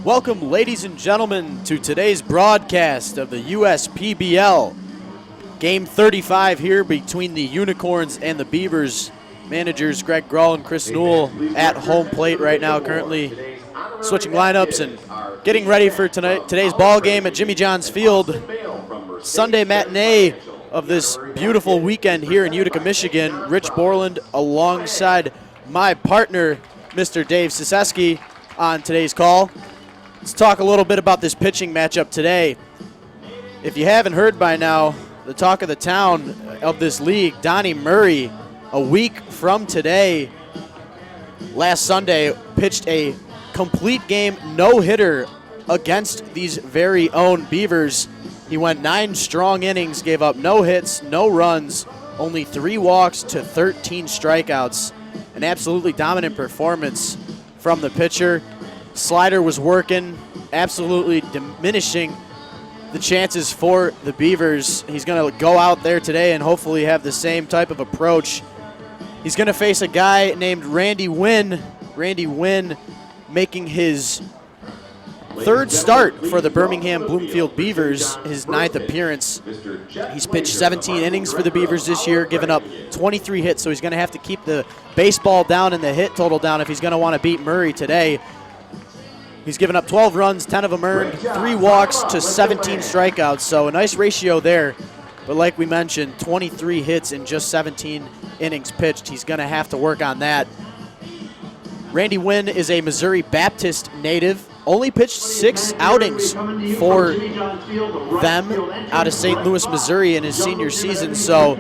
Welcome, ladies and gentlemen, to today's broadcast of the USPBL. Game 35 here between the Unicorns and the Beavers. Managers Greg Grull and Chris Newell at home plate right now, currently switching lineups and getting ready for today's ball game at Jimmy John's Field. Sunday matinee of this beautiful weekend here in Utica, Michigan. Rich Borland alongside my partner, Mr. Dave Siseski, on today's call. Let's talk a little bit about this pitching matchup today. If you haven't heard by now, the talk of the town of this league, Donnie Murray, a week from today, last Sunday, pitched a complete game no-hitter against these very own Beavers. He went 9 strong innings, gave up no hits, no runs, only 3 walks to 13 strikeouts. An absolutely dominant performance from the pitcher. Slider was working, absolutely diminishing the chances for the Beavers. He's going to go out there today and hopefully have the same type of approach. He's going to face a guy named Randy Wynn. Randy Wynn making his third start for the Birmingham Bloomfield Beavers, his 9th appearance. He's pitched 17 innings for the Beavers this year, given up 23 hits, so he's going to have to keep the baseball down and the hit total down if he's going to want to beat Murray today. He's given up 12 runs, 10 of them earned, 3 walks to 17 strikeouts, so a nice ratio there. But like we mentioned, 23 hits in just 17 innings pitched. He's going to have to work on that. Randy Wynn is a Missouri Baptist native. Only pitched 6 outings for them out of St. Louis, Missouri in his senior season. So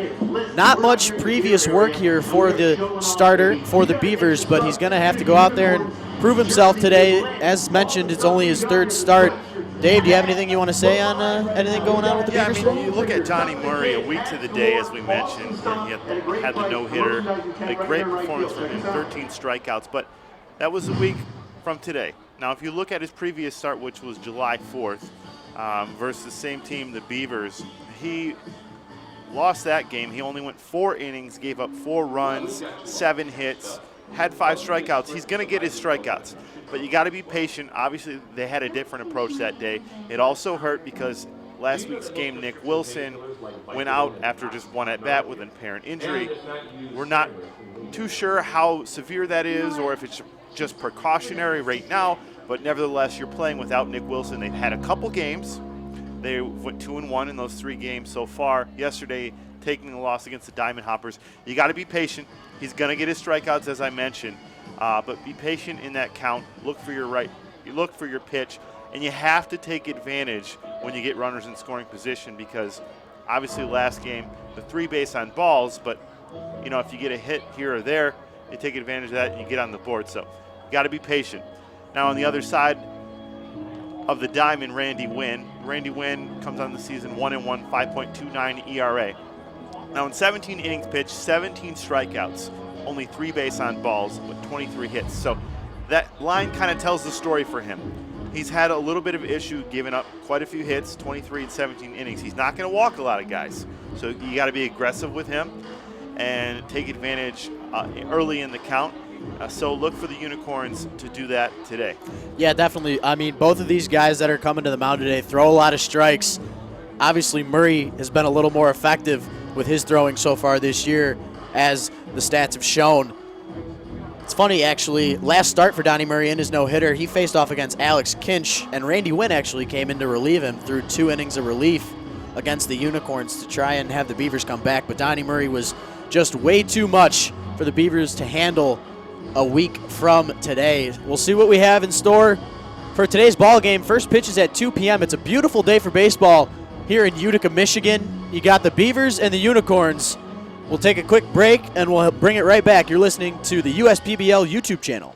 not much previous work here for the starter for the Beavers, but he's going to have to go out there and prove himself today. As mentioned, it's only his 3rd start. Dave, do you have anything you want to say on anything going on with the Beavers? Yeah, I mean, you look at Donnie Murray a week to the day, as we mentioned. He had the no-hitter. A great performance from him, 13 strikeouts. But that was a week from today. Now, if you look at his previous start, which was July 4th, versus the same team, the Beavers, he lost that game. He only went 4 innings, gave up 4 runs, 7 hits, had 5 strikeouts. He's going to get his strikeouts, but you got to be patient. Obviously, they had a different approach that day. It also hurt because last week's game, Nick Wilson went out after just 1 at-bat with an apparent injury. We're not too sure how severe that is or if it's just precautionary right now, but nevertheless, you're playing without Nick Wilson. They've had a couple games. They went 2-1 in those 3 games so far. Yesterday, taking the loss against the Diamond Hoppers. You got to be patient. He's going to get his strikeouts, as I mentioned, but be patient in that count. Look for your pitch, and you have to take advantage when you get runners in scoring position because obviously last game, the 3 base on balls, but you know if you get a hit here or there, you take advantage of that and you get on the board. So you got to be patient. Now on the other side of the diamond, Randy Wynn. Randy Wynn comes on the season 1-1, 5.29 ERA. Now in 17 innings pitched, 17 strikeouts, only 3 base on balls with 23 hits. So that line kind of tells the story for him. He's had a little bit of issue giving up quite a few hits, 23 and 17 innings. He's not going to walk a lot of guys. So you got to be aggressive with him and take advantage early in the count. So look for the Unicorns to do that today. Yeah, definitely. I mean, both of these guys that are coming to the mound today throw a lot of strikes. Obviously, Murray has been a little more effective with his throwing so far this year, as the stats have shown. It's funny, actually, last start for Donnie Murray in his no-hitter, he faced off against Alex Kinch, and Randy Wynn actually came in to relieve him through 2 innings of relief against the Unicorns to try and have the Beavers come back. But Donnie Murray was just way too much for the Beavers to handle a week from today. We'll see what we have in store for today's ball game. First pitch is at 2 p.m. It's a beautiful day for baseball here in Utica, Michigan. You got the Beavers and the Unicorns. We'll take a quick break and we'll bring it right back. You're listening to the USPBL YouTube channel.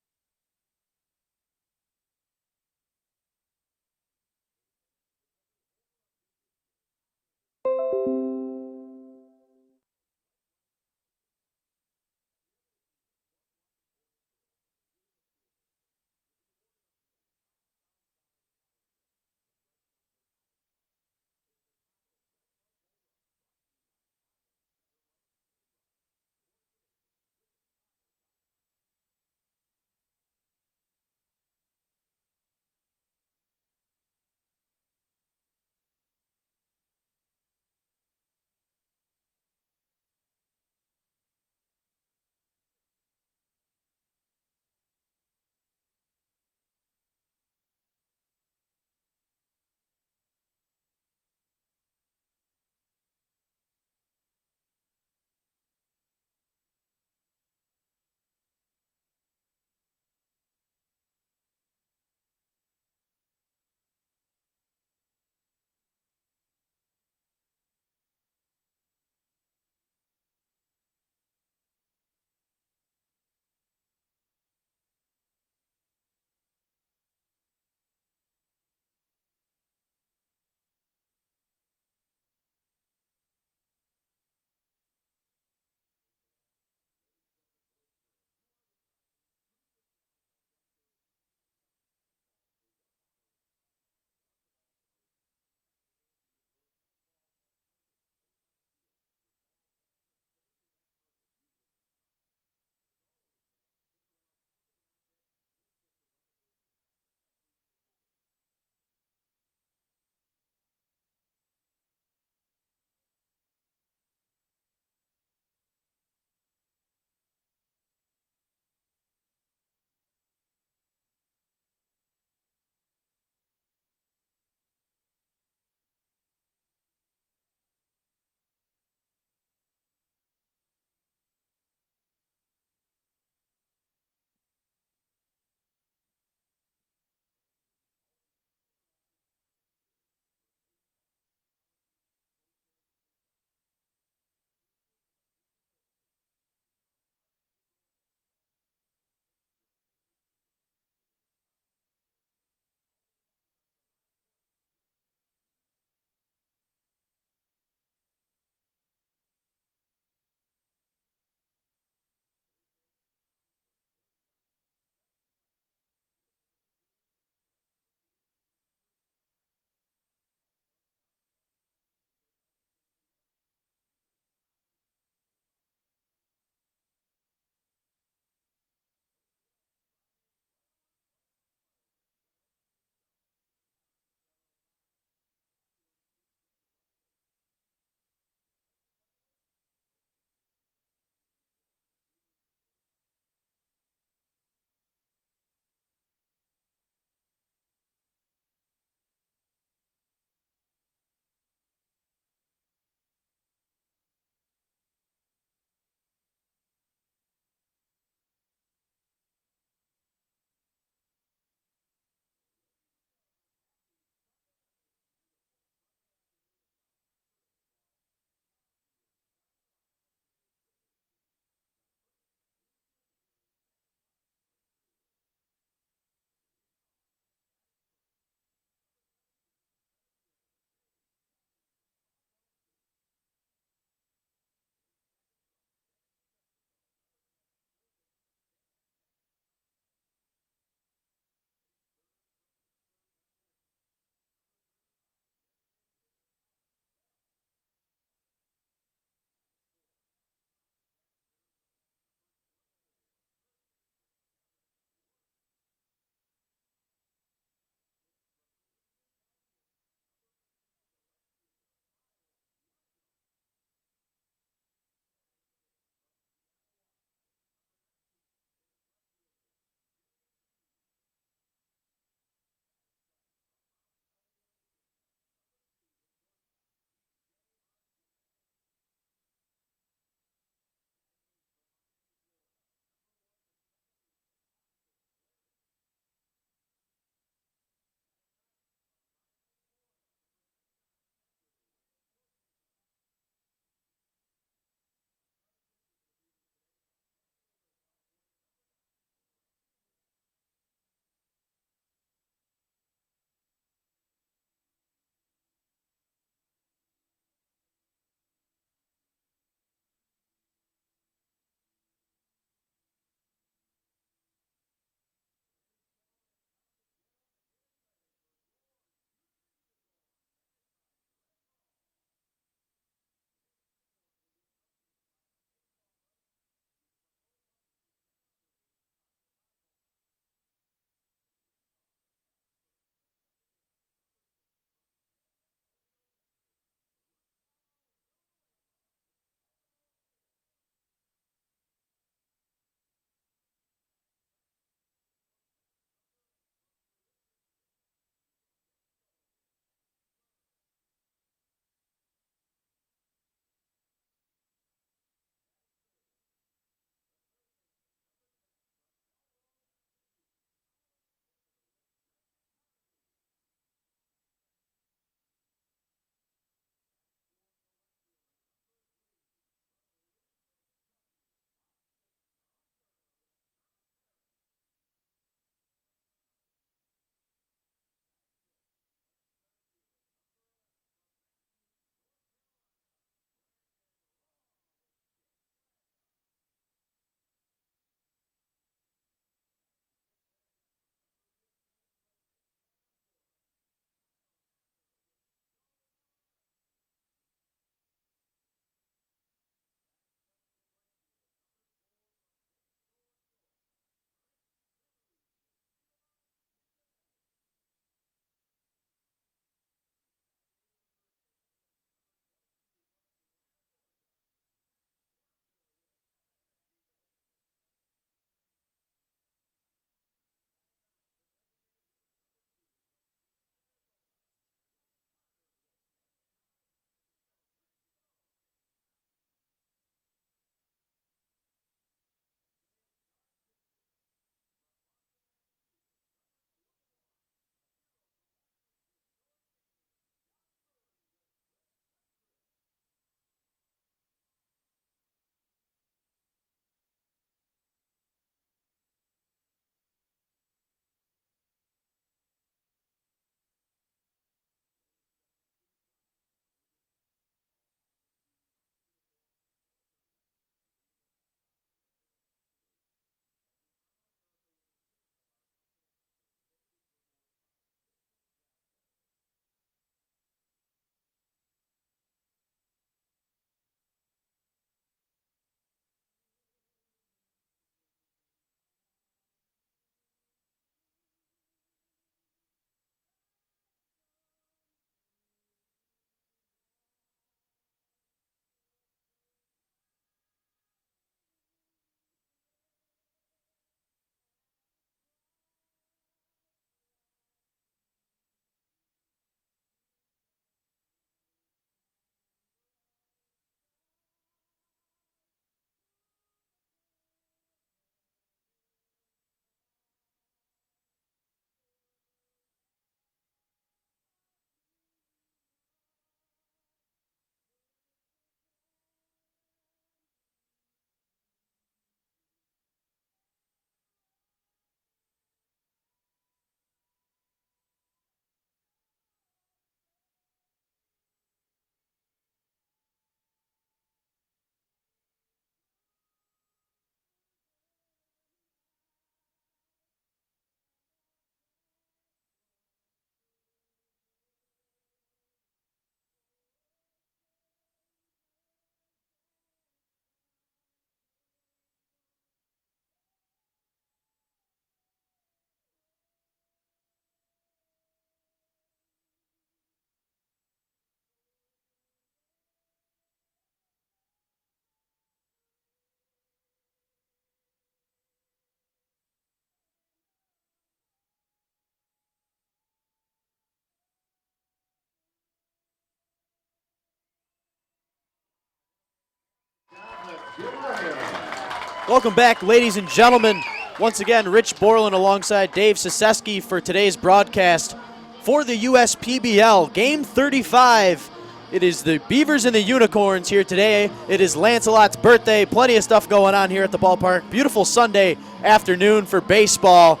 Welcome back, ladies and gentlemen. Once again, Rich Borland alongside Dave Siseski for today's broadcast for the USPBL Game 35. It is the Beavers and the Unicorns here today. It is Lancelot's birthday. Plenty of stuff going on here at the ballpark. Beautiful Sunday afternoon for baseball.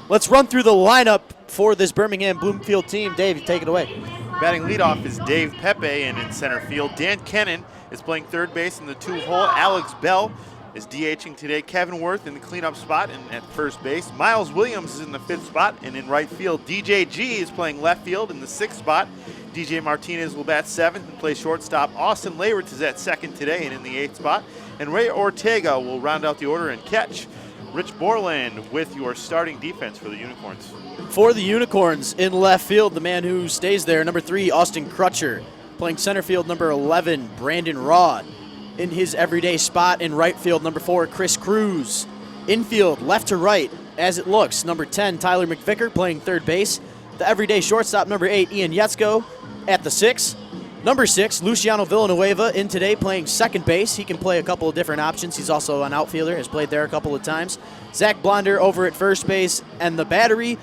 Let's run through the lineup for this Birmingham Bloomfield team. Dave, you take it away. Batting leadoff is Dave Pepe, and in center field, Dan Kennan is playing third base in the 2-hole. Alex Bell is DHing today. Kevin Worth in the cleanup spot and at first base. Miles Williams is in the 5th spot, and in right field, DJ G is playing left field in the 6th spot. DJ Martinez will bat 7th and play shortstop. Austin Leyritz is at 2nd today and in the 8th spot. And Ray Ortega will round out the order and catch. Rich Borland with your starting defense for the Unicorns. For the Unicorns, in left field, the man who stays there, number 3, Austin Crutcher. Playing center field, number 11, Brandon Rod. In his everyday spot in right field, number 4, Chris Cruz. Infield, left to right, as it looks, number 10, Tyler McVicker playing third base. The everyday shortstop, number 8, Ian Yetzko at the 6. Number 6, Luciano Villanueva in today playing second base. He can play a couple of different options. He's also an outfielder, has played there a couple of times. Zach Blonder over at first base, and the battery,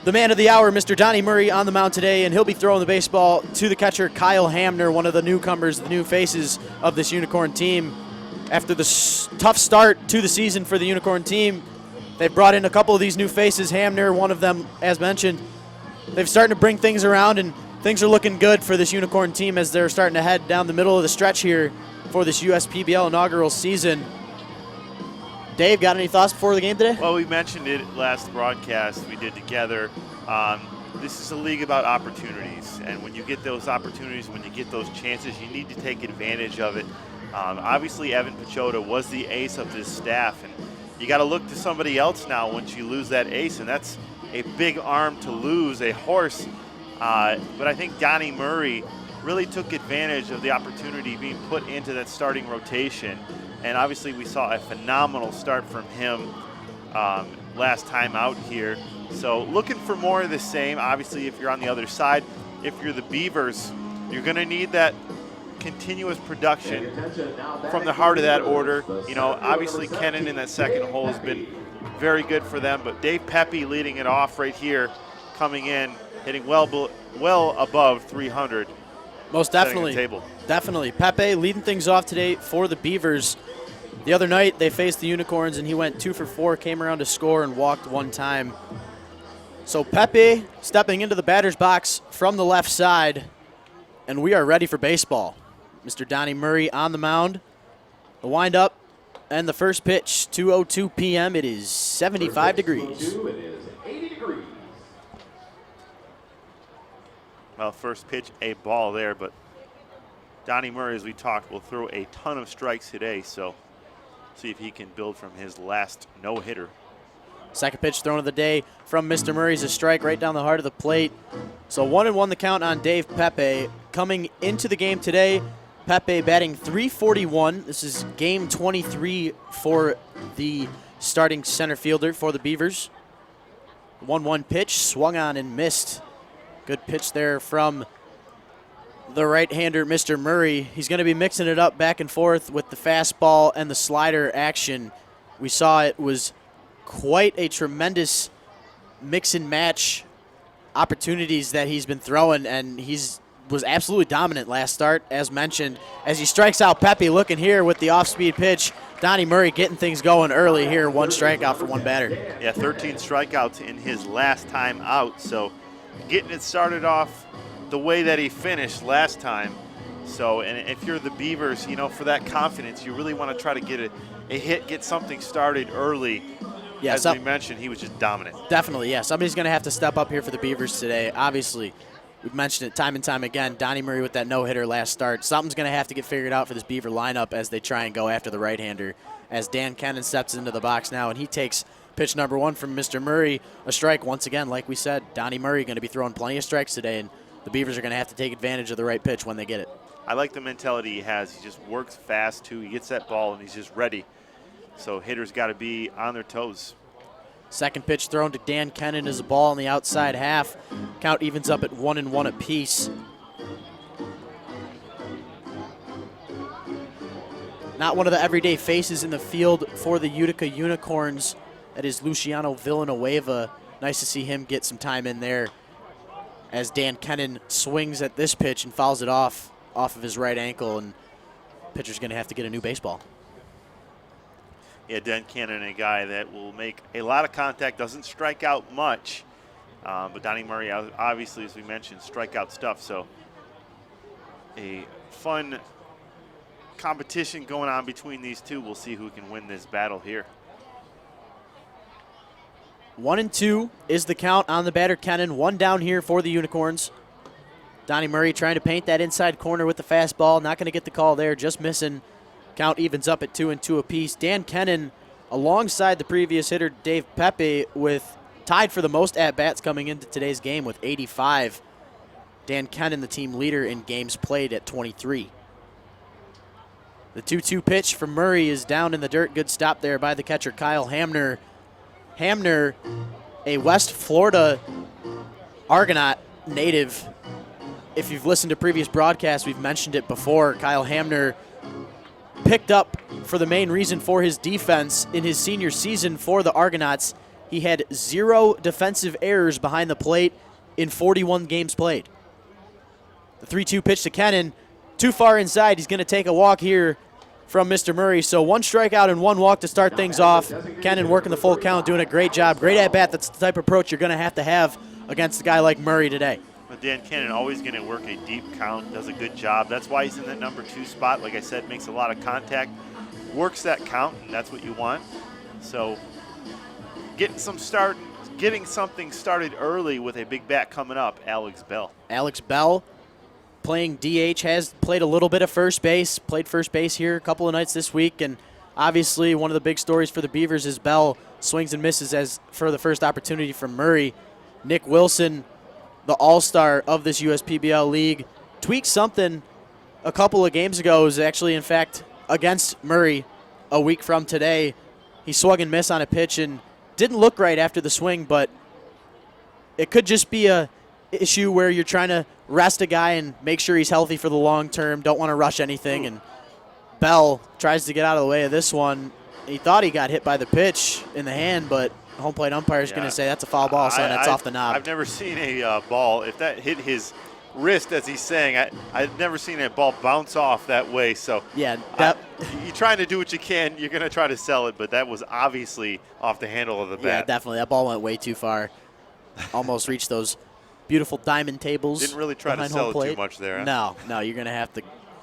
the man of the hour, Mr. Donnie Murray, on the mound today, and he'll be throwing the baseball to the catcher, Kyle Hamner, one of the newcomers, the new faces of this Unicorn team. After the tough start to the season for the Unicorn team, they've brought in a couple of these new faces. Hamner, one of them, as mentioned. They've started to bring things around, and things are looking good for this Unicorn team as they're starting to head down the middle of the stretch here for this USPBL inaugural season. Dave, got any thoughts before the game today? Well, we mentioned it last broadcast we did together. This is a league about opportunities, and when you get those opportunities, when you get those chances, you need to take advantage of it. Obviously, Evan Pachota was the ace of this staff, and you got to look to somebody else now once you lose that ace, and that's a big arm to lose, a horse. But I think Donnie Murray really took advantage of the opportunity being put into that starting rotation. And obviously we saw a phenomenal start from him last time out here. So looking for more of the same. Obviously, if you're on the other side, if you're the Beavers, you're going to need that continuous production from the heart of that order. You know, obviously Kennan in that second hole has been very good for them, but Dave Pepe leading it off right here, coming in, hitting well above 300. Most definitely. Definitely. Pepe leading things off today for the Beavers. The other night they faced the Unicorns and he went 2 for 4, came around to score and walked one time. So Pepe stepping into the batter's box from the left side, and we are ready for baseball. Mr. Donnie Murray on the mound. The windup and the first pitch, 2:02 p.m. It is 75 degrees. It is 80 degrees. Well, first pitch, a ball there, but Donnie Murray, as we talked, will throw a ton of strikes today, so see if he can build from his last no-hitter. Second pitch thrown of the day from Mr. Murray's a strike right down the heart of the plate. So 1-1 the count on Dave Pepe. Coming into the game today, Pepe batting .341. This is game 23 for the starting center fielder for the Beavers. 1-1 pitch, swung on and missed. Good pitch there from the right-hander, Mr. Murray. He's going to be mixing it up back and forth with the fastball and the slider action. We saw it was quite a tremendous mix and match opportunities that he's been throwing, and was absolutely dominant last start, as mentioned. As he strikes out Pepe, looking here with the off-speed pitch. Donnie Murray getting things going early here, 1 strikeout for 1 batter. Yeah, 13 strikeouts in his last time out, so getting it started off the way that he finished last time. So, and if you're the Beavers, you know, for that confidence, you really want to try to get a hit, get something started early. Yeah, as we mentioned, he was just dominant. Definitely, yeah. Somebody's going to have to step up here for the Beavers today. Obviously, we've mentioned it time and time again. Donnie Murray with that no-hitter last start. Something's going to have to get figured out for this Beaver lineup as they try and go after the right-hander. As Dan Kennan steps into the box now, and he takes pitch number 1 from Mr. Murray. A strike once again, like we said. Donnie Murray going to be throwing plenty of strikes today, and the Beavers are going to have to take advantage of the right pitch when they get it. I like the mentality he has. He just works fast, too. He gets that ball, and he's just ready. So hitters got to be on their toes. Second pitch thrown to Dan Kennan is a ball on the outside half. Count evens up at 1-1 apiece. not one of the everyday faces in the field for the Utica Unicorns. That is Luciano Villanueva. Nice to see him get some time in there as Dan Kennan swings at this pitch and fouls it off of his right ankle, and pitcher's going to have to get a new baseball. Yeah, Dan Kennan, a guy that will make a lot of contact, doesn't strike out much, but Donnie Murray, obviously, as we mentioned, strikeout stuff. So a fun competition going on between these two. We'll see who can win this battle here. 1-2 is the count on the batter, Kennan. One down here for the Unicorns. Donnie Murray trying to paint that inside corner with the fastball. Not going to get the call there, just missing. Count evens up at 2-2 apiece. Dan Kennan, alongside the previous hitter, Dave Pepe, with tied for the most at-bats coming into today's game with 85. Dan Kennan, the team leader in games played at 23. The 2-2 pitch from Murray is down in the dirt. Good stop there by the catcher, Kyle Hamner. Hamner, a West Florida Argonaut native. If you've listened to previous broadcasts, we've mentioned it before. Kyle Hamner picked up for the main reason for his defense in his senior season for the Argonauts. He had 0 defensive errors behind the plate in 41 games played. The 3-2 pitch to Kennan, too far inside. He's going to take a walk here from Mr. Murray. So 1 strikeout and 1 walk to start things off. Kennan working the full count, doing a great job. Great at-bat. That's the type of approach you're going to have against a guy like Murray today. But Dan Kennan always going to work a deep count, does a good job. That's why he's in that number 2 spot. Like I said, makes a lot of contact, works that count, and that's what you want. So getting something started early with a big bat coming up, Alex Bell. Alex Bell playing DH, has played a little bit of first base, played first base here a couple of nights this week, and obviously one of the big stories for the Beavers is Bell swings and misses as for the first opportunity from Murray. Nick Wilson, the all-star of this USPBL league, tweaked something a couple of games ago. It was actually, in fact, against Murray a week from today. He swung and missed on a pitch and didn't look right after the swing, but it could just be a issue where you're trying to rest a guy and make sure he's healthy for the long term, don't want to rush anything, and Bell tries to get out of the way of this one. He thought he got hit by the pitch in the hand, but the home plate umpire is going to say that's a foul ball, so that's off the knob. I've never seen a ball, if that hit his wrist, as he's saying, I've never seen a ball bounce off that way. So yeah, you're trying to do what you can. You're going to try to sell it, but that was obviously off the handle of the bat. Yeah, definitely. That ball went way too far. Almost reached those beautiful diamond tables. Didn't really try to sell it too much there. Huh? No, you're going to have to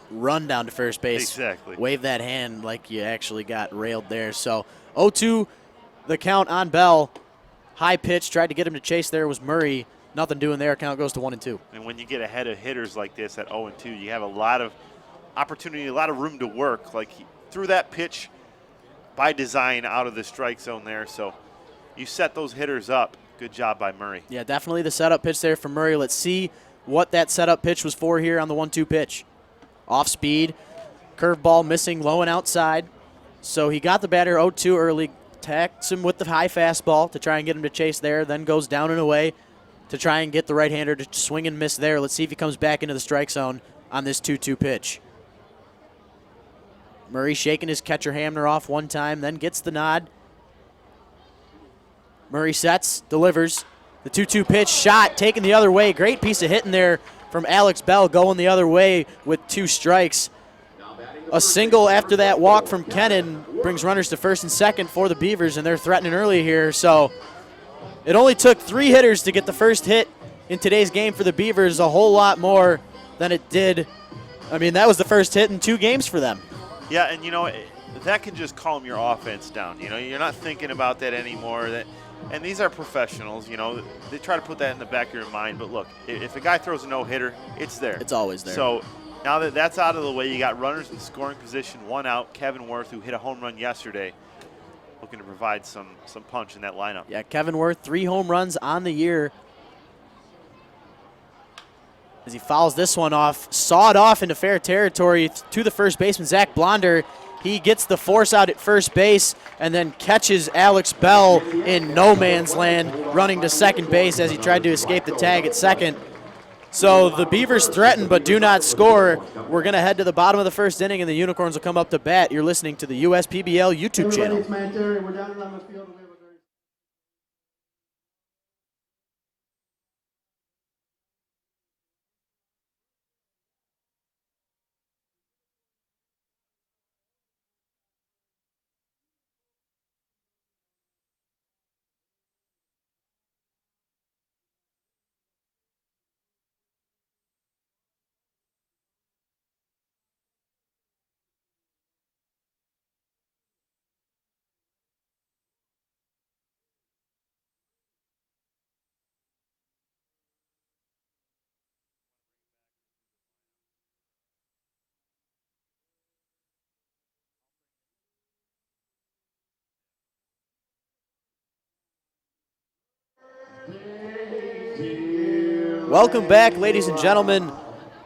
run down to first base. Exactly. Wave that hand like you actually got railed there. So 0-2, the count on Bell. High pitch, tried to get him to chase there was Murray. Nothing doing there. Count goes to 1-2. And when you get ahead of hitters like this at 0-2, you have a lot of opportunity, a lot of room to work. Like he threw that pitch by design out of the strike zone there. So you set those hitters up. Good job by Murray. Yeah, definitely the setup pitch there for Murray. Let's see what that setup pitch was for here on the 1-2 pitch. Off speed, curveball missing low and outside. So he got the batter 0-2 early, attacks him with the high fastball to try and get him to chase there, then goes down and away to try and get the right-hander to swing and miss there. Let's see if he comes back into the strike zone on this 2-2 pitch. Murray shaking his catcher Hamner off one time, then gets the nod. Murray sets, delivers. The 2-2 pitch, shot, taken the other way. Great piece of hitting there from Alex Bell, going the other way with 2 strikes. A single after that walk from Kennan brings runners to first and second for the Beavers, and they're threatening early here. So it only took 3 hitters to get the first hit in today's game for the Beavers, a whole lot more than it did. I mean, that was the first hit in 2 games for them. Yeah, and, you know, that can just calm your offense down. You know, you're not thinking about that anymore. And these are professionals, you know. They try to put that in the back of your mind. But, look, if a guy throws a no-hitter, it's there. It's always there. So now that that's out of the way, you got runners in scoring position, 1 out. Kevin Worth, who hit a home run yesterday, looking to provide some punch in that lineup. Yeah, Kevin Worth, 3 home runs on the year. As he fouls this one off, sawed off into fair territory to the first baseman, Zach Blonder. He gets the force out at first base and then catches Alex Bell in no man's land, running to second base as he tried to escape the tag at second. So the Beavers threaten but do not score. We're going to head to the bottom of the first inning, and the Unicorns will come up to bat. You're listening to the USPBL YouTube channel. Welcome back, ladies and gentlemen.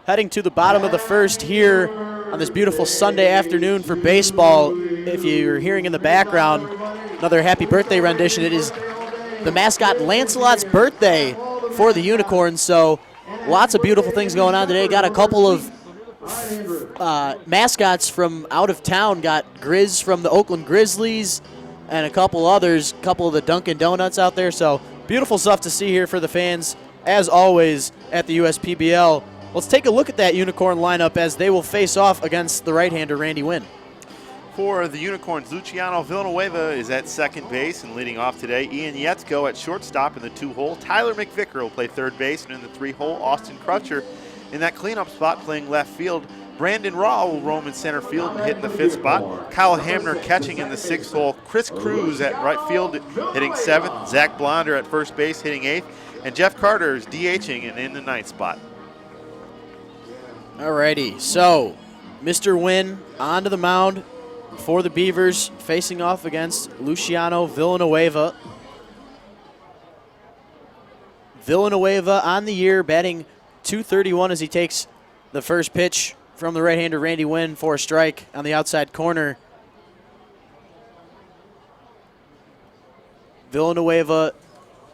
Heading to the bottom of the first here on this beautiful Sunday afternoon for baseball. If you're hearing in the background another happy birthday rendition, it is the mascot Lancelot's birthday for the Unicorns. So lots of beautiful things going on today. Got a couple of mascots from out of town. Got Grizz from the Oakland Grizzlies and a couple others, a couple of the Dunkin' Donuts out there. So beautiful stuff to see here for the fans, as always, at the USPBL. Let's take a look at that Unicorn lineup as they will face off against the right-hander Randy Wynn. For the Unicorns, Luciano Villanueva is at second base and leading off today. Ian Yetzko at shortstop in the 2-hole. Tyler McVicker will play third base, and in the 3-hole, Austin Crutcher in that cleanup spot playing left field. Brandon Raw will roam in center field and hit in the 5th spot. Kyle Hamner catching in the 6th hole. Chris Cruz at right field hitting 7th. Zach Blonder at first base hitting 8th. And Jeff Carter is DHing and in the 9th spot. Alrighty, so Mr. Wynn onto the mound for the Beavers, facing off against Luciano Villanueva. Villanueva on the year, batting .231 as he takes the first pitch from the right-hander Randy Wynn for a strike on the outside corner. Villanueva,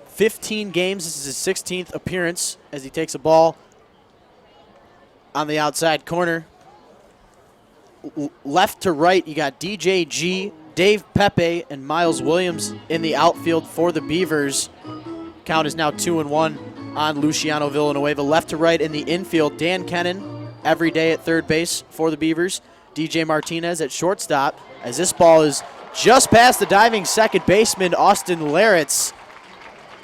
15 games. This is his 16th appearance as he takes a ball on the outside corner. Left to right, you got DJ G, Dave Pepe, and Miles Williams in the outfield for the Beavers. Count is now 2-1 on Luciano Villanueva. Left to right in the infield, Dan Kennan every day at third base for the Beavers. DJ Martinez at shortstop, as this ball is just past the diving second baseman, Austin Laritz.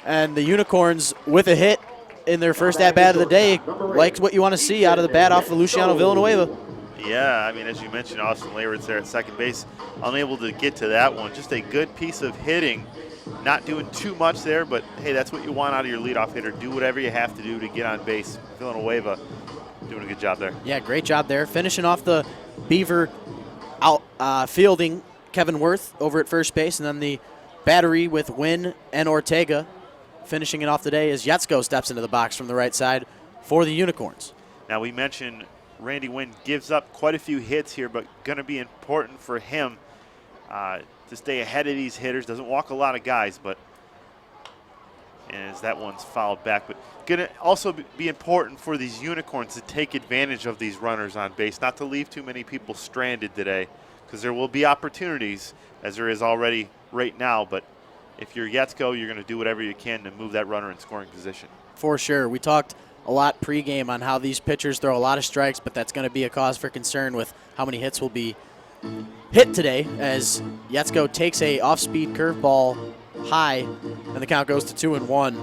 And the Unicorns with a hit in their first at-bat of the day. Likes what you want to see out of the bat off of Luciano Villanueva. Yeah, I mean, as you mentioned, Austin Laritz there at second base, unable to get to that one. Just a good piece of hitting. Not doing too much there, but hey, that's what you want out of your leadoff hitter. Do whatever you have to do to get on base. Villanueva doing a good job there. Yeah, great job there. Finishing off the Beaver fielding, Kevin Worth over at first base, and then the battery with Wynn and Ortega. Finishing it off today as Yetzko steps into the box from the right side for the Unicorns. Now, we mentioned Randy Wynn gives up quite a few hits here, but going to be important for him to stay ahead of these hitters. Doesn't walk a lot of guys, but as that one's fouled back. But going to also be important for these Unicorns to take advantage of these runners on base, not to leave too many people stranded today, because there will be opportunities, as there is already right now, but if you're Yetzko, you're going to do whatever you can to move that runner in scoring position. For sure. We talked a lot pregame on how these pitchers throw a lot of strikes, but that's going to be a cause for concern with how many hits will be hit today, as Yetzko takes a off-speed curveball high, and the count goes to 2-1.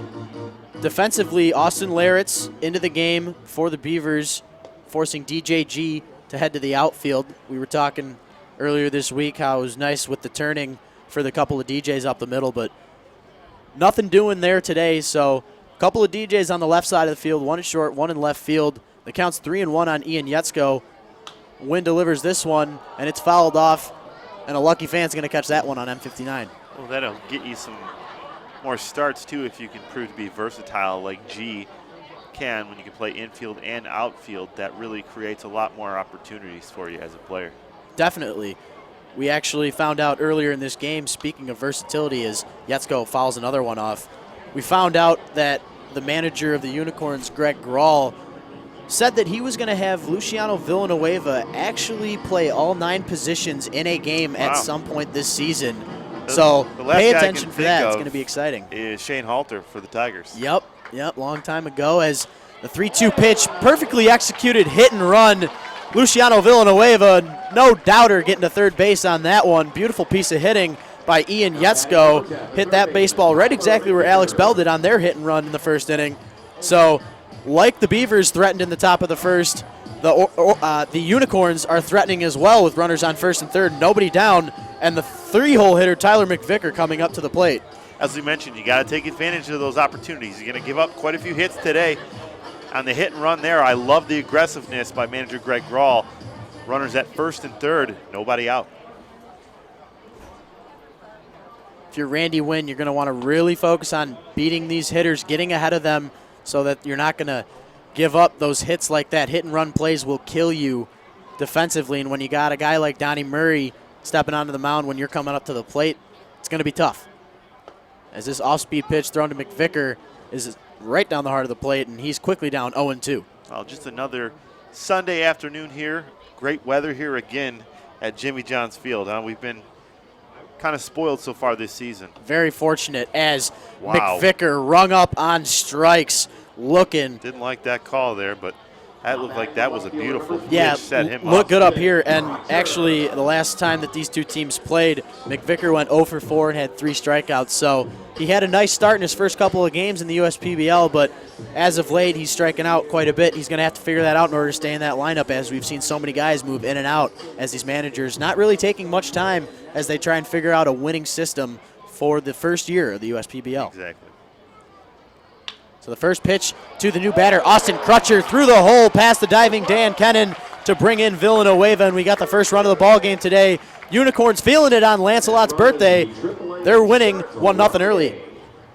Defensively, Austin Laritz into the game for the Beavers, forcing DJ G to head to the outfield. We were talking earlier this week how it was nice with the turning for the couple of DJs up the middle, but nothing doing there today. So a couple of DJs on the left side of the field, one at short, one in left field. The count's 3-1 on Ian Yetzko. Wynn delivers this one, and it's fouled off, and a lucky fan's going to catch that one on M59. Well, that'll get you some more starts, too, if you can prove to be versatile like G can when you can play infield and outfield. That really creates a lot more opportunities for you as a player. Definitely. We actually found out earlier in this game, speaking of versatility, as Yetzko fouls another one off, we found out that the manager of the Unicorns, Greg Grawl, said that he was going to have Luciano Villanueva actually play all 9 positions in a game at some point this season. So pay attention for that. It's going to be exciting. Is Shane Halter for the Tigers. Yep, long time ago, as the 3-2 pitch, perfectly executed hit and run. Luciano Villanueva, no doubter, getting to third base on that one. Beautiful piece of hitting by Ian Yetzko. Hit that baseball right exactly where Alex Bell did on their hit and run in the first inning. So, like the Beavers threatened in the top of the first, the Unicorns are threatening as well with runners on first and third, nobody down, and the 3-hole hitter Tyler McVicker coming up to the plate. As we mentioned, you got to take advantage of those opportunities. You're going to give up quite a few hits today. On the hit and run there, I love the aggressiveness by manager Greg Grawl. Runners at first and third, nobody out. If you're Randy Wynn, you're going to want to really focus on beating these hitters, getting ahead of them so that you're not going to give up those hits like that. Hit and run plays will kill you defensively, and when you got a guy like Donnie Murray stepping onto the mound when you're coming up to the plate, it's going to be tough. As this off-speed pitch thrown to McVicker is right down the heart of the plate, and he's quickly down 0-2. Well, just another Sunday afternoon here. Great weather here again at Jimmy John's Field. We've been kind of spoiled so far this season. Very fortunate as McVicker rung up on strikes looking. Didn't like that call there, but that looked like that was a beautiful pitch. Set him looked up. good up here. And actually, the last time that these two teams played, McVicker went 0 for 4 and had 3 strikeouts. So he had a nice start in his first couple of games in the USPBL, but as of late, he's striking out quite a bit. He's going to have to figure that out in order to stay in that lineup, as we've seen so many guys move in and out as these managers not really taking much time as they try and figure out a winning system for the first year of the USPBL. Exactly. So the first pitch to the new batter, Austin Crutcher, through the hole past the diving Dan Kennan to bring in Villanueva, and we got the first run of the ball game today. Unicorns feeling it on Lancelot's birthday. They're winning 1-0 early.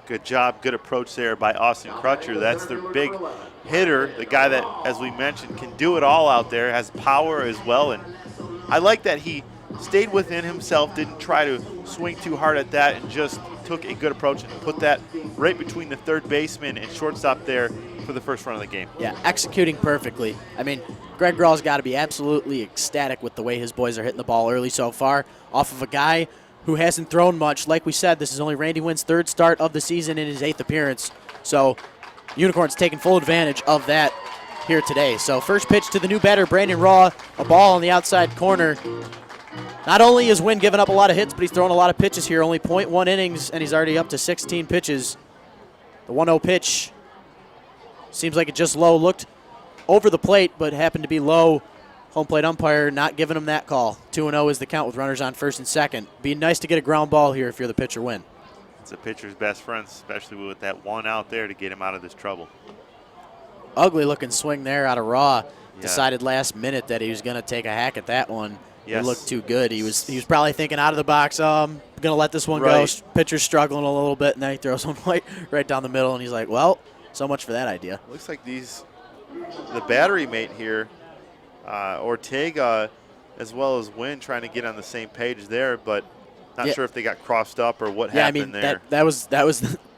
Good job, good approach there by Austin Crutcher. That's their big hitter, the guy that, as we mentioned, can do it all out there, has power as well. And I like that he stayed within himself, didn't try to swing too hard at that, and just took a good approach and put that right between the third baseman and shortstop there for the first run of the game. Yeah, executing perfectly. I mean, Greg Grawl's got to be absolutely ecstatic with the way his boys are hitting the ball early so far off of a guy who hasn't thrown much. Like we said, this is only Randy Wynn's 3rd start of the season in his 8th appearance. So Unicorns taking full advantage of that here today. So first pitch to the new batter, Brandon Raw, a ball on the outside corner. Not only is Wynn giving up a lot of hits, but he's throwing a lot of pitches here. Only 0.1 innings, and he's already up to 16 pitches. The 1-0 pitch seems like it just low. Looked over the plate, but happened to be low. Home plate umpire not giving him that call. 2-0 is the count with runners on first and second. Be nice to get a ground ball here if you're the pitcher, Wynn. It's a pitcher's best friend, especially with that one out there to get him out of this trouble. Ugly looking swing there out of Raw. Yeah. Decided last minute that he was going to take a hack at that one. Yes. It looked too good. He was probably thinking out of the box, I'm going to let this one go. Pitcher's struggling a little bit, and then he throws one right down the middle, and he's like, well, so much for that idea. Looks like the battery mate here, Ortega, as well as Wynn, trying to get on the same page there, but not sure if they got crossed up or what happened there. That was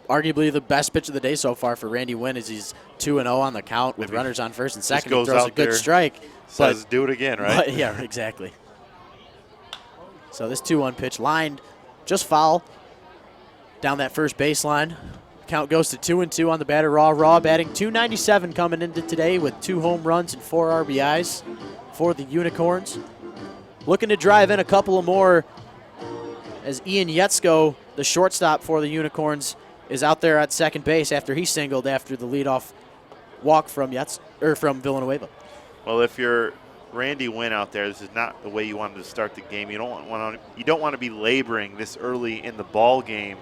arguably the best pitch of the day so far for Randy Wynn, as he's 2-0 on the count with runners on first and second. He throws a good strike. Says do it again, right? Yeah, exactly. So this 2-1 pitch lined just foul down that first baseline. Count goes to 2-2 on the batter. Raw batting .297 coming into today with 2 home runs and 4 RBIs for the Unicorns. Looking to drive in a couple of more as Ian Yetzko, the shortstop for the Unicorns, is out there at second base after he singled after the leadoff walk from Villanueva. Well, if you're Randy Wynn out there, this is not the way you wanted to start the game. You don't want to be laboring this early in the ball game.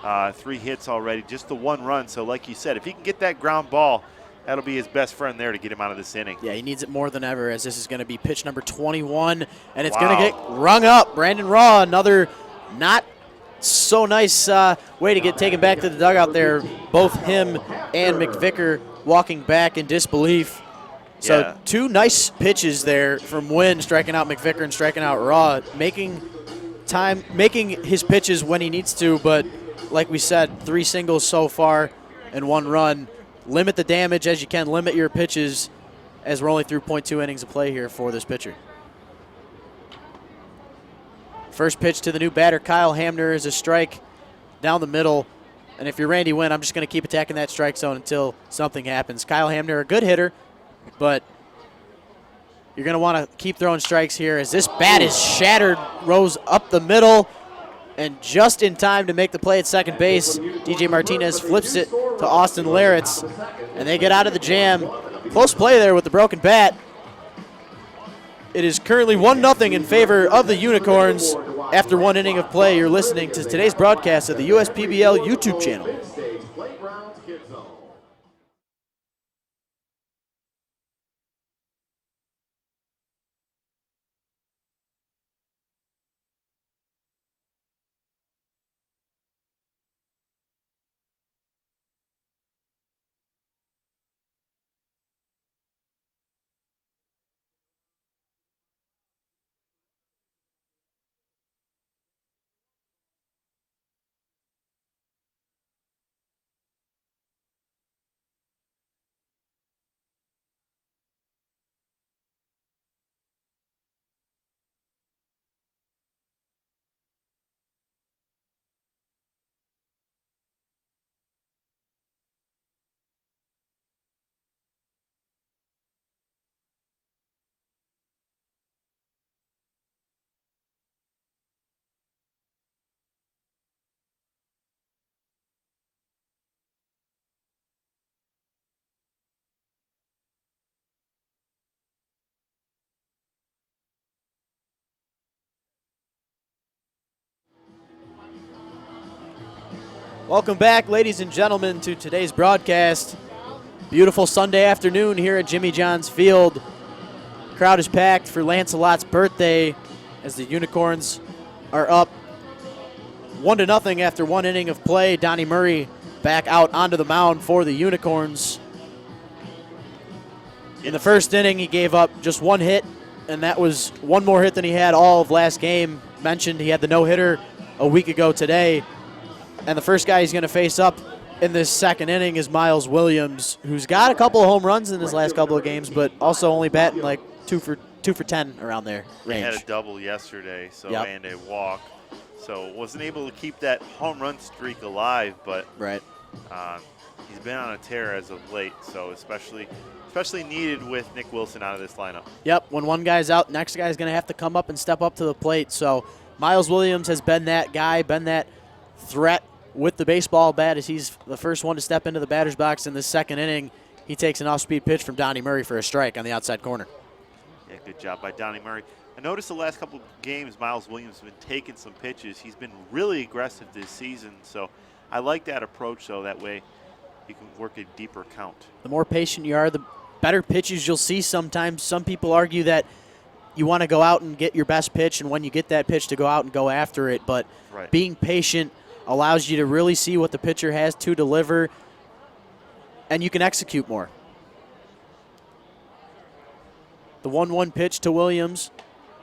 3 hits already, just the 1 run. So like you said, if he can get that ground ball, that'll be his best friend there to get him out of this inning. Yeah, he needs it more than ever, as this is going to be pitch number 21, and it's going to get rung up. Brandon Raw, another not so nice way to get taken back to the dugout there. Both him and McVicker walking back in disbelief. So 2 nice pitches there from Wynn, striking out McVicker and striking out Raw, making his pitches when he needs to, but like we said, 3 singles so far. and 1 run. Limit the damage as you can. Limit your pitches, as we're only through .2 innings of play here for this pitcher. First pitch to the new batter, Kyle Hamner, is a strike down the middle. And if you're Randy Wynn, I'm just going to keep attacking that strike zone until something happens. Kyle Hamner, a good hitter, but you're going to want to keep throwing strikes here as this bat is shattered, rose up the middle, and just in time to make the play at second base, DJ Martinez flips it to Austin Laritz, and they get out of the jam. Close play there with the broken bat. It is currently 1-0 in favor of the Unicorns after 1 inning of play. You're listening to today's broadcast of the USPBL YouTube channel. Welcome back, ladies and gentlemen, to today's broadcast. Beautiful Sunday afternoon here at Jimmy John's Field. Crowd is packed for Lancelot's birthday as the Unicorns are up 1-0 after 1 inning of play. Donnie Murray back out onto the mound for the Unicorns. In the first inning, he gave up just 1 hit, and that was 1 more hit than he had all of last game. Mentioned he had the no-hitter a week ago today. And the first guy he's going to face up in this second inning is Miles Williams, who's got a couple of home runs in his last couple of games, but also only batting like 2 for 10 around there range. He had a double yesterday, so Yep. and a walk, so wasn't able to keep that home run streak alive. But Right. He's been on a tear as of late, so especially needed with Nick Wilson out of this lineup. Yep. When one guy's out, next guy's going to have to come up and step up to the plate. So Miles Williams has been that guy, been that threat with the baseball bat as he's the first one to step into the batter's box in the second inning. He takes an off-speed pitch from Donnie Murray for a strike on the outside corner. Yeah, good job by Donnie Murray. I noticed the last couple of games Miles Williams has been taking some pitches. He's been really aggressive this season, so I like that approach, so that way you can work a deeper count. The more patient you are, the better pitches you'll see sometimes. Some people argue that you want to go out and get your best pitch, and when you get that pitch to go out and go after it, but Right. being patient allows you to really see what the pitcher has to deliver, and you can execute more. The 1-1 pitch to Williams,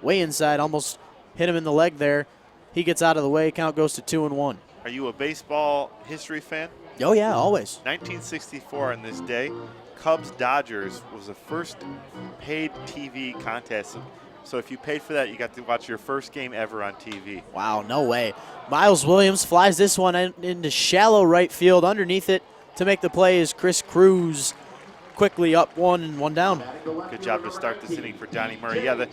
way inside, almost hit him in the leg there. He gets out of the way. Count goes to 2-1. Are you a baseball history fan? Oh, yeah, always. 1964 on this day, Cubs-Dodgers was the first paid TV contest. So if you paid for that, you got to watch your first game ever on TV. Wow, no way. Miles Williams flies this one into shallow right field. Underneath it to make the play is Chris Cruz. Quickly up 1 and 1 down. Good job to start this inning for Donnie Murray. Yeah,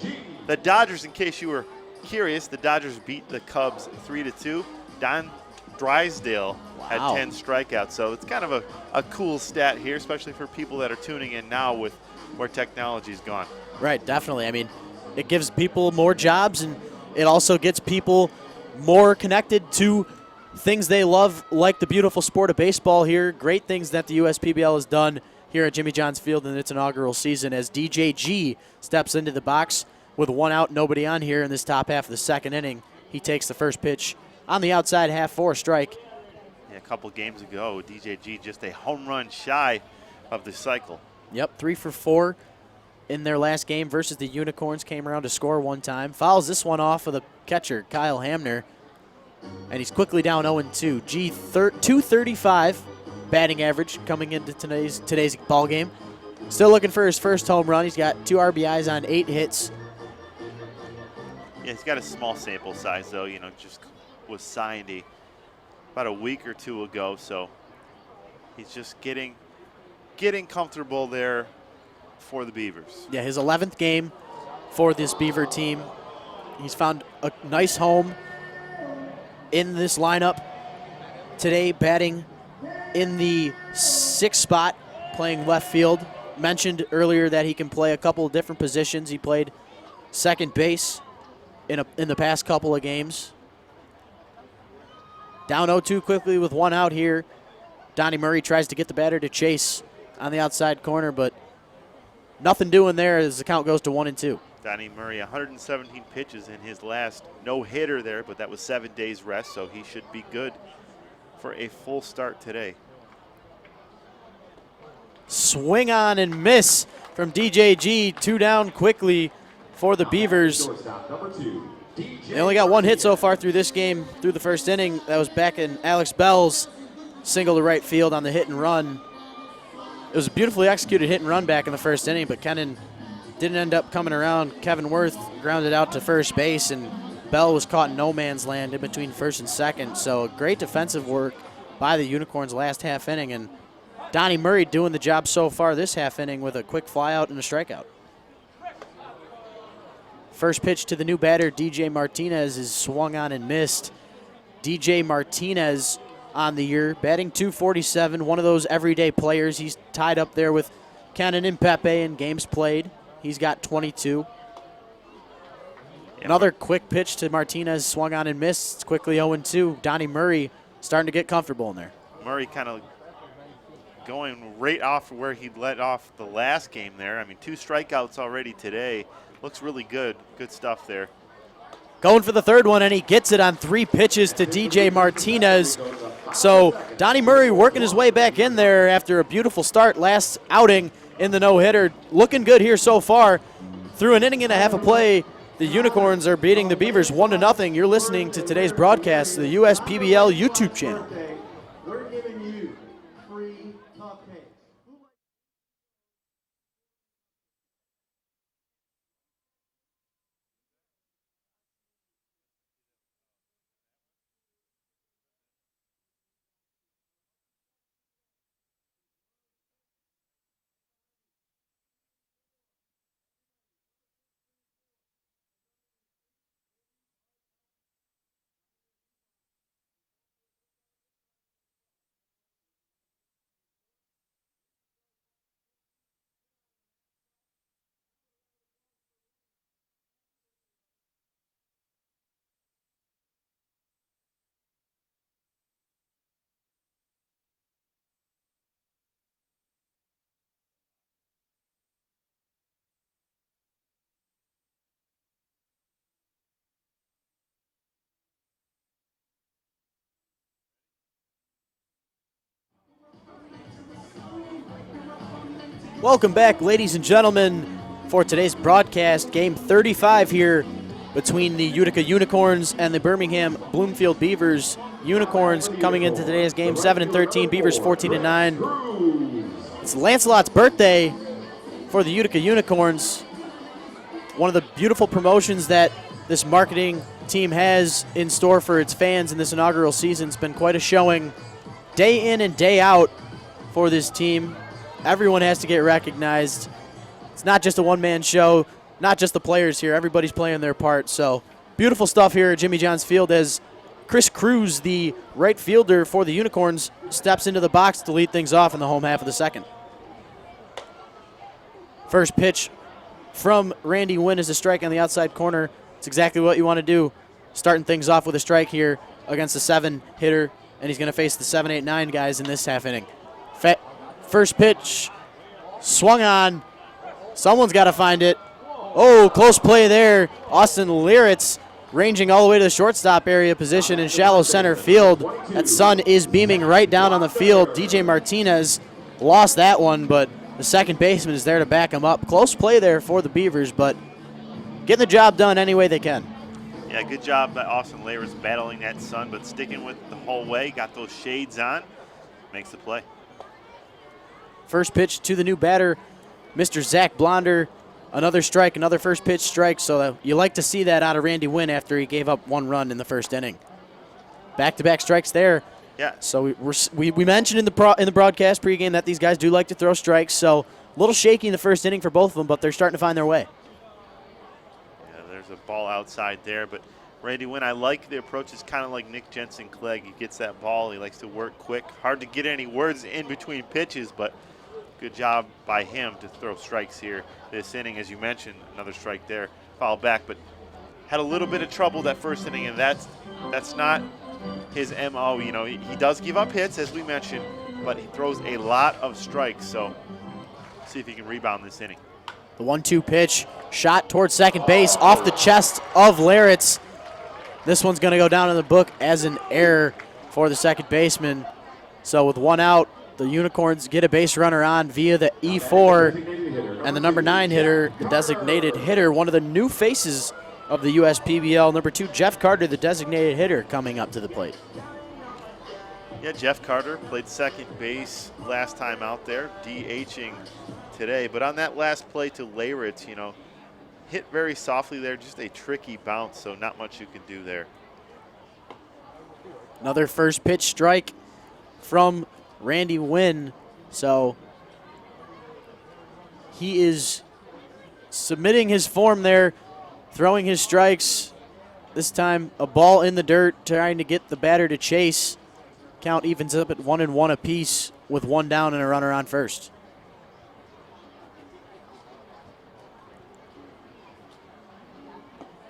the Dodgers, in case you were curious, the Dodgers beat the Cubs 3-2. Don Drysdale had 10 strikeouts, so it's kind of a cool stat here, especially for people that are tuning in now with where technology's gone. Right, definitely. I mean, it gives people more jobs, and it also gets people more connected to things they love, like the beautiful sport of baseball here. Great things that the USPBL has done here at Jimmy John's Field in its inaugural season as DJG steps into the box with 1 out, nobody on here in this top half of the second inning. He takes the first pitch on the outside half for a strike. Yeah, a couple games ago, DJG just a home run shy of the cycle. Yep, 3 for 4 in their last game versus the Unicorns. Came around to score 1 time. Fouls this one off of the catcher, Kyle Hamner. And he's quickly down 0-2. 235 batting average coming into today's ball game. Still looking for his first home run. He's got 2 RBIs on 8 hits. Yeah, he's got a small sample size, though. Just was signed about a week or 2 ago, so he's just getting comfortable there for the Beavers. Yeah, his 11th game for this Beaver team. He's found a nice home in this lineup today, batting in the 6th spot, playing left field. Mentioned earlier that he can play a couple of different positions. He played second base in the past couple of games. Down 0-2 quickly with 1 out here. Donnie Murray tries to get the batter to chase on the outside corner, but nothing doing there as the count goes to 1-2. Donnie Murray, 117 pitches in his last no-hitter there, but that was 7 days rest, so he should be good for a full start today. Swing on and miss from DJG. 2 down quickly for the Beavers. They only got 1 hit so far through this game, through the first inning. That was back in Alex Bell's single to right field on the hit and run. It was a beautifully executed hit and run back in the first inning, but Kennan didn't end up coming around. Kevin Worth grounded out to first base, and Bell was caught in no man's land in between first and second. So great defensive work by the Unicorns last half inning, and Donnie Murray doing the job so far this half inning with a quick fly out and a strikeout. First pitch to the new batter, DJ Martinez, is swung on and missed. DJ Martinez on the year, batting .247, one of those everyday players. He's tied up there with Cannon and Pepe in games played. He's got 22. Another quick pitch to Martinez, swung on and missed. It's quickly 0-2. Donnie Murray starting to get comfortable in there. Murray kind of going right off where he let off the last game there. I mean, 2 strikeouts already today. Looks really good. Good stuff there. Going for the third one, and he gets it on 3 pitches to DJ Martinez. So Donnie Murray working his way back in there after a beautiful start last outing in the no-hitter. Looking good here so far. Through an inning and a half of play, the Unicorns are beating the Beavers 1-0. You're listening to today's broadcast to the USPBL YouTube channel. We're giving you free top picks. Welcome back, ladies and gentlemen, for today's broadcast. Game 35 here between the Utica Unicorns and the Birmingham Bloomfield Beavers. Unicorns coming into today's game 7-13, Beavers 14-9. It's Lancelot's birthday for the Utica Unicorns. One of the beautiful promotions that this marketing team has in store for its fans in this inaugural season. It's been quite a showing day in and day out for this team. Everyone has to get recognized. It's not just a one-man show, not just the players here. Everybody's playing their part. So beautiful stuff here at Jimmy John's Field as Chris Cruz, the right fielder for the Unicorns, steps into the box to lead things off in the home half of the second. First pitch from Randy Wynn is a strike on the outside corner. It's exactly what you want to do, starting things off with a strike here against a 7-hitter, and he's going to face the 7, 8, 9 guys in this half inning. First pitch, swung on. Someone's got to find it. Oh, close play there. Austin Liritz ranging all the way to the shortstop area position in shallow center field. That sun is beaming right down on the field. DJ Martinez lost that one, but the second baseman is there to back him up. Close play there for the Beavers, but getting the job done any way they can. Yeah, good job by Austin Liritz battling that sun, but sticking with it the whole way. Got those shades on. Makes the play. first pitch to the new batter, Mr. Zach Blonder. Another strike, another first pitch strike. So you like to see that out of Randy Wynn after he gave up 1 run in the first inning. Back-to-back strikes there. Yeah. So we mentioned in the broadcast pregame that these guys do like to throw strikes. So a little shaky in the first inning for both of them, but they're starting to find their way. Yeah, there's a ball outside there, but Randy Wynn, I like the approach. It's kind of like Nick Jensen-Clegg. He gets that ball. He likes to work quick. Hard to get any words in between pitches, but good job by him to throw strikes here this inning. As you mentioned, another strike there, foul back, but had a little bit of trouble that first inning, and that's not his MO. You know, he does give up hits, as we mentioned, but he throws a lot of strikes, so see if he can rebound this inning. The 1-2 pitch, shot towards second base, off the chest of Laritz. This one's going to go down in the book as an error for the second baseman. So with 1 out, the Unicorns get a base runner on via the E4, and the number 9 hitter, the designated hitter, one of the new faces of the USPBL, number 2, Jeff Carter, the designated hitter, coming up to the plate. Yeah, Jeff Carter played second base last time out there, DHing today. But on that last play to Laritz, you know, hit very softly there, just a tricky bounce, so not much you can do there. Another first pitch strike from Randy Wynn. So he is submitting his form there, throwing his strikes. This time a ball in the dirt, trying to get the batter to chase. Count evens up at 1-1 apiece with 1 down and a runner on first.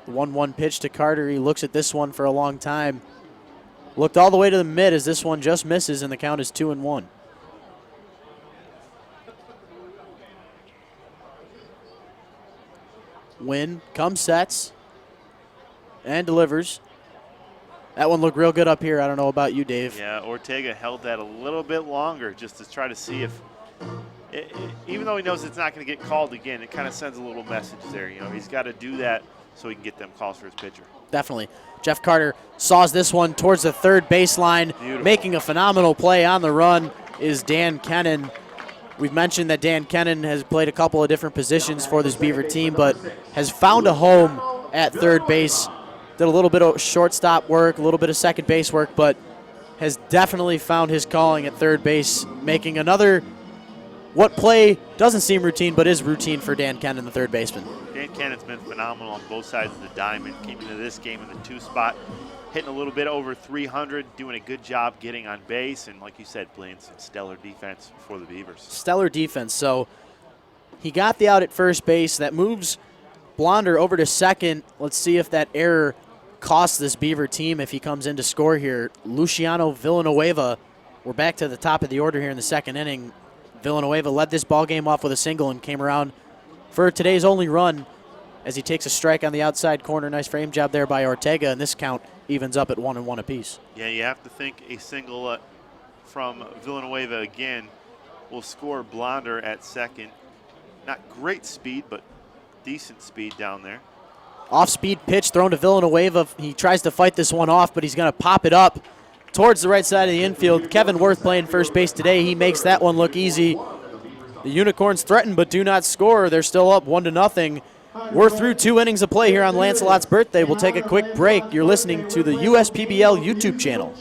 The 1-1 pitch to Carter. He looks at this one for a long time. Looked all the way to the mid as this one just misses, and the count is 2-1. Wynn comes, sets, and delivers. That one looked real good up here. I don't know about you, Dave. Yeah, Ortega held that a little bit longer just to try to see if, even though he knows it's not going to get called again, it kind of sends a little message there. You know, he's got to do that so he can get them calls for his pitcher. Definitely. Jeff Carter saws this one towards the third baseline. Beautiful. Making a phenomenal play on the run is Dan Kennan. We've mentioned that Dan Kennan has played a couple of different positions for this Beaver team, but has found a home at third base. Did a little bit of shortstop work, a little bit of second base work, but has definitely found his calling at third base, making another, what play doesn't seem routine, but is routine for Dan Kennan, the third baseman. Dan Cannon's been phenomenal on both sides of the diamond. Came into this game in the 2 spot, hitting a little bit over 300, doing a good job getting on base, and like you said, playing some stellar defense for the Beavers. Stellar defense. So he got the out at first base. That moves Blonder over to second. Let's see if that error costs this Beaver team if he comes in to score here. Luciano Villanueva, we're back to the top of the order here in the second inning. Villanueva led this ball game off with a single and came around for today's only run as he takes a strike on the outside corner. Nice frame job there by Ortega, and this count evens up at 1-1 apiece. Yeah, you have to think a single from Villanueva again will score Blonder at second. Not great speed, but decent speed down there. Off-speed pitch thrown to Villanueva. He tries to fight this one off, but he's going to pop it up towards the right side of the infield. Kevin Worth playing first base today. He makes that one look easy. The Unicorns threaten but do not score. They're still up 1-0. We're through 2 innings of play here on Lancelot's birthday. We'll take a quick break. You're listening to the USPBL YouTube channel.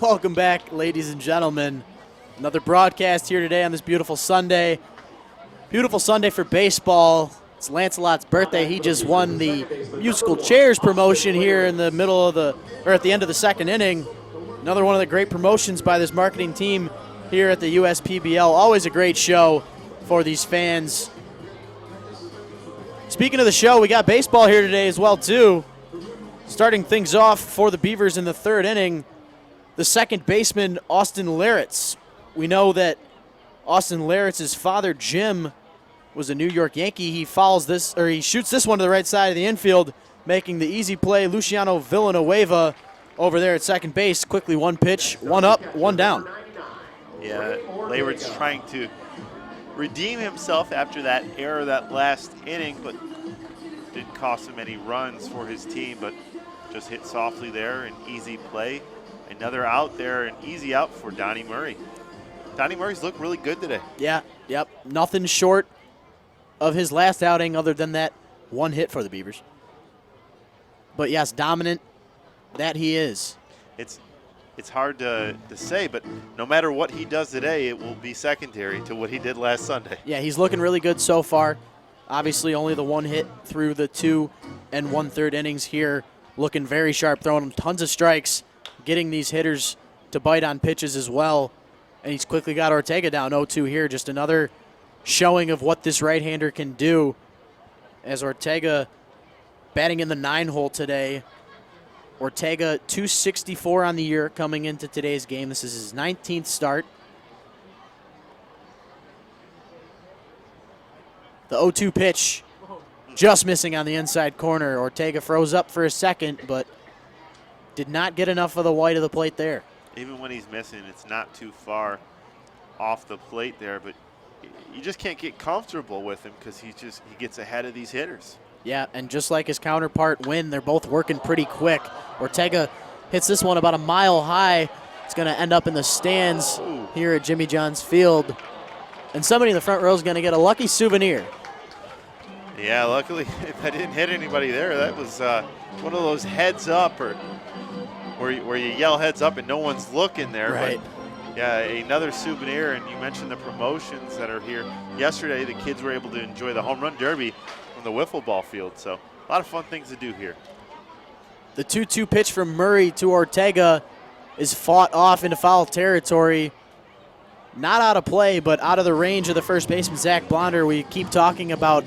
Welcome back, ladies and gentlemen. Another broadcast here today on this beautiful Sunday. Beautiful Sunday for baseball. It's Lancelot's birthday. He just won the musical chairs promotion here in the middle of at the end of the second inning. Another one of the great promotions by this marketing team here at the USPBL. Always a great show for these fans. Speaking of the show, we got baseball here today as well, too. Starting things off for the Beavers in the third inning, the second baseman, Austin Laritz. We know that Austin Laritz's father, Jim, was a New York Yankee. He shoots this one to the right side of the infield, making the easy play. Luciano Villanueva over there at second base. Quickly one pitch, one up, one down. Yeah, Laritz trying to redeem himself after that error that last inning, but didn't cost him any runs for his team, but just hit softly there, an easy play. Another out there, an easy out for Donnie Murray. Donnie Murray's looked really good today. Yeah, yep. Nothing short of his last outing other than that one hit for the Beavers. But yes, dominant that he is. It's hard to say, but no matter what he does today, it will be secondary to what he did last Sunday. Yeah, he's looking really good so far. Obviously only the one hit through the 2 1/3 innings here. Looking very sharp, throwing him tons of strikes, getting these hitters to bite on pitches as well. And he's quickly got Ortega down 0-2 here. Just another showing of what this right-hander can do as Ortega batting in the 9-hole today. Ortega 264 on the year coming into today's game. This is his 19th start. The 0-2 pitch just missing on the inside corner. Ortega froze up for a second, but did not get enough of the white of the plate there. Even when he's missing, it's not too far off the plate there, but you just can't get comfortable with him because he gets ahead of these hitters. Yeah, and just like his counterpart Wynn, they're both working pretty quick. Ortega hits this one about a mile high. It's going to end up in the stands here at Jimmy John's Field. And somebody in the front row is going to get a lucky souvenir. Yeah, luckily I didn't hit anybody there. That was one of those heads up or where you yell heads up and no one's looking there. Right. But yeah, another souvenir, and you mentioned the promotions that are here. Yesterday, the kids were able to enjoy the home run derby from the wiffle ball field, so a lot of fun things to do here. The 2-2 pitch from Murray to Ortega is fought off into foul territory. Not out of play, but out of the range of the first baseman, Zach Blonder. We keep talking about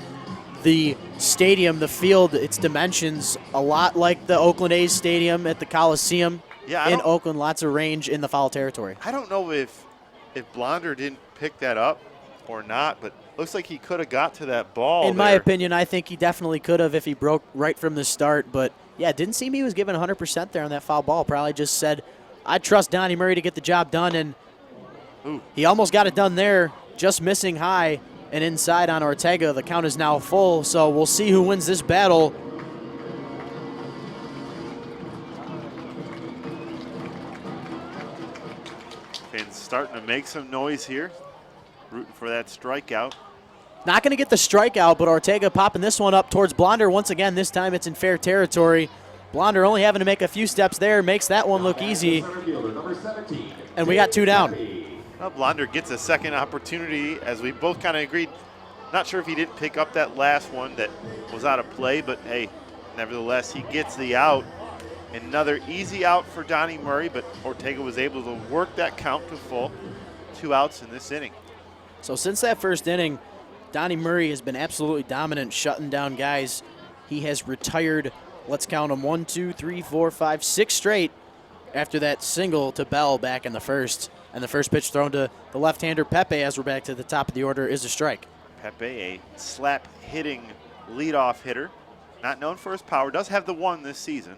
the stadium, the field, its dimensions, a lot like the Oakland A's stadium at the Coliseum in Oakland. Lots of range in the foul territory. I don't know if Blonder didn't pick that up or not, but looks like he could have got to that ball. In my opinion, I think he definitely could have if he broke right from the start. But, yeah, didn't seem he was giving 100% there on that foul ball. Probably just said, I trust Donnie Murray to get the job done, and he almost got it done there, just missing high and inside on Ortega. The count is now full, so we'll see who wins this battle. And starting to make some noise here, rooting for that strikeout. Not going to get the strikeout, but Ortega popping this one up towards Blonder once again. This time it's in fair territory. Blonder only having to make a few steps there, makes that one look easy. And we got 2 down. Well, Blonder gets a second opportunity, as we both kind of agreed. Not sure if he didn't pick up that last one that was out of play, but hey, nevertheless, he gets the out. Another easy out for Donnie Murray, but Ortega was able to work that count to full. 2 outs in this inning. So since that first inning, Donnie Murray has been absolutely dominant, shutting down guys. He has retired, let's count them, 1, 2, 3, 4, 5, 6 straight after that single to Bell back in the first. And the first pitch thrown to the left-hander Pepe, as we're back to the top of the order, is a strike. Pepe, a slap-hitting leadoff hitter. Not known for his power. Does have the 1 this season.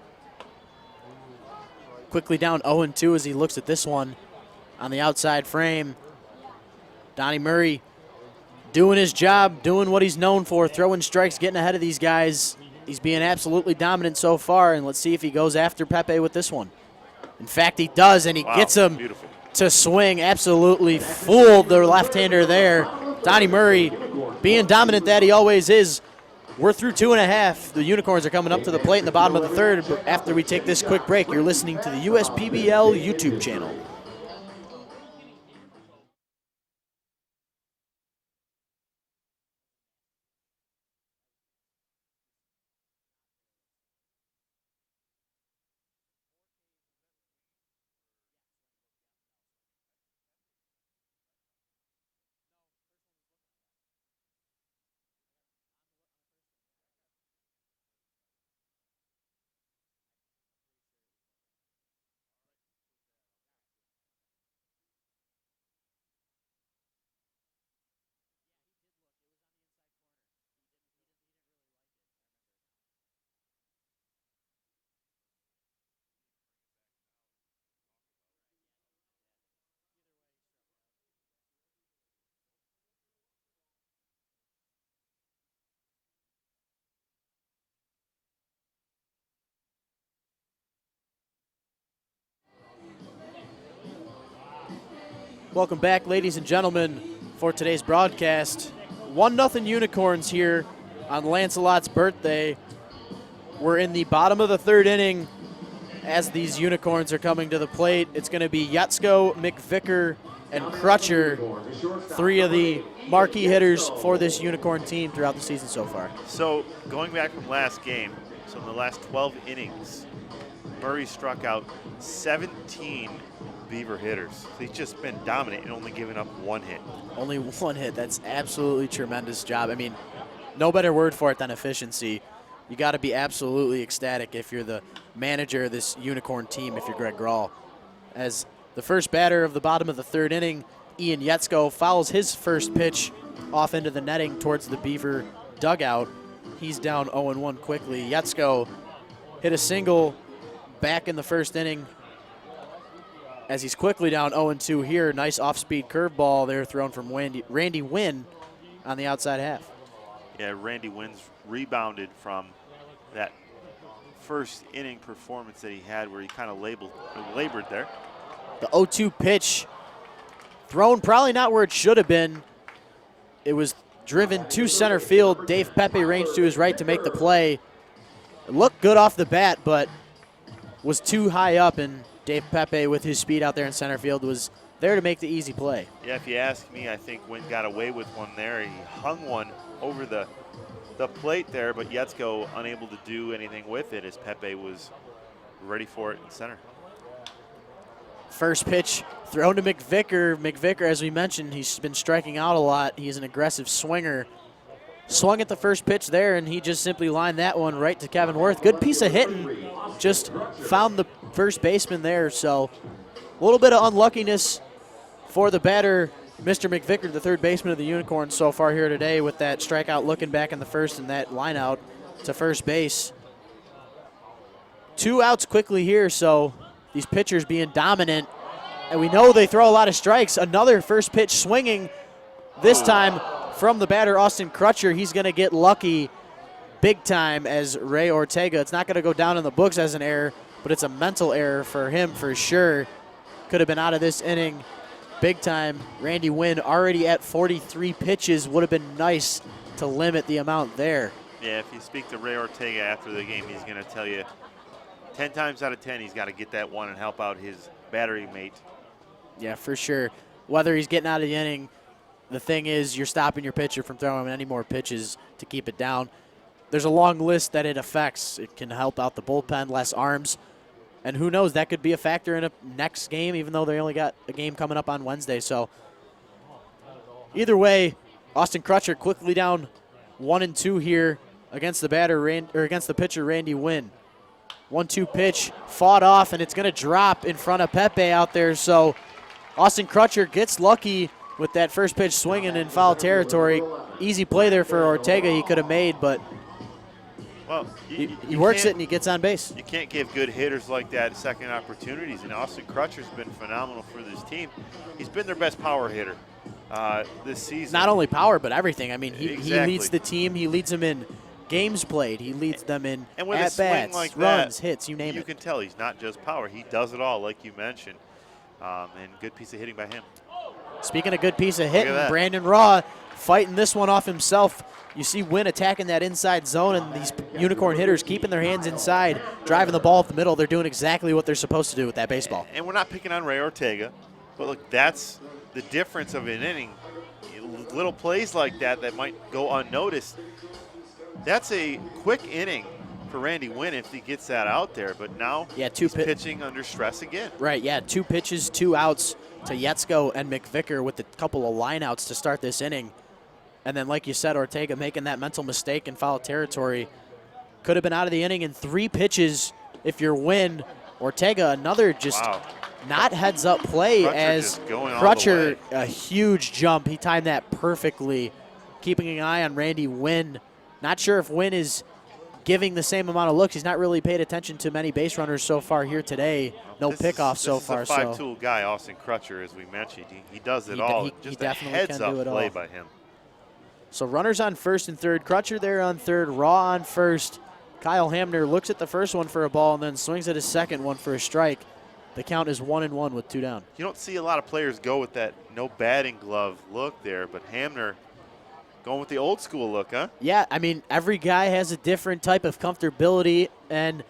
Quickly down 0-2 as he looks at this one on the outside frame. Donnie Murray doing his job, doing what he's known for, throwing strikes, getting ahead of these guys. He's being absolutely dominant so far, and let's see if he goes after Pepe with this one. In fact, he does, and he gets him to swing. Absolutely fooled the left-hander there. Donnie Murray, being dominant that he always is, We're through 2.5. The Unicorns are coming up to the plate in the bottom of the third. But after we take this quick break, you're listening to the USPBL YouTube channel. Welcome back, ladies and gentlemen, for today's broadcast. 1-0 Unicorns here on Lancelot's birthday. We're in the bottom of the third inning as these Unicorns are coming to the plate. It's going to be Yetsko, McVicker, and Crutcher, three of the marquee hitters for this Unicorn team throughout the season so far. So going back from last game, so in the last 12 innings, Murray struck out 17 Beaver hitters. He's just been dominant and only giving up one hit. Only one hit. That's absolutely tremendous job. I mean, no better word for it than efficiency. You got to be absolutely ecstatic if you're the manager of this Unicorn team, if you're Greg Grawl. As the first batter of the bottom of the third inning, Ian Yetsko fouls his first pitch off into the netting towards the Beaver dugout. He's down 0-1 quickly. Yetsko hit a single back in the first inning as he's quickly down 0-2 here. Nice off-speed curveball there thrown from Randy Wynn on the outside half. Yeah, Randy Wynn's rebounded from that first inning performance that he had where he kind of labored there. The 0-2 pitch thrown probably not where it should have been. It was driven to center field. Dave Pepe ranged to his right to make the play. It looked good off the bat, but was too high up, and Dave Pepe, with his speed out there in center field, was there to make the easy play. Yeah, if you ask me, I think Wynn got away with one there. He hung one over the plate there, but Yetsko unable to do anything with it as Pepe was ready for it in center. First pitch thrown to McVicker. McVicker, as we mentioned, he's been striking out a lot. He's an aggressive swinger. Swung at the first pitch there, and he just simply lined that one right to Kevin Worth. Good piece of hitting. Just found the first baseman there. So a little bit of unluckiness for the batter, Mr. McVicker, the third baseman of the Unicorns so far here today, with that strikeout looking back in the first and that line out to first base. 2 outs quickly here, so these pitchers being dominant. And we know they throw a lot of strikes. Another first pitch swinging, this time from the batter, Austin Crutcher. He's going to get lucky big time as Ray Ortega. It's not going to go down in the books as an error, but it's a mental error for him for sure. Could have been out of this inning big time. Randy Wynn already at 43 pitches. Would have been nice to limit the amount there. Yeah, if you speak to Ray Ortega after the game, he's going to tell you 10 times out of 10 he's got to get that one and help out his battery mate. Yeah, for sure. Whether he's getting out of the inning, the thing is you're stopping your pitcher from throwing any more pitches to keep it down. There's a long list that it affects. It can help out the bullpen, less arms. And who knows, that could be a factor in a next game, even though they only got a game coming up on Wednesday. So either way, Austin Crutcher quickly down 1-2 here against the against the pitcher Randy Wynn. 1-2 pitch fought off, and it's going to drop in front of Pepe out there. So Austin Crutcher gets lucky with that first pitch swinging in foul territory. Easy play there for Ortega he could have made, but well, he works it and he gets on base. You can't give good hitters like that second opportunities, and Austin Crutcher's been phenomenal for this team. He's been their best power hitter this season. Not only power, but everything. I mean, he Exactly. leads the team. He leads them in games played. He leads them in and with a swing at-bats, like runs, that, hits, you name you it. can tell he's not just power. He does it all, like you mentioned, and good piece of hitting by him. Speaking of good piece of hitting, that. Brandon Raw fighting this one off himself. You see Wynn attacking that inside zone, and these Unicorn hitters keeping their hands inside, driving the ball up the middle. They're doing exactly what they're supposed to do with that baseball. And we're not picking on Ray Ortega, but look, that's the difference of an inning. Little plays like that might go unnoticed. That's a quick inning for Randy Wynn if he gets that out there, but now he's pitching under stress again. Right, yeah, 2 pitches, 2 outs to Yetzko and McVicker with a couple of lineouts to start this inning. And then, like you said, Ortega making that mental mistake in foul territory. Could have been out of the inning in 3 pitches if you're Wynn. Ortega, another just not heads-up play Crutcher as Crutcher, a huge jump. He timed that perfectly, keeping an eye on Randy Wynn. Not sure if Wynn is giving the same amount of looks. He's not really paid attention to many base runners so far here today. No pickoffs so far. This is a 5-tool guy, Austin Crutcher, as we mentioned. He does it all. Just a heads-up play by him. So runners on first and third. Crutcher there on third. Raw on first. Kyle Hamner looks at the first one for a ball and then swings at his second one for a strike. The count is 1-1 with 2 down. You don't see a lot of players go with that no batting glove look there, but Hamner going with the old school look, huh? Yeah, I mean, every guy has a different type of comfortability, and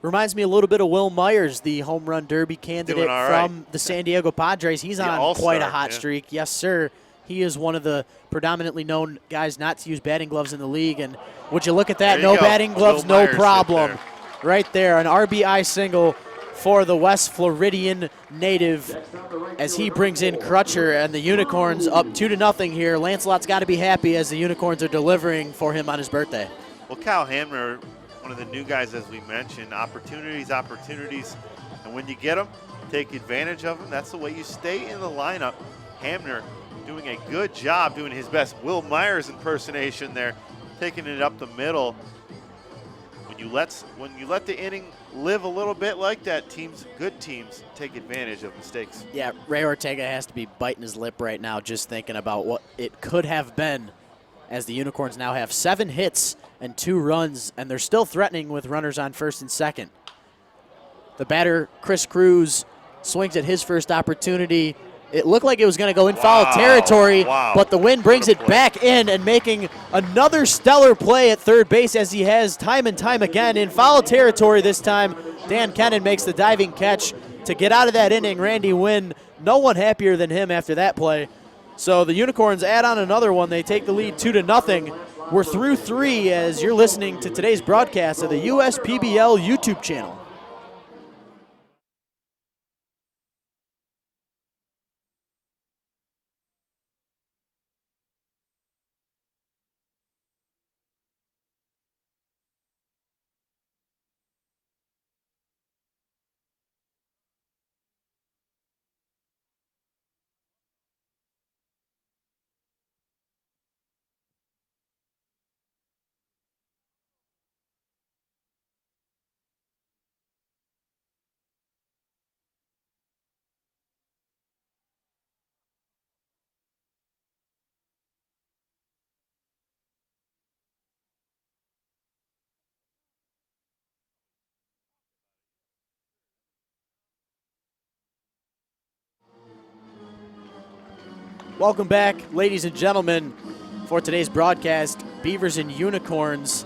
reminds me a little bit of Will Myers, the home run derby candidate from the San Diego Padres. He's on quite a hot streak. Yes, sir. He is one of the predominantly known guys not to use batting gloves in the league. And would you look at that? No batting gloves, no problem. Right there, an RBI single for the West Floridian native as he brings in Crutcher, and the Unicorns up 2-0 here. Lancelot's got to be happy as the Unicorns are delivering for him on his birthday. Well, Kyle Hamner, one of the new guys, as we mentioned, opportunities, and when you get them, take advantage of them. That's the way you stay in the lineup. Hamner doing a good job, doing his best Will Myers impersonation there, taking it up the middle. When you let the inning live a little bit like that, good teams take advantage of mistakes. Yeah, Ray Ortega has to be biting his lip right now just thinking about what it could have been, as the Unicorns now have 7 hits and 2 runs, and they're still threatening with runners on first and second. The batter, Chris Cruz, swings at his first opportunity. It looked like it was going to go in foul territory, but the wind brings it back in, and making another stellar play at third base, as he has time and time again in foul territory this time. Dan Kennan makes the diving catch to get out of that inning. Randy Wynn, no one happier than him after that play. So the Unicorns add on another one. They take the lead 2-0. We're through 3 as you're listening to today's broadcast of the USPBL YouTube channel. Welcome back, ladies and gentlemen, for today's broadcast, Beavers and Unicorns.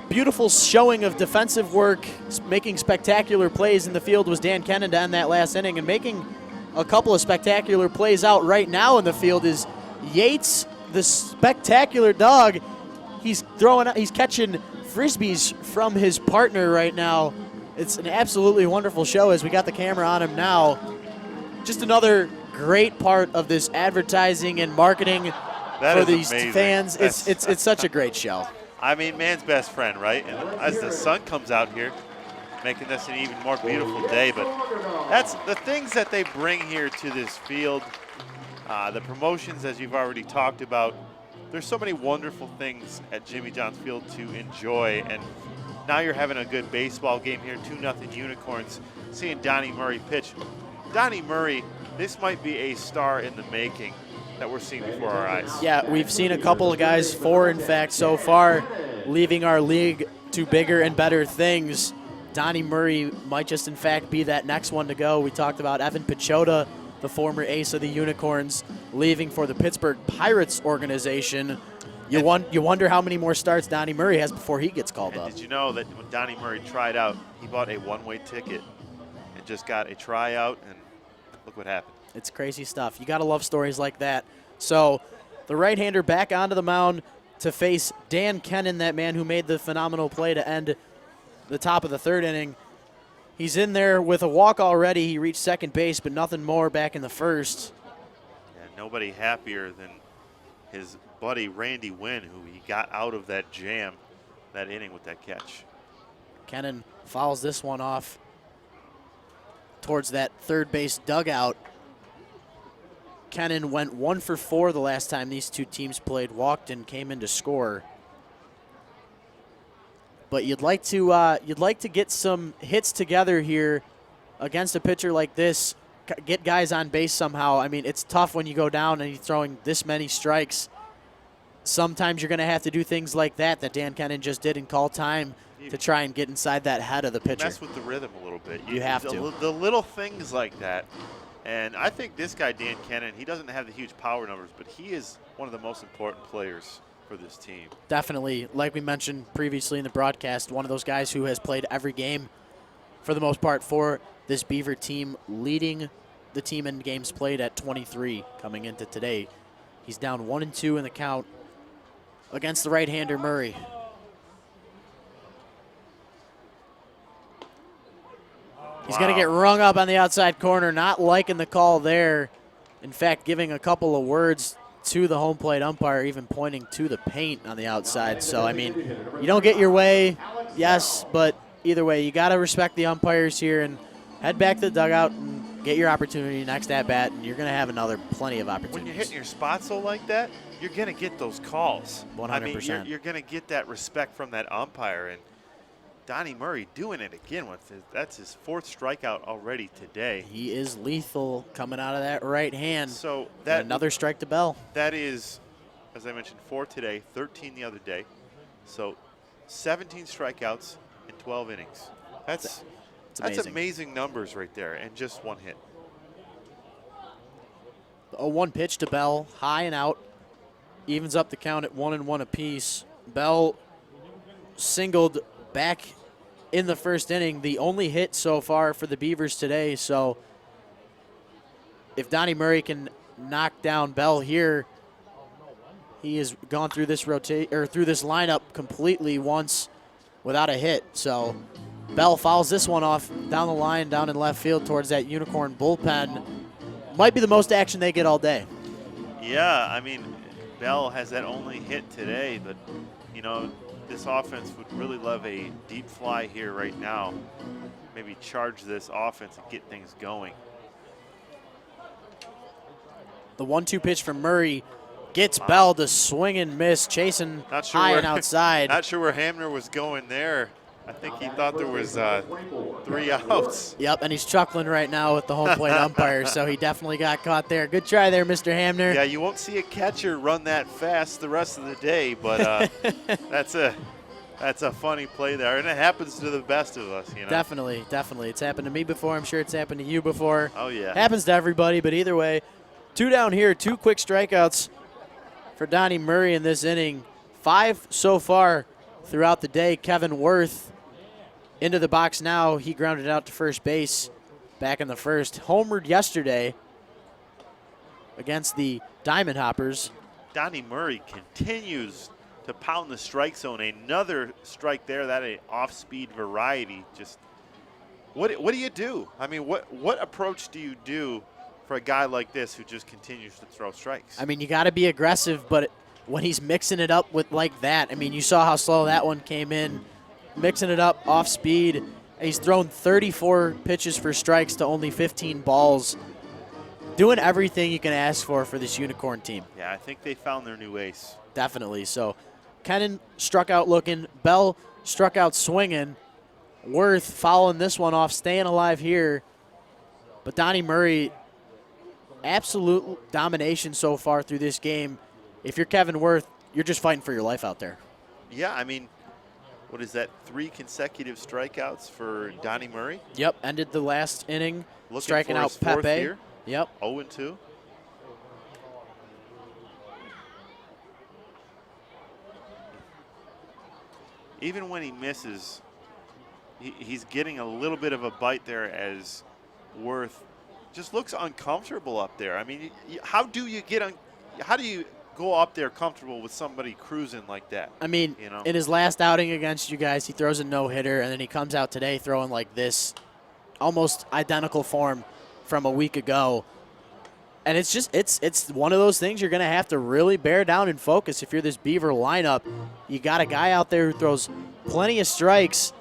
Beautiful showing of defensive work, making spectacular plays in the field was Dan Kennan down that last inning, and making a couple of spectacular plays out right now in the field is Yates, the spectacular dog. He's catching frisbees from his partner right now. It's an absolutely wonderful show as we got the camera on him now. Just another great part of this advertising and marketing for these fans. It's such a great show. I mean, man's best friend, right? And as the sun comes out here, making this an even more beautiful day. But that's the things that they bring here to this field. The promotions, as you've already talked about. There's so many wonderful things at Jimmy John's Field to enjoy. And now you're having a good baseball game here, 2-0 Unicorns, seeing Donnie Murray pitch. Donnie Murray, this might be a star in the making that we're seeing before our eyes. Yeah, we've seen a couple of guys, 4 in fact so far, leaving our league to bigger and better things. Donnie Murray might just in fact be that next one to go. We talked about Evan Pichota the former ace of the Unicorns, leaving for the Pittsburgh Pirates organization. You wonder how many more starts Donnie Murray has before he gets called up. Did you know that when Donnie Murray tried out, he bought a one-way ticket and just got a tryout, and look what happened. It's crazy stuff. You got to love stories like that. So the right-hander back onto the mound to face Dan Kennan, that man who made the phenomenal play to end the top of the third inning. He's in there with a walk already. He reached second base, but nothing more back in the first. Yeah, nobody happier than his buddy Randy Wynn, who he got out of that jam that inning with that catch. Kennan fouls this one off towards that third base dugout. Kennan went 1 for 4 the last time these two teams played, walked and came in to score. But you'd like to get some hits together here against a pitcher like this, get guys on base somehow. I mean, it's tough when you go down and you're throwing this many strikes. Sometimes you're going to have to do things like that Dan Kennan just did and call time to try and get inside that head of the pitcher. Mess with the rhythm a little bit. You have to. The little things like that. And I think this guy, Dan Kennan, he doesn't have the huge power numbers, but he is one of the most important players for this team. Definitely. Like we mentioned previously in the broadcast, one of those guys who has played every game for the most part for this Beaver team, leading the team in games played at 23 coming into today. He's down 1-2 in the count against the right-hander Murray. He's going to get rung up on the outside corner, not liking the call there. In fact, giving a couple of words to the home plate umpire, even pointing to the paint on the outside. So, I mean, you don't get your way, yes, but either way, you got to respect the umpires here and head back to the dugout and get your opportunity next at bat, and you're going to have another plenty of opportunities. When you're hitting your spots so like that, you're going to get those calls. 100%. I mean, you're going to get that respect from that umpire, and Donnie Murray doing it again. That's his 4th strikeout already today. He is lethal coming out of that right hand. So and another strike to Bell. That is, as I mentioned, 4 today, 13 the other day. So 17 strikeouts in 12 innings. That's amazing numbers right there, and just 1 hit. A 1 pitch to Bell, high and out, evens up the count at 1-1 apiece. Bell singled back in the first inning, the only hit so far for the Beavers today. So if Donnie Murray can knock down Bell here, he has gone through this through this lineup completely once without a hit. So Bell fouls this one off down the line, down in left field towards that Unicorn bullpen. Might be the most action they get all day. Yeah, I mean, Bell has that only hit today, but, you know, this offense would really love a deep fly here right now. Maybe charge this offense and get things going. The 1-2 pitch from Murray gets Bell to swing and miss, chasing high and outside. Not sure where Hamner was going there. I think he thought there was 3 outs. Yep, and he's chuckling right now with the home plate umpire, so he definitely got caught there. Good try there, Mr. Hamner. Yeah, you won't see a catcher run that fast the rest of the day, but that's a funny play there, and it happens to the best of us, you know. Definitely. It's happened to me before. I'm sure it's happened to you before. Oh, yeah. Happens to everybody, but either way, 2 down here, 2 quick strikeouts for Donnie Murray in this inning. 5 so far throughout the day. Kevin Worth into the box now. He grounded out to first base back in the first. Homered yesterday against the Diamond Hoppers. Donnie Murray continues to pound the strike zone. Another strike there, that an off-speed variety. Just what do you do? I mean, what approach do you do for a guy like this who just continues to throw strikes? I mean, you got to be aggressive, but when he's mixing it up with like that, I mean, you saw how slow that one came in. Mixing it up off speed. He's thrown 34 pitches for strikes to only 15 balls. Doing everything you can ask for this Unicorn team. Yeah, I think they found their new ace. Definitely. So Kennan struck out looking. Bell struck out swinging. Worth following this one off, staying alive here. But Donnie Murray, absolute domination so far through this game. If you're Kevin Worth, you're just fighting for your life out there. Yeah, I mean, what is that, 3 consecutive strikeouts for Donnie Murray? Yep, ended the last inning Looking striking for out his 4th Pepe. here. Yep. 0-2. Even when he misses, he's getting a little bit of a bite there as Worth just looks uncomfortable up there. I mean, how do you go up there comfortable with somebody cruising like that? I mean, you know? in his last outing against you guys, he throws a no-hitter, and then he comes out today throwing like this, almost identical form from a week ago. And it's just it's one of those things you're going to have to really bear down and focus if you're this Beaver lineup. You got a guy out there who throws plenty of strikes,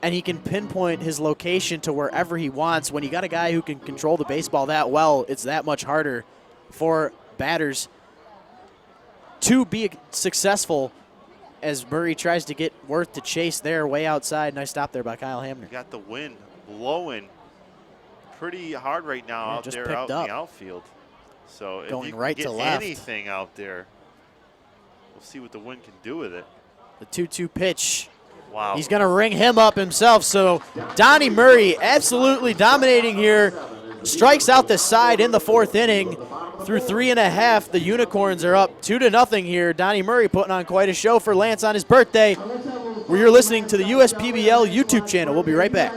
and he can pinpoint his location to wherever he wants. When you got a guy who can control the baseball that well, it's that much harder for batters to be successful as Murray tries to get Worth to chase there way outside. Nice stop there by Kyle Hamner. Got the wind blowing pretty hard right now out there out in the outfield. So if going you right get to left. anything out there, we'll see what the wind can do with it. The 2-2 pitch. Wow. He's going to ring him up himself. So Donnie Murray absolutely dominating here. Strikes out the side in the 4th inning. Through 3.5, the Unicorns are up 2-0 here. Donnie Murray putting on quite a show for Lance on his birthday. Where you're listening to the USPBL YouTube channel. We'll be right back.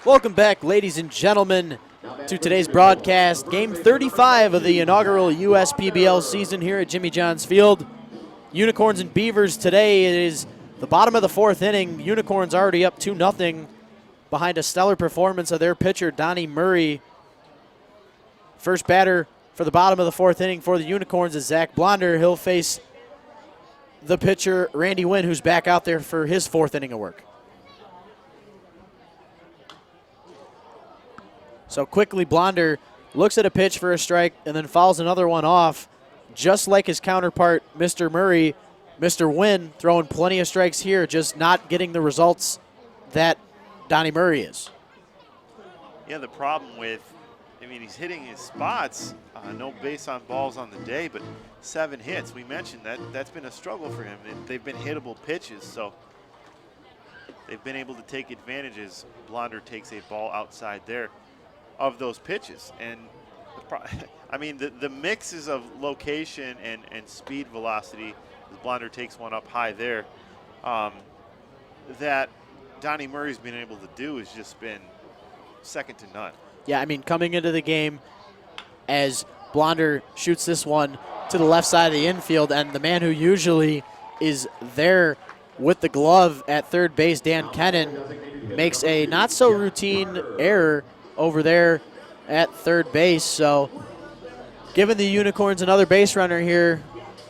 Welcome back, ladies and gentlemen, to today's broadcast. Game 35 of the inaugural USPBL season here at Jimmy John's Field. Unicorns and Beavers today. It is the bottom of the 4th inning. Unicorns already up 2-0 behind a stellar performance of their pitcher, Donnie Murray. First batter for the bottom of the 4th inning for the Unicorns is Zach Blonder. He'll face the pitcher, Randy Wynn, who's back out there for his 4th inning of work. So quickly, Blonder looks at a pitch for a strike and then fouls another one off, just like his counterpart, Mr. Murray. Mr. Wynn throwing plenty of strikes here, just not getting the results that Donnie Murray is. Yeah, the problem with, I mean, he's hitting his spots, no base on balls on the day, but 7 hits. We mentioned that's been a struggle for him. They've been hittable pitches, so they've been able to take advantages. Blonder takes a ball outside there of those pitches. And I mean, the mixes of location and speed velocity, as Blonder takes one up high there, that Donnie Murray's been able to do has just been second to none. Yeah, I mean, coming into the game as Blonder shoots this one to the left side of the infield, and the man who usually is there with the glove at third base, Dan Kennan, makes a not-so-routine error over there at third base. So giving the Unicorns another base runner here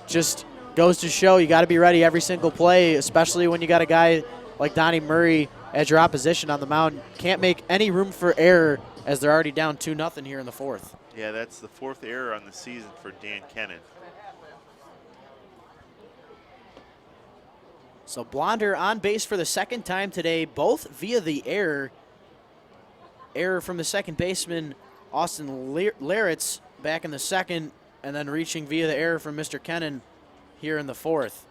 just goes to show you got to be ready every single play, especially when you got a guy like Donnie Murray as your opposition on the mound. Can't make any room for error as they're already down 2-0 here in the 4th. Yeah, that's the 4th error on the season for Dan Kennan. So Blonder on base for the 2nd time today, both via the error. Error from the second baseman, Austin Laritz, back in the 2nd, and then reaching via the error from Mr. Kennan here in the 4th.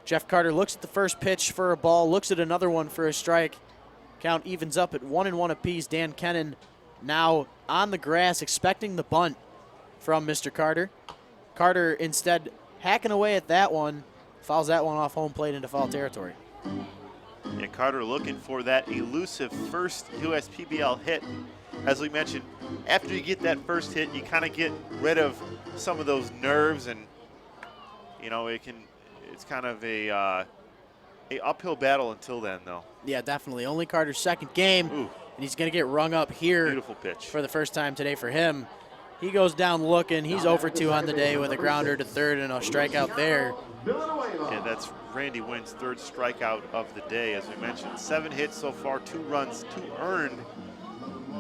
Jeff Carter looks at the first pitch for a ball, looks at another one for a strike, Count evens up at 1-1 apiece. Dan Kennan now on the grass, expecting the bunt from Mr. Carter. Carter instead hacking away at that one, fouls that one off home plate into foul territory. Yeah, Carter looking for that elusive first USPBL hit. As we mentioned, after you get that first hit, you kind of get rid of some of those nerves, and you know it's kind of a uphill battle until then, though. Yeah, definitely. Only Carter's second game, Ooh. and he's going to get rung up here. Beautiful pitch for the first time today for him. He goes down looking. He's 0 for 2 on the day with a grounder to third and a strikeout there. Yeah, that's Randy Wynn's third strikeout of the day, as we mentioned. 7 hits so far, 2 runs, 2 earned,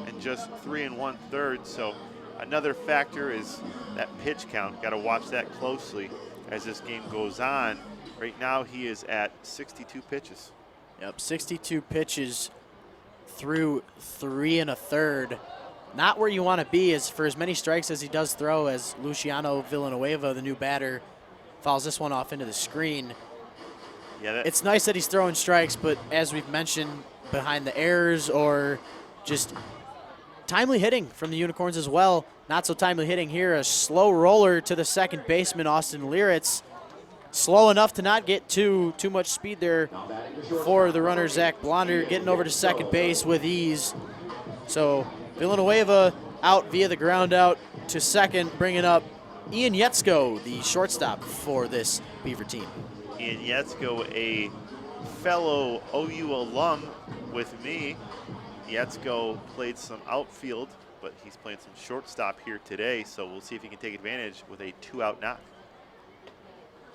and just 3 1/3. So another factor is that pitch count. Got to watch that closely as this game goes on. Right now he is at 62 pitches. Yep, 62 pitches through 3 1/3. Not where you want to be as for as many strikes as he does throw, as Luciano Villanueva, the new batter, fouls this one off into the screen. Yeah, it's nice that he's throwing strikes, but as we've mentioned, behind the errors or just timely hitting from the Unicorns as well. Not so timely hitting here. A slow roller to the second baseman, Austin Lieritz. Slow enough to not get too much speed there for the runner, Zach Blonder, getting over to second base with ease. So Villanueva out via the ground out to second, bringing up Ian Yetzko, the shortstop for this Beaver team. Ian Yetzko, a fellow OU alum with me. Yetzko played some outfield, but he's playing some shortstop here today, so we'll see if he can take advantage with a 2-out knock.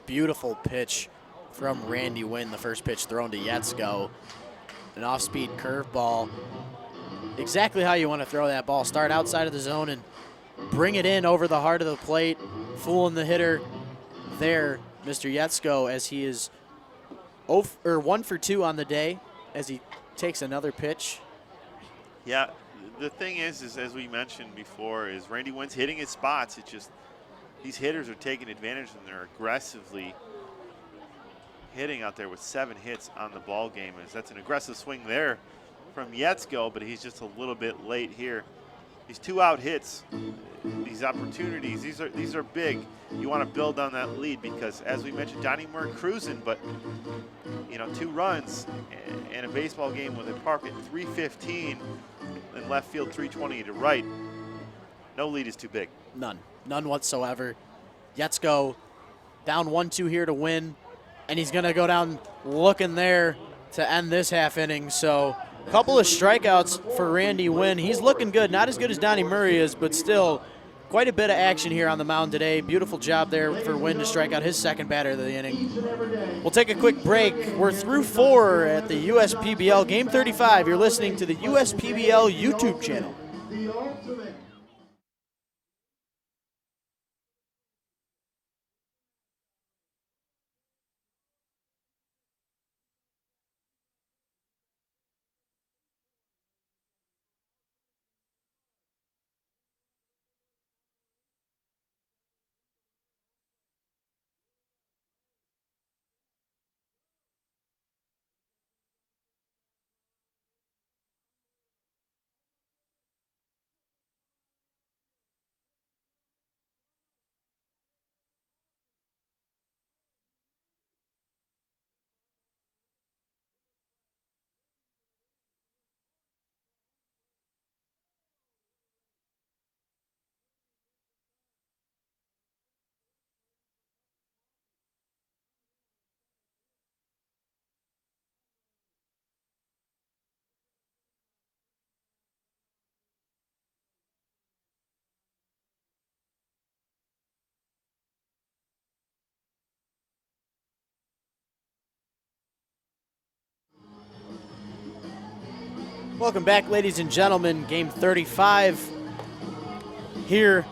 Beautiful pitch from Randy Wynn, the first pitch thrown to Yetzko. An off-speed curveball. Exactly how you want to throw that ball. Start outside of the zone and bring it in over the heart of the plate, fooling the hitter there, Mr. Yetzko, as he is 1 for 2 on the day as he takes another pitch. Yeah, the thing is as we mentioned before, is Randy Wynn's hitting his spots. It's just these hitters are taking advantage and they're aggressively hitting out there with 7 hits on the ball game. As that's an aggressive swing there from Yetzko, but he's just a little bit late here. These 2-out hits, these opportunities, these are big. You want to build on that lead because, as we mentioned, Donnie Murray cruising, but you know, 2 runs in a baseball game with a park at 315 and left field 320 to right. No lead is too big. None whatsoever. Yetzko down 1-2 here to win, and he's going to go down looking there to end this half inning. So a couple of strikeouts for Randy Wynn. He's looking good. Not as good as Donnie Murray is, but still quite a bit of action here on the mound today. Beautiful job there for Wynn to strike out his second batter of the inning. We'll take a quick break. We're through 4 at the USPBL Game 35. You're listening to the USPBL YouTube channel. The ultimate. Welcome back, ladies and gentlemen. Game 35 here.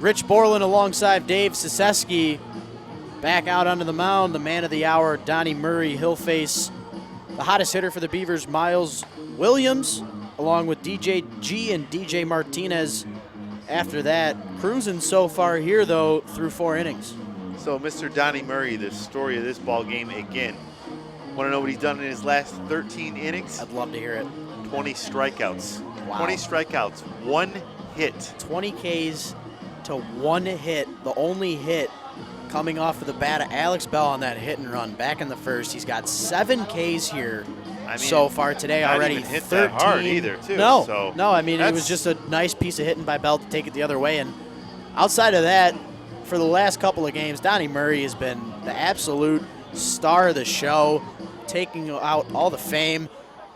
Rich Borland alongside Dave Siseski. Back out onto the mound, the man of the hour, Donnie Murray. He'll face the hottest hitter for the Beavers, Miles Williams, along with DJ G and DJ Martinez. After that, cruising so far here, though, through 4 innings. So Mr. Donnie Murray, the story of this ball game again. Want to know what he's done in his last 13 innings? I'd love to hear it. 20 strikeouts. Wow. 20 strikeouts, 1 hit. 20 Ks to 1 hit. The only hit coming off of the bat of Alex Bell on that hit and run back in the first. He's got 7 Ks here so far today not already. Even hit 13. that hard either, too. No, so no. I mean, it was just a nice piece of hitting by Bell to take it the other way. And outside of that, for the last couple of games, Donnie Murray has been the absolute star of the show, taking out all the fame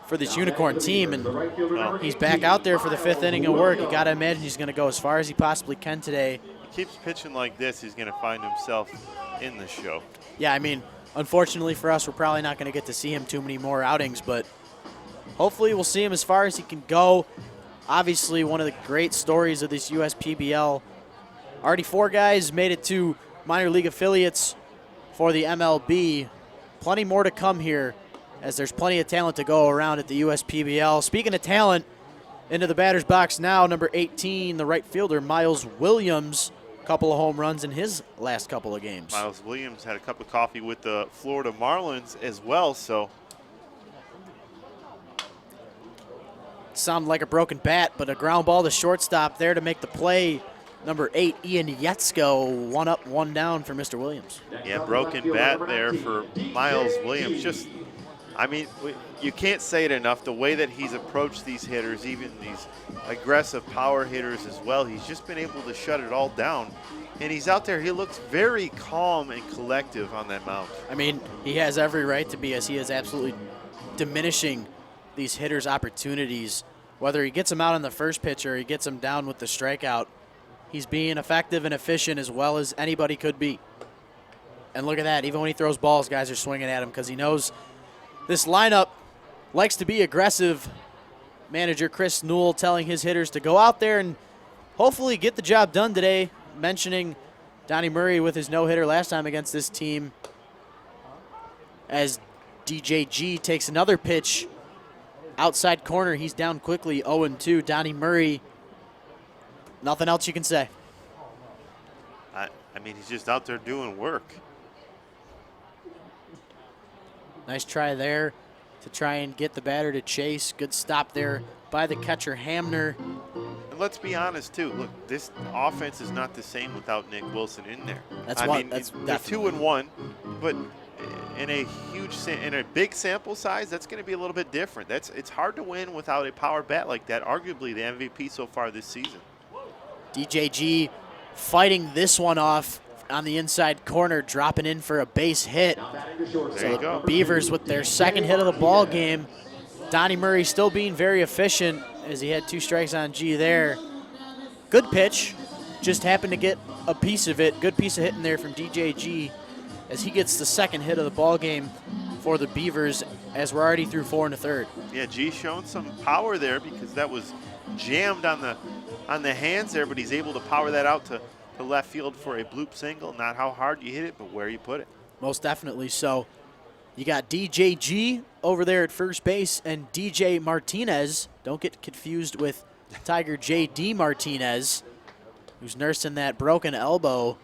for this Unicorn team. And he's back out there for the 5th inning of work. You got to imagine he's going to go as far as he possibly can today. He keeps pitching like this, he's going to find himself in the show. Yeah, I mean, unfortunately for us, we're probably not going to get to see him too many more outings, but hopefully we'll see him as far as he can go. Obviously, one of the great stories of this USPBL. Already 4 guys made it to minor league affiliates for the MLB. Plenty more to come here, as there's plenty of talent to go around at the USPBL. Speaking of talent, into the batter's box now, number 18, the right fielder, Miles Williams. Couple of home runs in his last couple of games. Miles Williams had a cup of coffee with the Florida Marlins as well, so. Sounded like a broken bat, but a ground ball to shortstop there to make the play. Number 8, Ian Yetzko, 1 up, 1 down for Mr. Williams. Yeah, broken bat there for Miles Williams. Just, I mean, you can't say it enough. The way that he's approached these hitters, even these aggressive power hitters as well, he's just been able to shut it all down. And he's out there, he looks very calm and collective on that mound. I mean, he has every right to be, as he is absolutely diminishing these hitters' opportunities. Whether he gets them out on the first pitch or he gets them down with the strikeout, he's being effective and efficient as well as anybody could be. And look at that. Even when he throws balls, guys are swinging at him because he knows this lineup likes to be aggressive. Manager Chris Newell telling his hitters to go out there and hopefully get the job done today. Mentioning Donnie Murray with his no-hitter last time against this team. As DJG takes another pitch. Outside corner, he's down quickly, 0-2. Donnie Murray, nothing else you can say. I mean, he's just out there doing work. Nice try there to try and get the batter to chase. Good stop there by the catcher, Hamner. And let's be honest, too. Look, this offense is not the same without Nick Wilson in there. That's they're 2-1, but in a big sample size, that's going to be a little bit different. It's hard to win without a power bat like that. Arguably the MVP so far this season. DJG fighting this one off on the inside corner, dropping in for a base hit. There you go. Beavers with their 2nd hit of the ball game. Donnie Murray still being very efficient as he had 2 strikes on G there. Good pitch, just happened to get a piece of it. Good piece of hitting there from DJG as he gets the 2nd hit of the ball game for the Beavers as we're already through 4 1/3. Yeah, G showing some power there because that was jammed on the hands there, but he's able to power that out to left field for a bloop single. Not how hard you hit it, but where you put it. Most definitely so. You got DJG over there at first base and DJ Martinez. Don't get confused with Tiger JD Martinez, who's nursing that broken elbow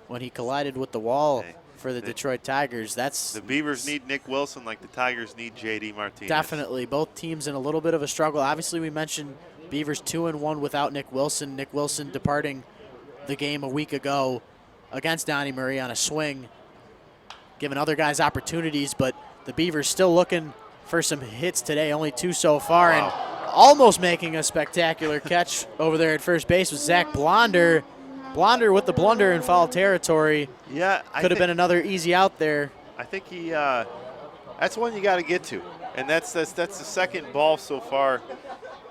when he collided with the wall for the Detroit Tigers. The Beavers need Nick Wilson like the Tigers need JD Martinez. Definitely. Both teams in a little bit of a struggle. Obviously, we mentioned Beavers 2-1 without Nick Wilson. Nick Wilson departing the game a week ago against Donnie Murray on a swing, giving other guys opportunities, but the Beavers still looking for some hits today. Only 2 so far, and almost making a spectacular catch over there at first base was Zach Blonder. Blonder with the blunder in foul territory. Yeah, could have been another easy out there. I think he. That's one you got to get to, and that's the 2nd ball so far,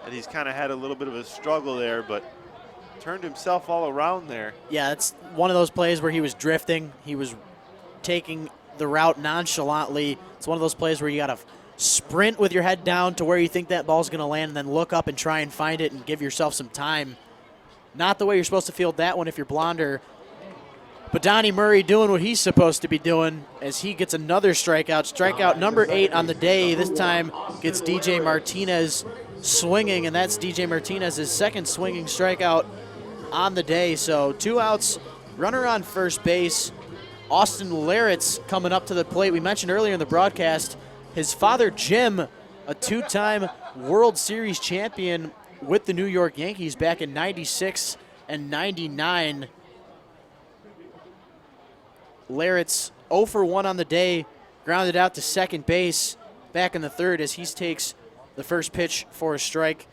and he's kind of had a little bit of a struggle there, but turned himself all around there. Yeah, it's one of those plays where he was drifting. He was taking the route nonchalantly. It's one of those plays where you got to sprint with your head down to where you think that ball's going to land and then look up and try and find it and give yourself some time. Not the way you're supposed to field that one if you're Blonder. But Donnie Murray doing what he's supposed to be doing as he gets another strikeout. Strikeout number 8 on the day. This time gets DJ Martinez swinging, and that's DJ Martinez's 2nd swinging strikeout on the day. So 2 outs, runner on first base. Austin Larrett's coming up to the plate. We mentioned earlier in the broadcast his father Jim, a 2-time World Series champion with the New York Yankees back in '96 and '99. Larrett's 0 for 1 on the day, grounded out to second base back in the third as he takes the first pitch for a strike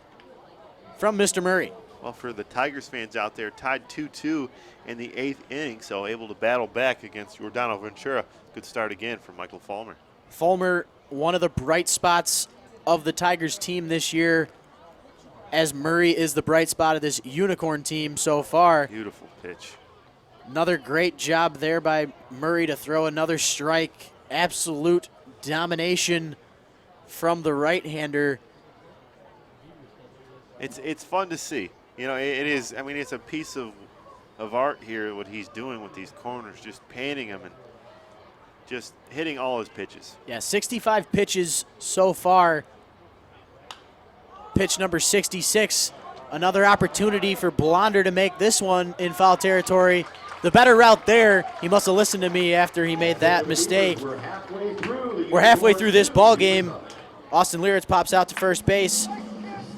from Mr. Murray. Well, for the Tigers fans out there, tied 2-2 in the 8th inning, so able to battle back against Giordano Ventura. Good start again for Michael Fulmer. Fulmer, one of the bright spots of the Tigers team this year, as Murray is the bright spot of this Unicorn team so far. Beautiful pitch. Another great job there by Murray to throw another strike. Absolute domination from the right-hander. It's fun to see. You know, it is. I mean, it's a piece of art here, what he's doing with these corners, just painting them and just hitting all his pitches. Yeah, 65 pitches so far. Pitch number 66. Another opportunity for Blonder to make this one in foul territory. The better route there. He must have listened to me after he made that mistake. We're halfway through this ball game. Austin Lieritz pops out to first base.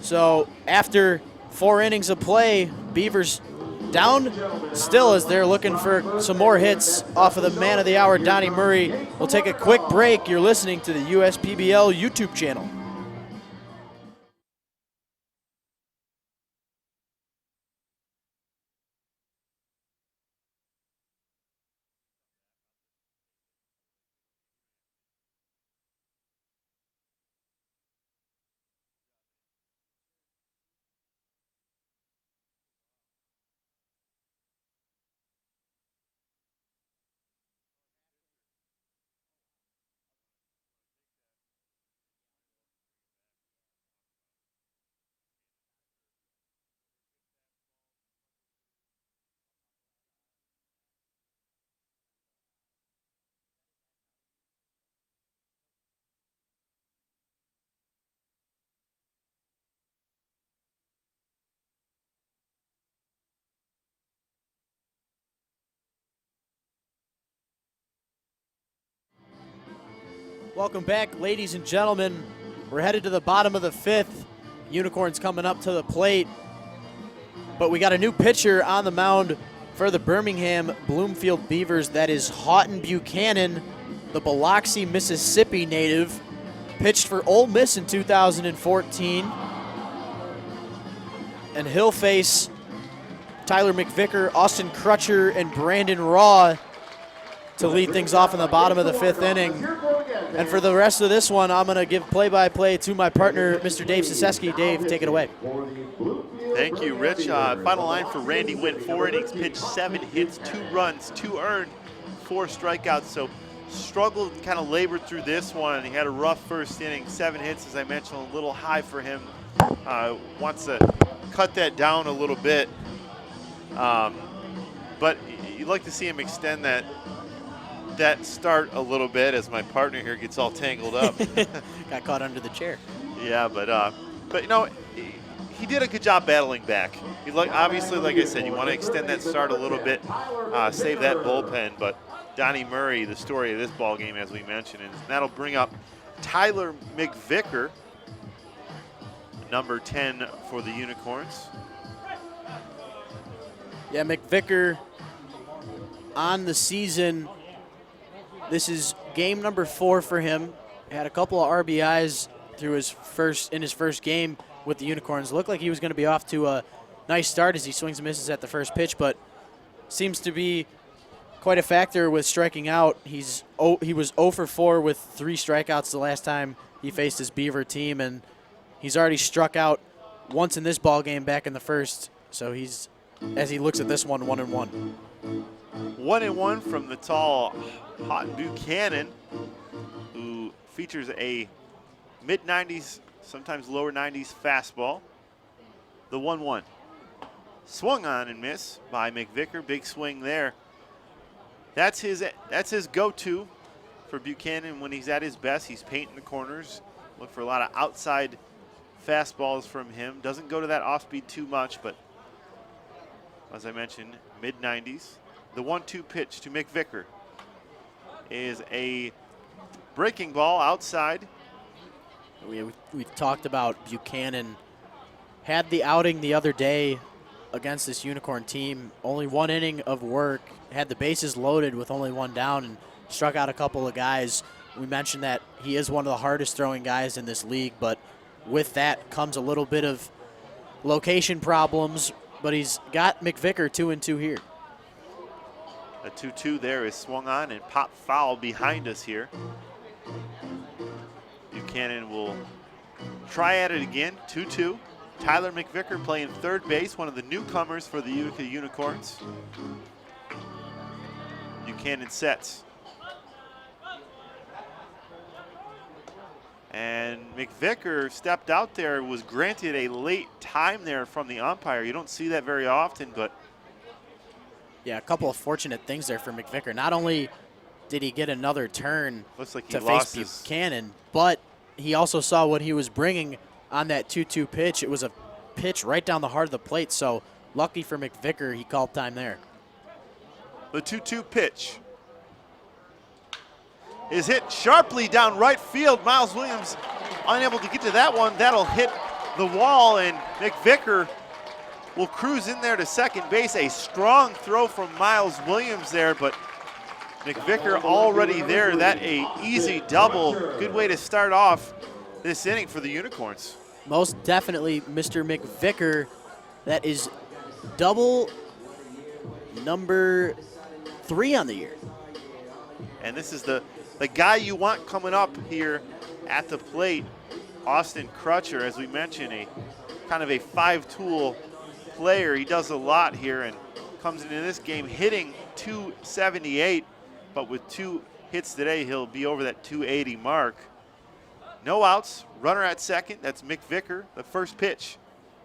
So after 4 innings of play, Beavers down still as they're looking for some more hits off of the man of the hour, Donnie Murray. We'll take a quick break. You're listening to the USPBL YouTube channel. Welcome back, ladies and gentlemen. We're headed to the bottom of the 5th. Unicorns coming up to the plate. But we got a new pitcher on the mound for the Birmingham Bloomfield Beavers. That is Houghton Buchanan, the Biloxi, Mississippi native. Pitched for Ole Miss in 2014. And he'll face Tyler McVicker, Austin Crutcher, and Brandon Raw to lead things off in the bottom of the 5th inning. And for the rest of this one, I'm going to give play-by-play to my partner, Mr. Dave Siseski. Dave, take it away. Thank you, Rich. Final line for Randy Wint, 4 innings pitched, 7 hits, 2 runs, 2 earned, 4 strikeouts. So struggled, kind of labored through this one. He had a rough first inning, 7 hits, as I mentioned, a little high for him. Wants to cut that down a little bit. But you'd like to see him extend that start a little bit as my partner here gets all tangled up. Got caught under the chair. Yeah, but you know, he did a good job battling back. Obviously, like I said, you want to extend that start a little bit, save that bullpen. But Donnie Murray, the story of this ball game, as we mentioned, and that'll bring up Tyler McVicker, number 10 for the Unicorns. Yeah, McVicker on the season. This is game number 4 for him. Had a couple of RBIs through his first game with the Unicorns. Looked like he was going to be off to a nice start as he swings and misses at the first pitch, but seems to be quite a factor with striking out. He was 0 for 4 with 3 strikeouts the last time he faced his Beaver team, and he's already struck out once in this ball game back in the first. So he's, as he looks at this one, 1-1. 1-1 from the tall Houghton Buchanan, who features a mid-90s, sometimes lower 90s fastball. The 1-1. Swung on and miss by McVicker. Big swing there. That's his go-to for Buchanan when he's at his best. He's painting the corners. Look for a lot of outside fastballs from him. Doesn't go to that off-speed too much, but as I mentioned, mid-90s. The 1-2 pitch to McVicker is a breaking ball outside. We we've talked about Buchanan. Had the outing the other day against this Unicorn team, only 1 inning of work, had the bases loaded with only 1 down and struck out a couple of guys. We mentioned that he is one of the hardest throwing guys in this league, but with that comes a little bit of location problems, but he's got McVicker 2-2 here. A 2-2 there is swung on and pop foul behind us here. Buchanan will try at it again, 2-2. Tyler McVicker playing third base, one of the newcomers for the Utica Unicorns. Buchanan sets. And McVicker stepped out there, was granted a late time there from the umpire. You don't see that very often, but yeah, a couple of fortunate things there for McVicker. Not only did he get another turn looks like he to lost face Buchanan, but he also saw what he was bringing on that 2-2 pitch. It was a pitch right down the heart of the plate, so lucky for McVicker, he called time there. The 2-2 pitch is hit sharply down right field. Miles Williams unable to get to that one. That'll hit the wall, and McVicker will cruise in there to second base. A strong throw from Miles Williams there, but McVicker already there. That a easy double. Good way to start off this inning for the Unicorns. Most definitely Mr. McVicker. That is double number 3 on the year. And this is the guy you want coming up here at the plate, Austin Crutcher, as we mentioned, a kind of a 5-tool player. He does a lot here and comes into this game hitting .278, but with 2 hits today, he'll be over that .280 mark. No outs, runner at second. That's McVicker. The first pitch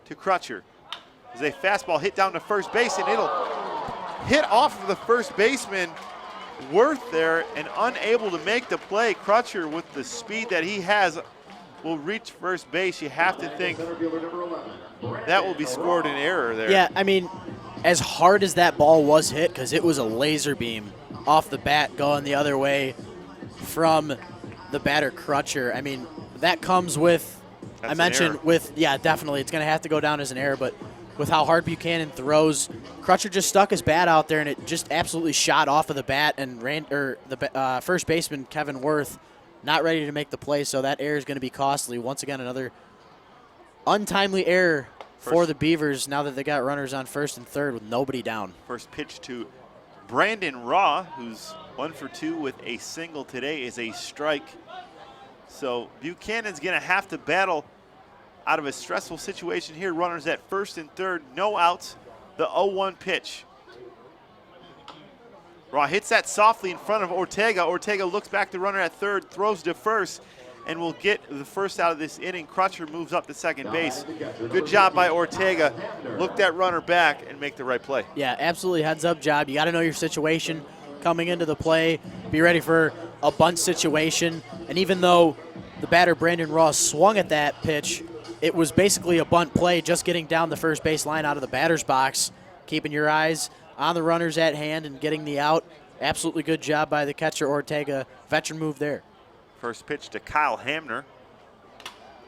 to Crutcher is a fastball hit down to first base, and it'll hit off of the first baseman, Worth there, and unable to make the play. Crutcher, with the speed that he has, will reach first base. You have to think that will be scored in error there. Yeah, I mean, as hard as that ball was hit, because it was a laser beam off the bat going the other way from the batter Crutcher. I mean, that comes with, That's I mentioned with, yeah, definitely, it's going to have to go down as an error, but with how hard Buchanan throws, Crutcher just stuck his bat out there, and it just absolutely shot off of the bat, and the first baseman, Kevin Worth, not ready to make the play, so that error is going to be costly. Once again, another untimely error for the Beavers now that they got runners on first and third with nobody down. First pitch to Brandon Raw, who's 1 for 2 with a single today, is a strike. So Buchanan's going to have to battle out of a stressful situation here. Runners at first and third, no outs. The 0-1 pitch. Raw hits that softly in front of Ortega. Ortega looks back to runner at third, throws to first, and will get the first out of this inning. Crutcher moves up to second base. Good job by Ortega. Look that runner back and make the right play. Yeah, absolutely heads-up job. You got to know your situation coming into the play. Be ready for a bunt situation. And even though the batter, Brandon Ross, swung at that pitch, it was basically a bunt play, just getting down the first base line out of the batter's box, keeping your eyes on the runners at hand and getting the out. Absolutely good job by the catcher, Ortega. Veteran move there. First pitch to Kyle Hamner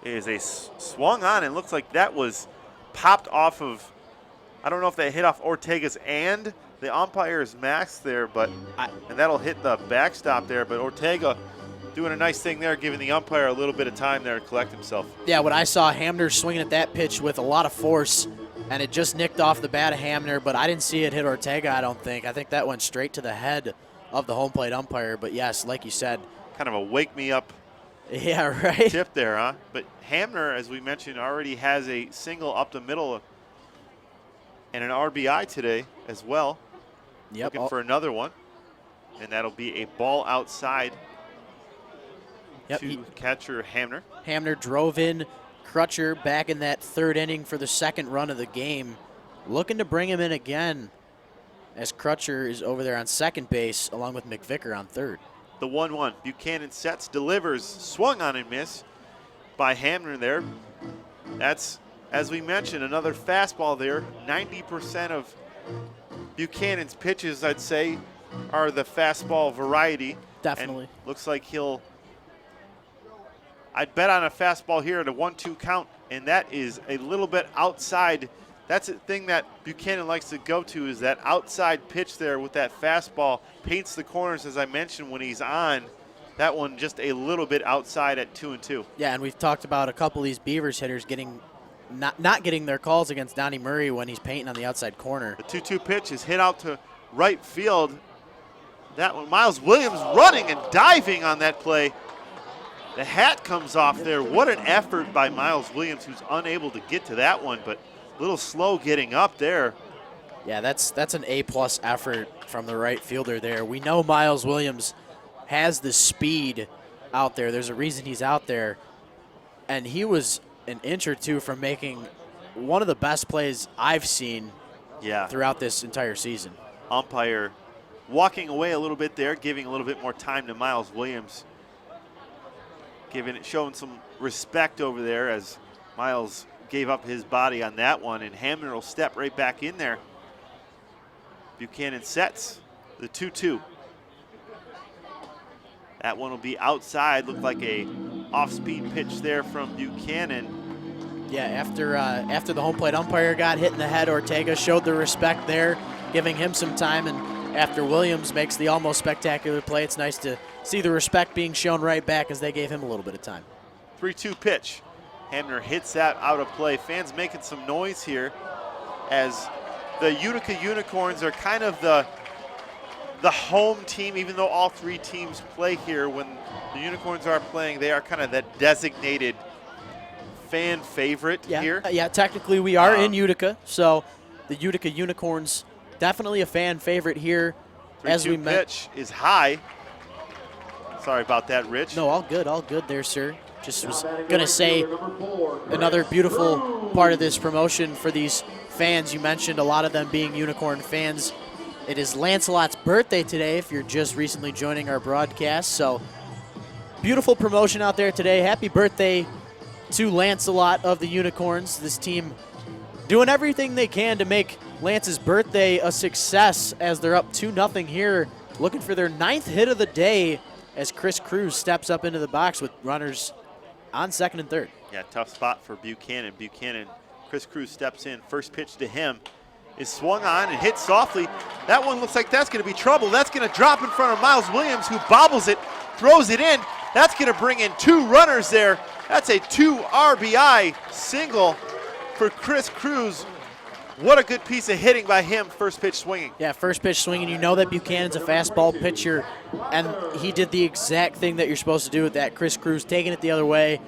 is a swung on, and looks like that was popped off of, I don't know if they hit off Ortega's and the umpire's mask there, but and that'll hit the backstop there. But Ortega doing a nice thing there, giving the umpire a little bit of time there to collect himself. Yeah, when I saw Hamner swinging at that pitch with a lot of force, and it just nicked off the bat of Hamner, but I didn't see it hit Ortega, I don't think. I think that went straight to the head of the home plate umpire. But yes, like you said, kind of a wake-me-up right? tip there, huh? But Hamner, as we mentioned, already has a single up the middle and an RBI today as well. Yep. Looking for another one, and that'll be a ball outside to catcher Hamner. Hamner drove in Crutcher back in that third inning for the second run of the game. Looking to bring him in again as Crutcher is over there on second base along with McVicker on third. The 1-1. Buchanan sets, delivers, swung on and missed by Hamner there. That's, as we mentioned, another fastball there. 90% of Buchanan's pitches, I'd say, are the fastball variety. Definitely. And looks like he'll I'd bet on a fastball here at a 1-2 count, and that is a little bit outside. That's the thing that Buchanan likes to go to, is that outside pitch there with that fastball. Paints the corners, as I mentioned, when he's on. That one just a little bit outside at 2-2. Yeah, and we've talked about a couple of these Beavers hitters not getting their calls against Donnie Murray when he's painting on the outside corner. The 2-2 pitch is hit out to right field. That one, Miles Williams running and diving on that play. The hat comes off there. What an effort by Miles Williams, who's unable to get to that one, but a little slow getting up there. Yeah, that's an A-plus effort from the right fielder there. We know Miles Williams has the speed out there. There's a reason he's out there. And he was an inch or two from making one of the best plays I've seen throughout this entire season. Umpire walking away a little bit there, giving a little bit more time to Miles Williams. Showing some respect over there as Miles gave up his body on that one, and Hamner will step right back in there. Buchanan sets the 2-2. That one will be outside. Looked like a off-speed pitch there from Buchanan. Yeah, after the home plate umpire got hit in the head, Ortega showed the respect there, giving him some time, and after Williams makes the almost spectacular play, it's nice to see the respect being shown right back as they gave him a little bit of time. 3-2 pitch. Hamner hits that out of play. Fans making some noise here as the Utica Unicorns are kind of the home team, even though all three teams play here. When the Unicorns are playing, they are kind of that designated fan favorite here. Yeah, technically we are in Utica, so the Utica Unicorns definitely a fan favorite here. As we pitch is high. Sorry about that, Rich. No, all good there, sir. Just was going to say another beautiful part of this promotion for these fans. You mentioned a lot of them being Unicorn fans. It is Lancelot's birthday today if you're just recently joining our broadcast. So beautiful promotion out there today. Happy birthday to Lancelot of the Unicorns. This team doing everything they can to make Lance's birthday a success as they're up 2-0 here, looking for their 9th hit of the day as Chris Cruz steps up into the box with runners on second and third. Yeah, tough spot for Buchanan. Chris Cruz steps in. First pitch to him is swung on and hit softly. That one looks like that's going to be trouble. That's going to drop in front of Miles Williams, who bobbles it, throws it in. That's going to bring in 2 runners there. That's a 2 RBI single for Chris Cruz. What a good piece of hitting by him, first pitch swinging. Yeah, first pitch swinging. You know that Buchanan's a fastball pitcher, and he did the exact thing that you're supposed to do with that. Chris Cruz taking it the other way,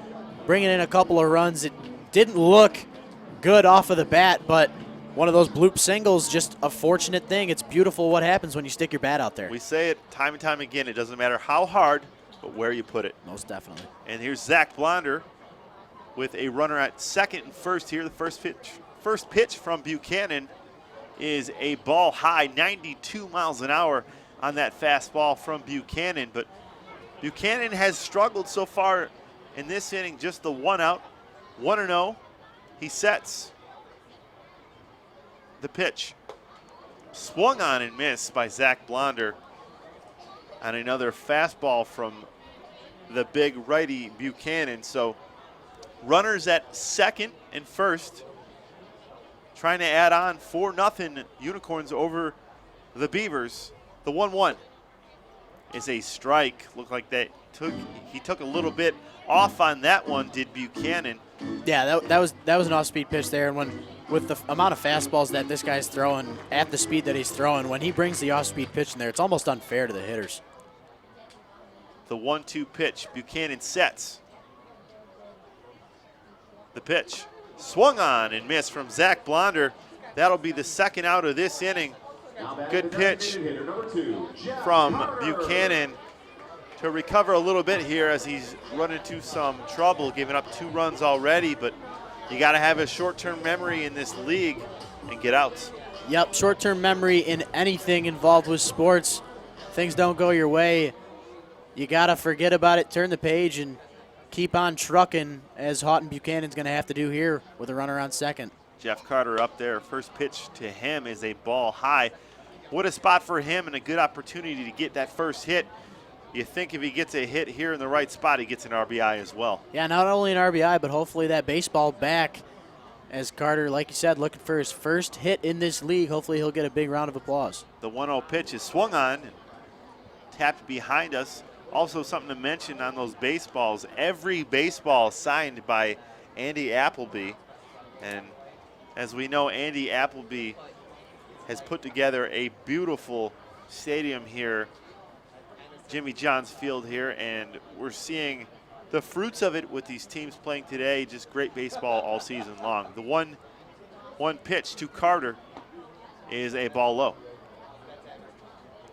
bringing in a couple of runs. It didn't look good off of the bat, but one of those bloop singles, just a fortunate thing. It's beautiful what happens when you stick your bat out there. We say it time and time again. It doesn't matter how hard, but where you put it. Most definitely. And here's Zach Blonder with a runner at second and first here. The first pitch from Buchanan is a ball high, 92 miles an hour on that fastball from Buchanan. But Buchanan has struggled so far in this inning, just the 1 out, 1-0. He sets the pitch. Swung on and missed by Zach Blonder on another fastball from the big righty Buchanan. So runners at second and first, trying to add on 4-0 Unicorns over the Beavers. The 1-1 is a strike. Looked like he took a little bit off on that one, did Buchanan. Yeah, that was an off-speed pitch there, and with the amount of fastballs that this guy's throwing at the speed that he's throwing, when he brings the off-speed pitch in there, it's almost unfair to the hitters. The 1-2 pitch, Buchanan sets. The pitch swung on and missed from Zach Blonder. That'll be the second out of this inning. Good pitch from Buchanan to recover a little bit here as he's run into some trouble, giving up 2 runs already, but you got to have a short-term memory in this league and get outs. Yep, short-term memory in anything involved with sports. Things don't go your way, you got to forget about it, turn the page, and keep on trucking, as Houghton Buchanan's going to have to do here with a runner on second. Jeff Carter up there. First pitch to him is a ball high. What a spot for him and a good opportunity to get that first hit. you think if he gets a hit here in the right spot, he gets an RBI as well. Yeah, not only an RBI, but hopefully that baseball back, as Carter, like you said, looking for his first hit in this league. Hopefully he'll get a big round of applause. The 1-0 pitch is swung on and tapped behind us. Also something to mention on those baseballs, every baseball signed by Andy Appleby. And as we know, Andy Appleby has put together a beautiful stadium here, Jimmy John's Field here, and we're seeing the fruits of it with these teams playing today. Just great baseball all season long. The one pitch to Carter is a ball low.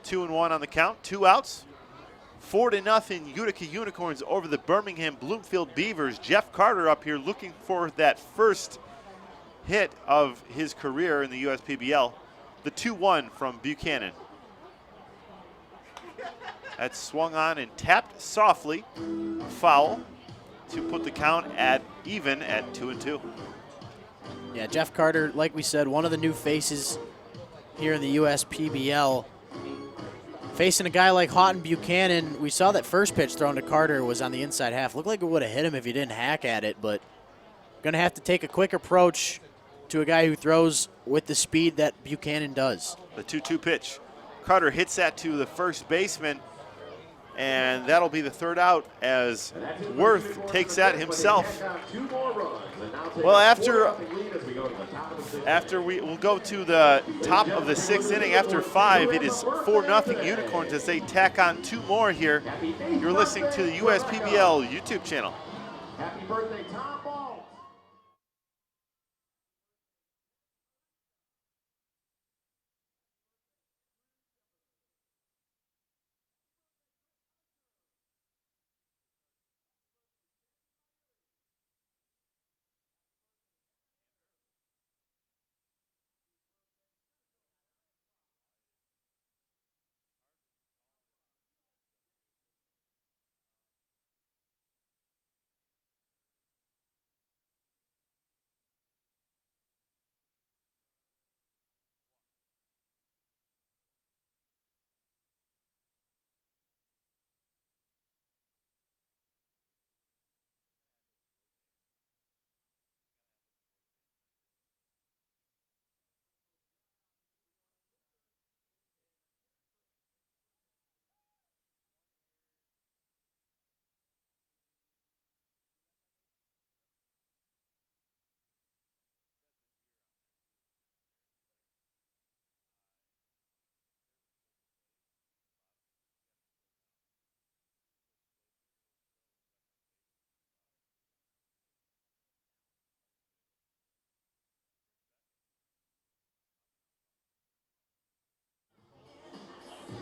2-1 on the count, 2 outs. 4-0 Utica Unicorns over the Birmingham Bloomfield Beavers. Jeff Carter up here looking for that first hit of his career in the USPBL. The 2-1 from Buchanan. That's swung on and tapped softly. Foul to put the count at even at 2-2. Yeah, Jeff Carter, like we said, one of the new faces here in the USPBL. Facing a guy like Houghton Buchanan, we saw that first pitch thrown to Carter was on the inside half. Looked like it would have hit him if he didn't hack at it, but going to have to take a quick approach to a guy who throws with the speed that Buchanan does. The 2-2 pitch. Carter hits that to the first baseman, and that'll be the third out as Worth takes that himself. Well, we'll go to the top of the 6th inning. After 5, it is 4-0 Unicorns as they tack on 2 more here. You're listening to the USPBL YouTube channel. Happy birthday, Tom Ball.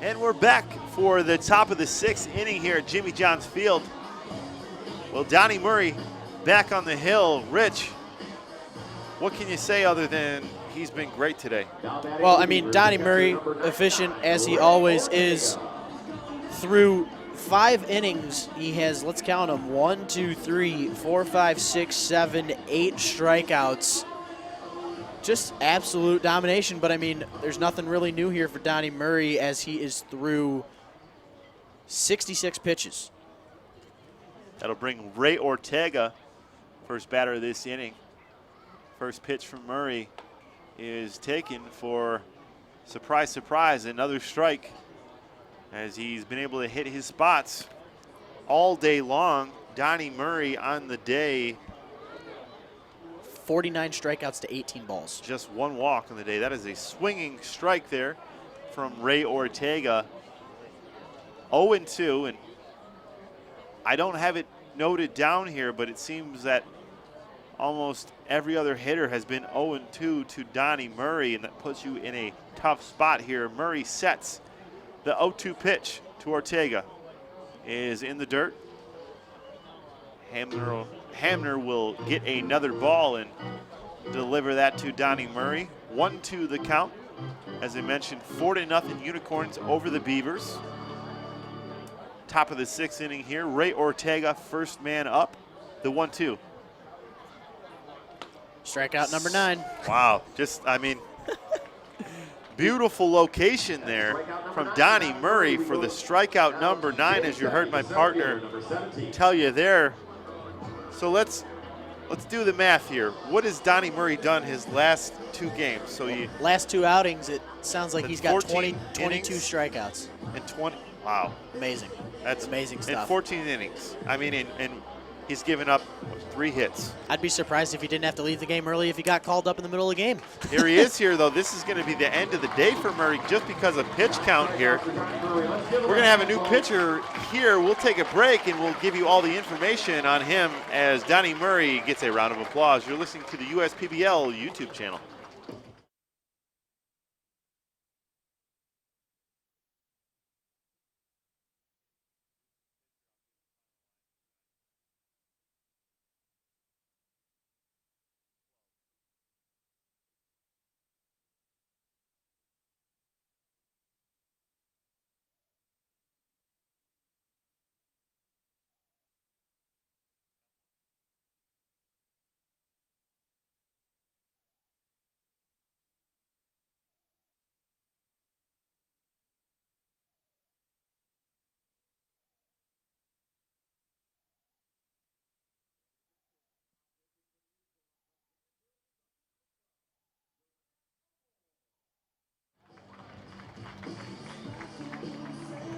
And we're back for the top of the 6th inning here at Jimmy John's Field. Well, Donnie Murray back on the hill. Rich, what can you say other than he's been great today? Well, I mean, Donnie Murray, efficient as he always is. Through 5 innings, he has, let's count them, 1, 2, 3, 4, 5, 6, 7, 8 strikeouts. Just absolute domination, but I mean, there's nothing really new here for Donnie Murray as he is through 66 pitches. That'll bring Ray Ortega, first batter of this inning. First pitch from Murray is taken for, surprise, surprise, another strike as he's been able to hit his spots all day long. Donnie Murray on the day, 49 strikeouts to 18 balls. just 1 walk on the day. That is a swinging strike there from Ray Ortega. 0-2, and I don't have it noted down here, but it seems that almost every other hitter has been 0-2 to Donnie Murray, and that puts you in a tough spot here. Murray sets the 0-2 pitch to Ortega. Is in the dirt. Hamner will get another ball and deliver that to Donnie Murray. 1-2 the count. As I mentioned, 4-0 Unicorns over the Beavers. Top of the 6th inning here. Ray Ortega, first man up. The 1-2. Strikeout number 9. Wow, just, I mean, Beautiful location there from Donnie Murray for the strikeout number 9, as you heard my partner tell you there. So let's do the math here. What has Donnie Murray done his last 2 games? So last 2 outings, it sounds like he's got 22 strikeouts. And 20, wow. Amazing. That's amazing stuff. In 14 innings. I mean, and he's given up 3 hits. I'd be surprised if he didn't have to leave the game early if he got called up in the middle of the game. Here he is here, though. This is going to be the end of the day for Murray just because of pitch count here. We're going to have a new pitcher here. We'll take a break, and we'll give you all the information on him as Donnie Murray gets a round of applause. You're listening to the USPBL YouTube channel.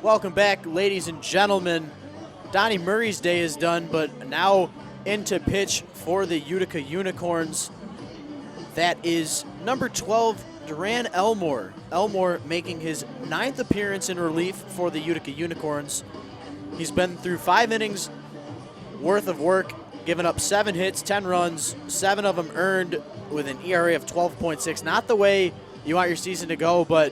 Welcome back, ladies and gentlemen. Donnie Murray's day is done, but now into pitch for the Utica Unicorns. That is number 12, Duran Elmore. Elmore making his 9th appearance in relief for the Utica Unicorns. He's been through 5 innings worth of work, given up 7 hits, 10 runs, 7 of them earned with an ERA of 12.6. Not the way you want your season to go, but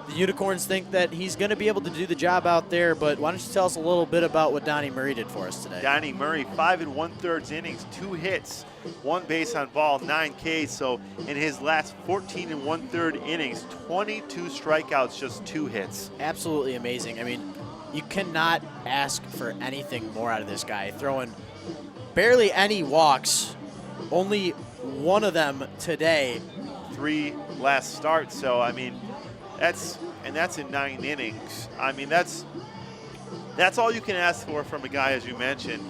the Unicorns think that he's going to be able to do the job out there. But why don't you tell us a little bit about what Donnie Murray did for us today? Donnie Murray, 5 1/3 innings, 2 hits, 1 base on ball, 9 Ks. So in his last 14 1/3 innings, 22 strikeouts, just 2 hits. Absolutely amazing. I mean, you cannot ask for anything more out of this guy. Throwing barely any walks, only 1 of them today. 3 last start. So I mean, that's in 9 innings. I mean, that's all you can ask for from a guy, as you mentioned.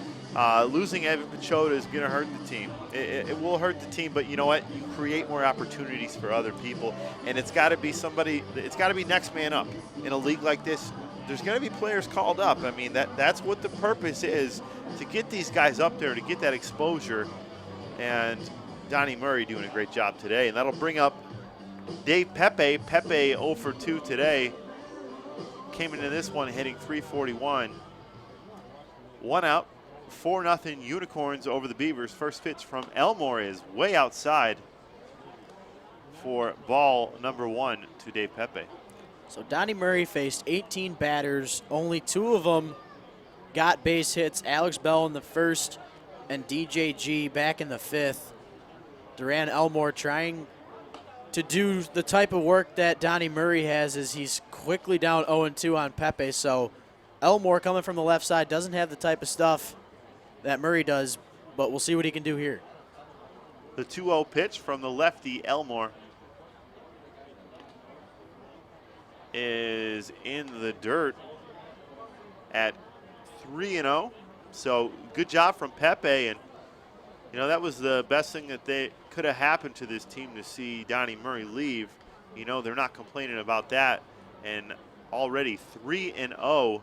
Losing Evan Pachota is going to hurt the team. It will hurt the team, but you know what? You create more opportunities for other people, and it's got to be somebody. It's got to be next man up in a league like this. There's going to be players called up. I mean, that's what the purpose is, to get these guys up there, to get that exposure. And Donnie Murray doing a great job today, and that'll bring up Dave Pepe. Pepe 0 for 2 today. Came into this one hitting .341. 1 out, 4-0 Unicorns over the Beavers. First pitch from Elmore is way outside for ball number 1 to Dave Pepe. So Donnie Murray faced 18 batters. Only 2 of them got base hits. Alex Bell in the first and DJG back in the 5th. Duran Elmore trying to do the type of work that Donnie Murray has, as he's quickly down 0-2 on Pepe. So Elmore, coming from the left side, doesn't have the type of stuff that Murray does, but we'll see what he can do here. The 2-0 pitch from the lefty Elmore is in the dirt at 3-0. So good job from Pepe, and you know, that was the best thing that could have happened to this team, to see Donnie Murray leave. You know, they're not complaining about that, and already 3-0.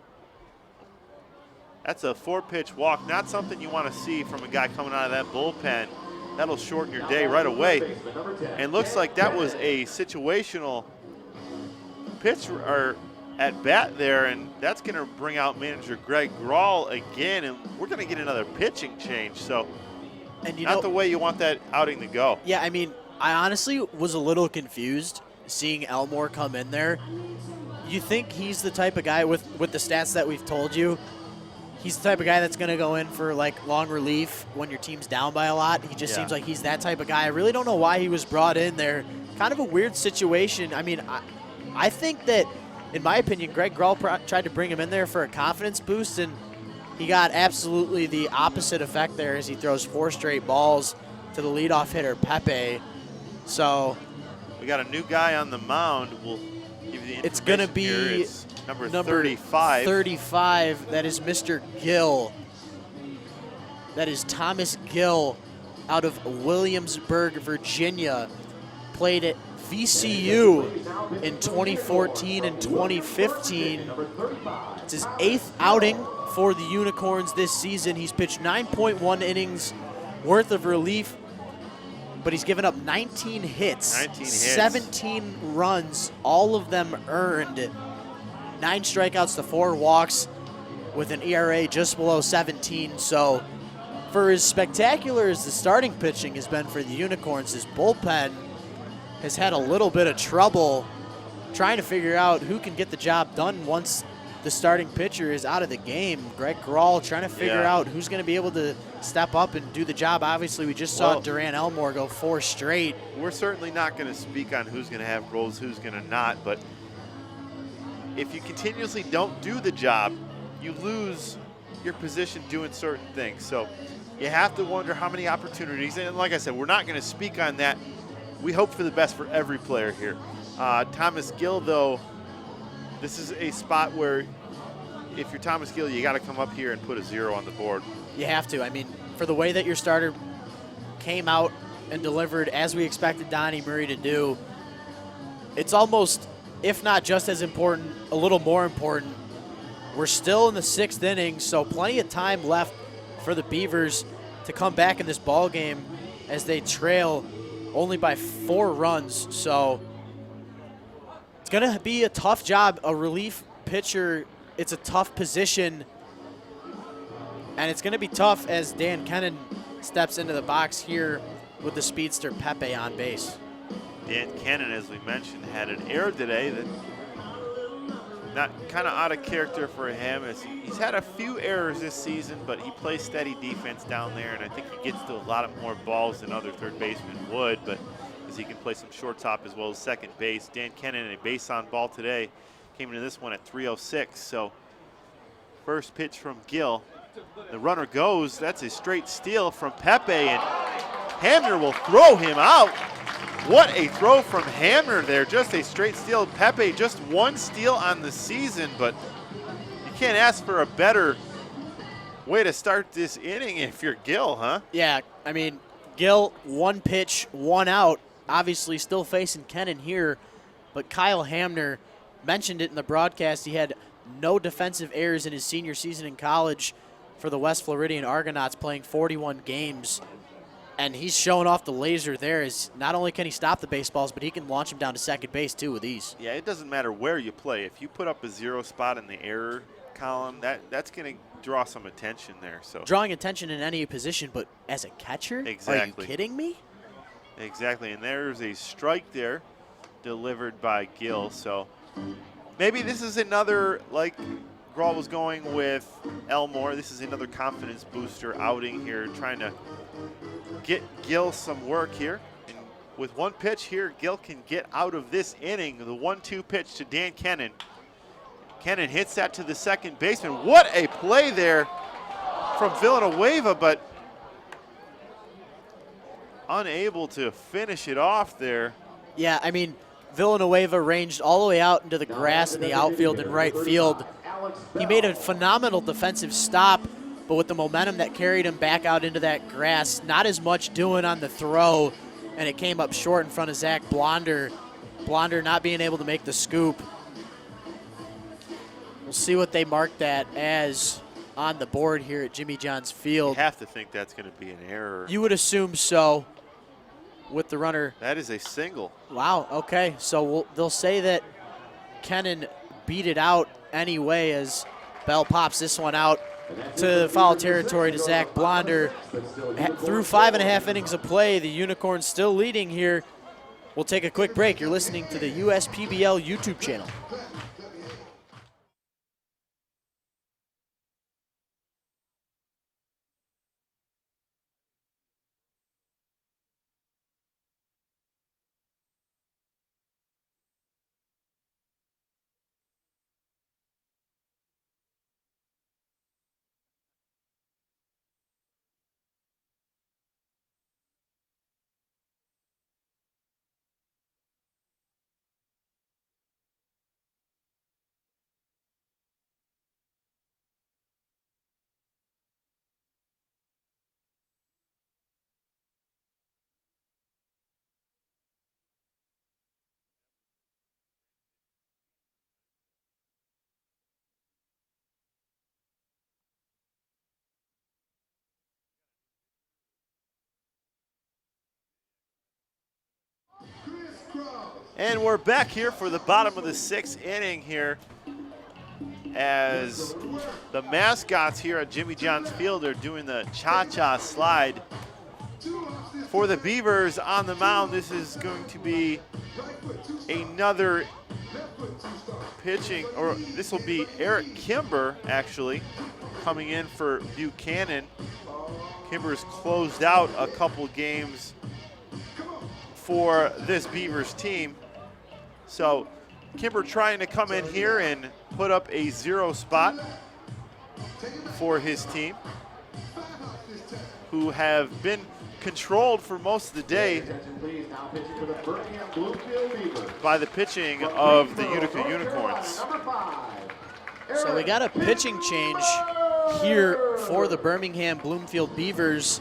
That's a 4-pitch walk, not something you want to see from a guy coming out of that bullpen. That'll shorten your day right away. And looks like that was a situational pitch or at bat there, and that's going to bring out manager Greg Grawl again, and we're going to get another pitching change. So, and not the way you want that outing to go. Yeah, I mean, I honestly was a little confused seeing Elmore come in there. You think he's the type of guy, with the stats that we've told you, he's the type of guy that's going to go in for like long relief when your team's down by a lot. He just seems like he's that type of guy. I really don't know why he was brought in there. Kind of a weird situation. I mean, I think that, in my opinion, Greg Grawl tried to bring him in there for a confidence boost, and he got absolutely the opposite effect there, as he throws 4 straight balls to the leadoff hitter, Pepe. So We got a new guy on the mound. We'll give you the information. It's going to be here. It's number 35. 35. That is Mr. Gill. That is Thomas Gill out of Williamsburg, Virginia. Played at VCU in 2014 and 2015. It's his 8th outing for the Unicorns this season. He's pitched 9.1 innings worth of relief, but he's given up 19 hits, 17 runs, all of them earned. 9 strikeouts to 4 walks with an ERA just below 17. So for as spectacular as the starting pitching has been for the Unicorns, his bullpen has had a little bit of trouble trying to figure out who can get the job done once the starting pitcher is out of the game. Greg Grawl trying to figure out who's going to be able to step up and do the job. Obviously, we just saw Duran Elmore go 4 straight. We're certainly not going to speak on who's going to have roles, who's going to not, but if you continuously don't do the job, you lose your position doing certain things. So you have to wonder how many opportunities, and like I said, we're not going to speak on that. We hope for the best for every player here. Thomas Gill, though, this is a spot where if you're Thomas Gill, you got to come up here and put a 0 on the board. You have to. I mean, for the way that your starter came out and delivered as we expected Donnie Murray to do, it's almost, if not just as important, a little more important. We're still in the 6th inning, so plenty of time left for the Beavers to come back in this ball game as they trail only by 4 runs. So it's going to be a tough job. A relief pitcher, it's a tough position, and it's going to be tough as Dan Kennan steps into the box here with the speedster Pepe on base. Dan Kennan, as we mentioned, had an error today that not kind of out of character for him. As he's had a few errors this season, but he plays steady defense down there, and I think he gets to a lot of more balls than other third basemen would, but as he can play some shortstop as well as second base. Dan Kennan, a base on ball today, came into this one at 306. So first pitch from Gill. The runner goes. That's a straight steal from Pepe, and Hamner will throw him out. What a throw from Hamner there. Just a straight steal. Pepe, just 1 steal on the season, but you can't ask for a better way to start this inning if you're Gill, huh? Yeah, I mean, Gill, 1 pitch, 1 out. Obviously still facing Kennan here, but Kyle Hamner mentioned it in the broadcast. He had no defensive errors in his senior season in college for the West Floridian Argonauts, playing 41 games. And he's showing off the laser there. Is not only can he stop the baseballs, but he can launch them down to second base too with ease. Yeah, it doesn't matter where you play. If you put up a 0 spot in the error column, that's going to draw some attention there. So drawing attention in any position, but as a catcher? Exactly. Are you kidding me? Exactly, and there's a strike there delivered by Gill. So maybe this is another, like Grawl was going with Elmore, this is another confidence booster outing here, trying to get Gill some work here. And with 1 pitch here, Gill can get out of this inning. The 1-2 pitch to Dan Kennan. Kennan hits that to the second baseman. What a play there from Villanueva, but unable to finish it off there. Yeah, I mean, Villanueva ranged all the way out into the grass in the outfield and right field. He made a phenomenal defensive stop, but with the momentum that carried him back out into that grass, not as much doing on the throw, and it came up short in front of Zach Blonder. Blonder not being able to make the scoop. We'll see what they mark that as on the board here at Jimmy John's Field. You have to think that's going to be an error. You would assume so with the runner. That is a single. Wow, okay. So they'll say that Kennan beat it out anyway as Bell pops this one out to foul territory to Zach Blonder. Through 5.5 innings of play, the Unicorns still leading here. We'll take a quick break. You're listening to the USPBL YouTube channel. And we're back here for the bottom of the 6th inning here as the mascots here at Jimmy John's Field are doing the cha-cha slide. For the Beavers on the mound, this is going to be another pitching, or this will be Eric Kimber actually coming in for Buchanan. Kimber's closed out a couple games for this Beavers team. So Kimber trying to come in here and put up a 0 spot for his team, who have been controlled for most of the day by the pitching of the Utica Unicorns. So we got a pitching change here for the Birmingham Bloomfield Beavers.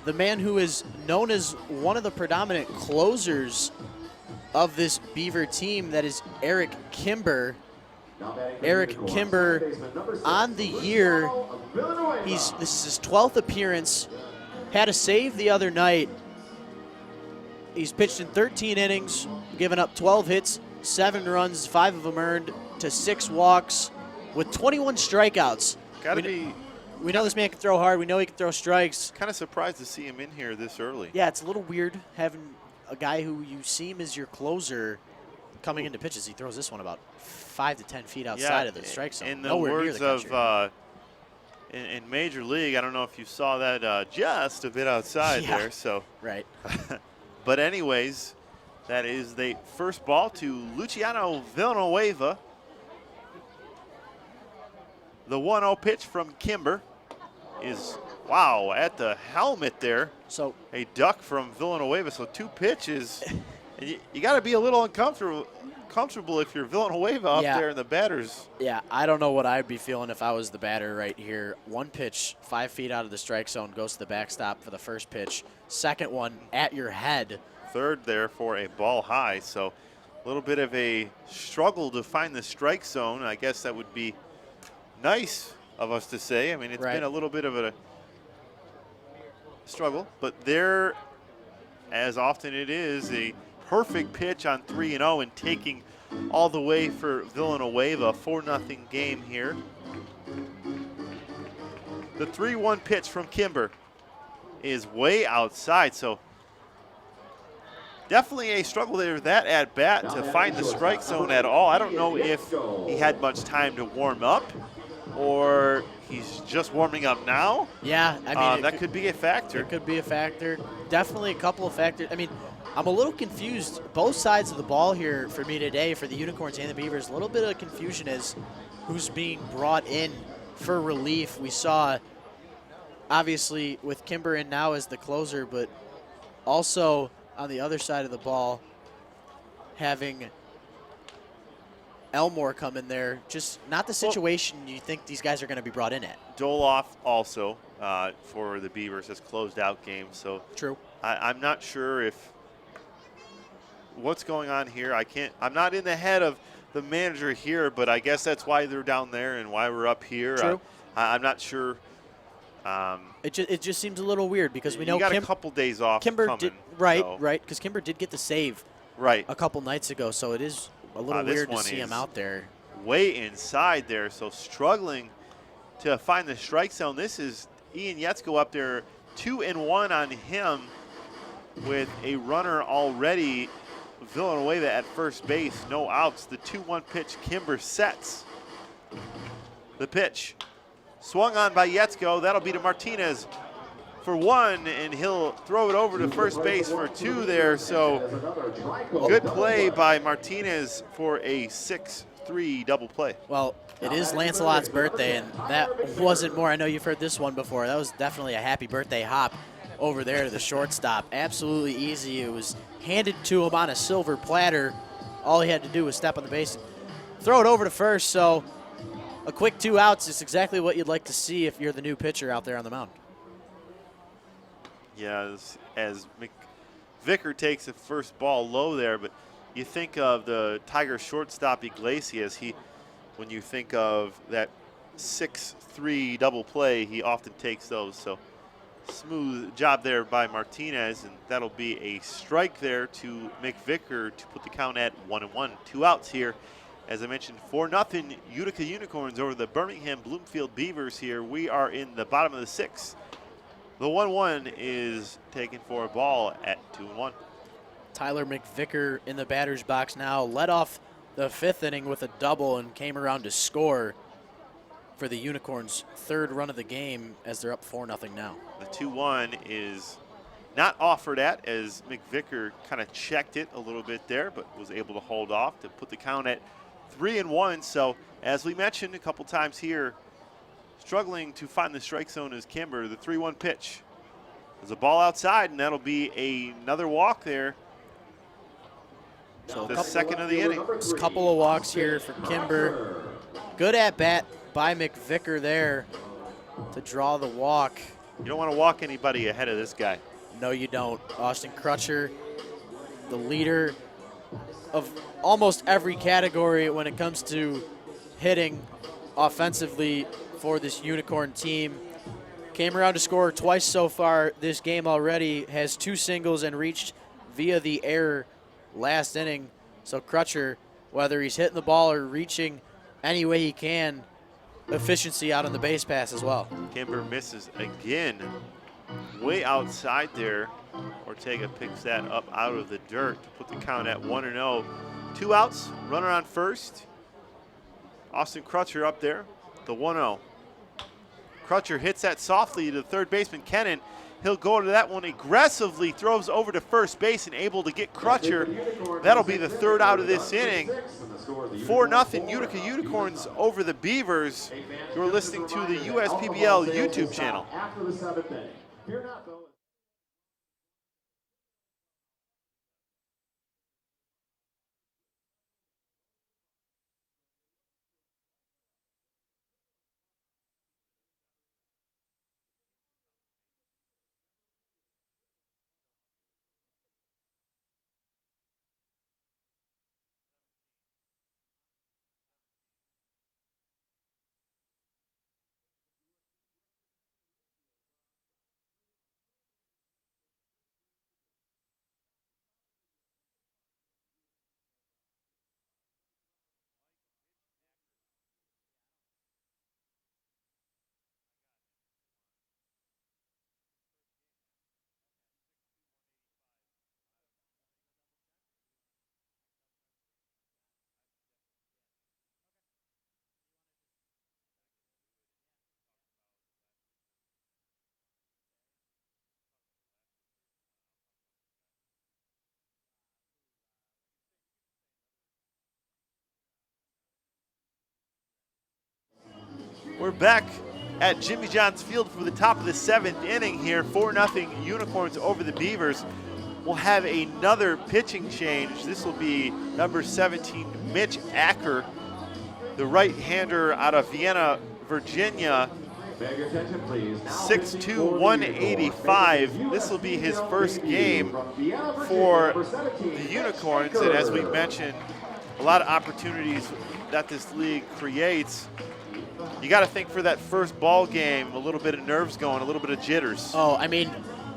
The man who is known as one of the predominant closers of this Beaver team, that is Eric Kimber. Eric Kimber on the year, this is his 12th appearance, had a save the other night. He's pitched in 13 innings, given up 12 hits, 7 runs, 5 of them earned to 6 walks with 21 strikeouts. We know this man can throw hard. We know he can throw strikes. Kind of surprised to see him in here this early. Yeah, it's a little weird having a guy who you seem as your closer coming into pitches. He throws this one about 5 to 10 feet outside of the strike zone. In the words of in Major League, I don't know if you saw that just a bit outside there. So right. But anyways, that is the first ball to Luciano Villanueva. The 1-0 pitch from Kimber is, wow, at the helmet there. So a duck from Villanueva. So 2 pitches. And you got to be a little uncomfortable if you're Villanueva up there in the batters. Yeah, I don't know what I'd be feeling if I was the batter right here. 1 pitch, 5 feet out of the strike zone, goes to the backstop for the first pitch. Second one at your head. Third there for a ball high. So a little bit of a struggle to find the strike zone. I guess that would be nice of us to say. I mean, it's been a little bit of a struggle, but there, as often it is, a perfect pitch on 3-0 and taking all the way for Villanueva. 4-0 game here. The 3-1 pitch from Kimber is way outside, so definitely a struggle there, that at bat, to find the strike zone at all. I don't know if he had much time to warm up or he's just warming up now. Yeah, I mean, that could be a factor. It could be a factor. Definitely a couple of factors. I mean, I'm a little confused. Both sides of the ball here for me today, for the Unicorns and the Beavers, a little bit of confusion as who's being brought in for relief. We saw, obviously, with Kimber in now as the closer, but also on the other side of the ball, having Elmore come in there. Just not the situation you think these guys are going to be brought in at. Doloff also for the Beavers has closed out games. So true. I'm not sure if what's going on here. I'm not in the head of the manager here, but I guess that's why they're down there and why we're up here. True. I'm not sure. It just seems a little weird because we know you got a couple days off. Kimber coming, did right because Kimber did get the save a couple nights ago, so it is a little weird to see him out there. Way inside there, so struggling to find the strike zone. This is Ian Yetzko up there, 2-1 on him with a runner already. Villanueva at first base, no outs. The 2-1 pitch, Kimber sets. The pitch swung on by Yetzko. That'll be to Martinez for 1, and he'll throw it over to first base for 2 there. So good play by Martinez for a 6-3 double play. Well, it is Lancelot's birthday, and that wasn't more. I know you've heard this one before. That was definitely a happy birthday hop over there to the shortstop. Absolutely easy. It was handed to him on a silver platter. All he had to do was step on the base and throw it over to first. So a quick 2 outs is exactly what you'd like to see if you're the new pitcher out there on the mound. Yeah, as Vicker takes the first ball low there, but you think of the Tiger shortstop Iglesias. When you think of that 6-3 double play, he often takes those. So Smooth job there by Martinez, and that'll be a strike there to McVicker to put the count at 1-1. 2 outs here. As I mentioned, 4-0 Utica Unicorns over the Birmingham Bloomfield Beavers here. We are in the bottom of the 6th. The 1-1 is taken for a ball at 2-1. Tyler McVicker in the batter's box now, led off the 5th inning with a double and came around to score for the Unicorns' 3rd run of the game as they're up 4-0 now. The 2-1 is not offered at, as McVicker kind of checked it a little bit there, but was able to hold off to put the count at 3-1. So as we mentioned a couple times here, struggling to find the strike zone is Kimber. The 3-1 pitch. There's a ball outside, and that'll be another walk there. So the second of the inning. Just a couple of walks here for Kimber. Good at bat by McVicker there to draw the walk. You don't want to walk anybody ahead of this guy. No, you don't. Austin Crutcher, the leader of almost every category when it comes to hitting offensively for this Unicorn team. Came around to score twice so far this game already, has 2 singles and reached via the error last inning. So Crutcher, whether he's hitting the ball or reaching any way he can, efficiency out on the base pass as well. Kimber misses again, way outside there. Ortega picks that up out of the dirt to put the count at 1-0. 2 outs, runner on first. Austin Crutcher up there, the 1-0. Crutcher hits that softly to third baseman Kennan. He'll go to that one aggressively, throws over to first base and able to get Crutcher. That'll be the 3rd out of this inning. 4-0 Utica Unicorns over the Beavers. You're listening to the USPBL YouTube channel. We're back at Jimmy John's Field for the top of the 7th inning here. 4-0 Unicorns over the Beavers. We'll have another pitching change. This will be number 17, Mitch Acker, the right-hander out of Vienna, Virginia. 6'2", 185. This will be his first game for the Unicorns, and as we mentioned, a lot of opportunities that this league creates. You got to think for that first ball game, a little bit of nerves going, a little bit of jitters. Oh, I mean,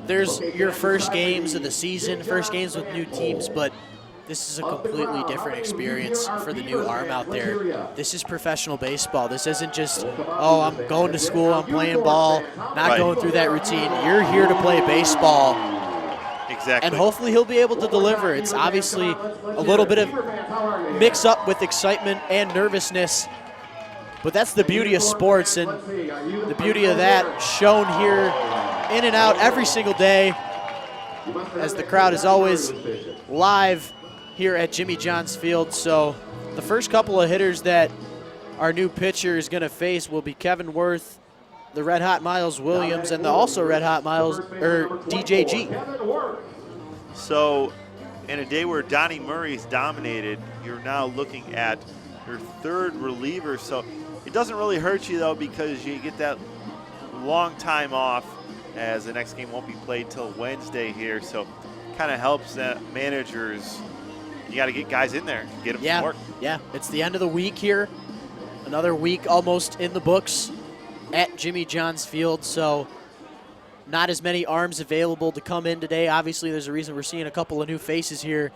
there's your first games of the season, first games with new teams, but this is a completely different experience for the new arm out there. This is professional baseball. This isn't just, oh, I'm going to school, I'm playing ball, not going through that routine. You're here to play baseball. Exactly. And hopefully he'll be able to deliver. It's obviously a little bit of mix up with excitement and nervousness, but that's the beauty of sports, and the beauty of that shown here in and out every single day, as the crowd is always live here at Jimmy John's Field. So the first couple of hitters that our new pitcher is going to face will be Kevin Worth, the Red Hot Miles Williams, and the also Red Hot Miles, DJG. So in a day where Donnie Murray's dominated, you're now looking at your 3rd reliever. So it doesn't really hurt you, though, because you get that long time off, as the next game won't be played till Wednesday here. So kind of helps that managers. You got to get guys in there, get them some work. Yeah, it's the end of the week here. Another week almost in the books at Jimmy John's Field. So not as many arms available to come in today. Obviously, there's a reason we're seeing a couple of new faces here.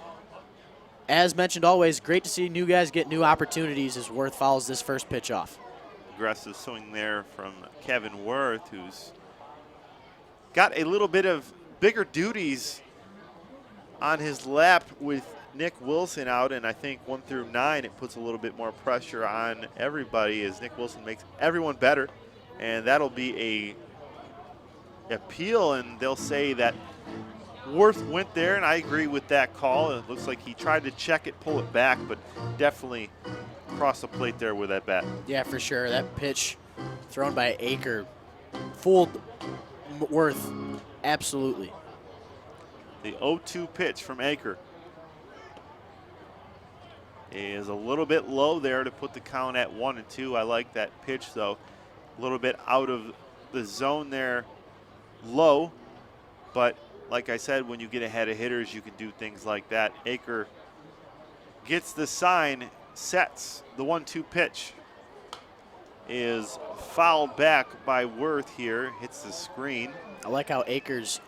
As mentioned, always great to see new guys get new opportunities as Worth fouls this first pitch off. Aggressive swing there from Kevin Worth, who's got a little bit of bigger duties on his lap with Nick Wilson out, and I think 1 through 9, it puts a little bit more pressure on everybody as Nick Wilson makes everyone better, and that'll be a appeal, and they'll say that Worth went there, and I agree with that call. It looks like he tried to check it, pull it back, but definitely crossed the plate there with that bat. Yeah, for sure. That pitch thrown by Aker fooled Worth, absolutely. The 0-2 pitch from Aker is a little bit low there to put the count at 1-2. I like that pitch, though. A little bit out of the zone there, low, but like I said, when you get ahead of hitters, you can do things like that. Aker gets the sign, sets the 1-2 pitch, is fouled back by Worth here, hits the screen. I like how Aker's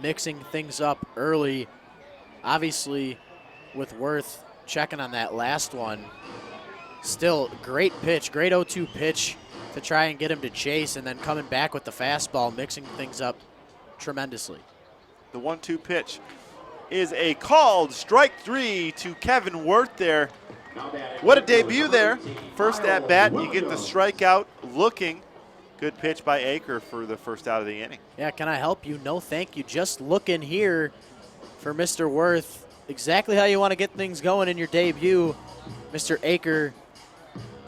mixing things up early. Obviously, with Worth checking on that last one, still great pitch, great 0-2 pitch to try and get him to chase, and then coming back with the fastball, mixing things up tremendously. The 1-2 pitch is a called strike 3 to Kevin Worth there. What a debut there. First at bat, you get the strikeout looking. Good pitch by Aker for the first out of the inning. Yeah, can I help you? No, thank you. Just looking here for Mr. Worth. Exactly how you want to get things going in your debut. Mr. Aker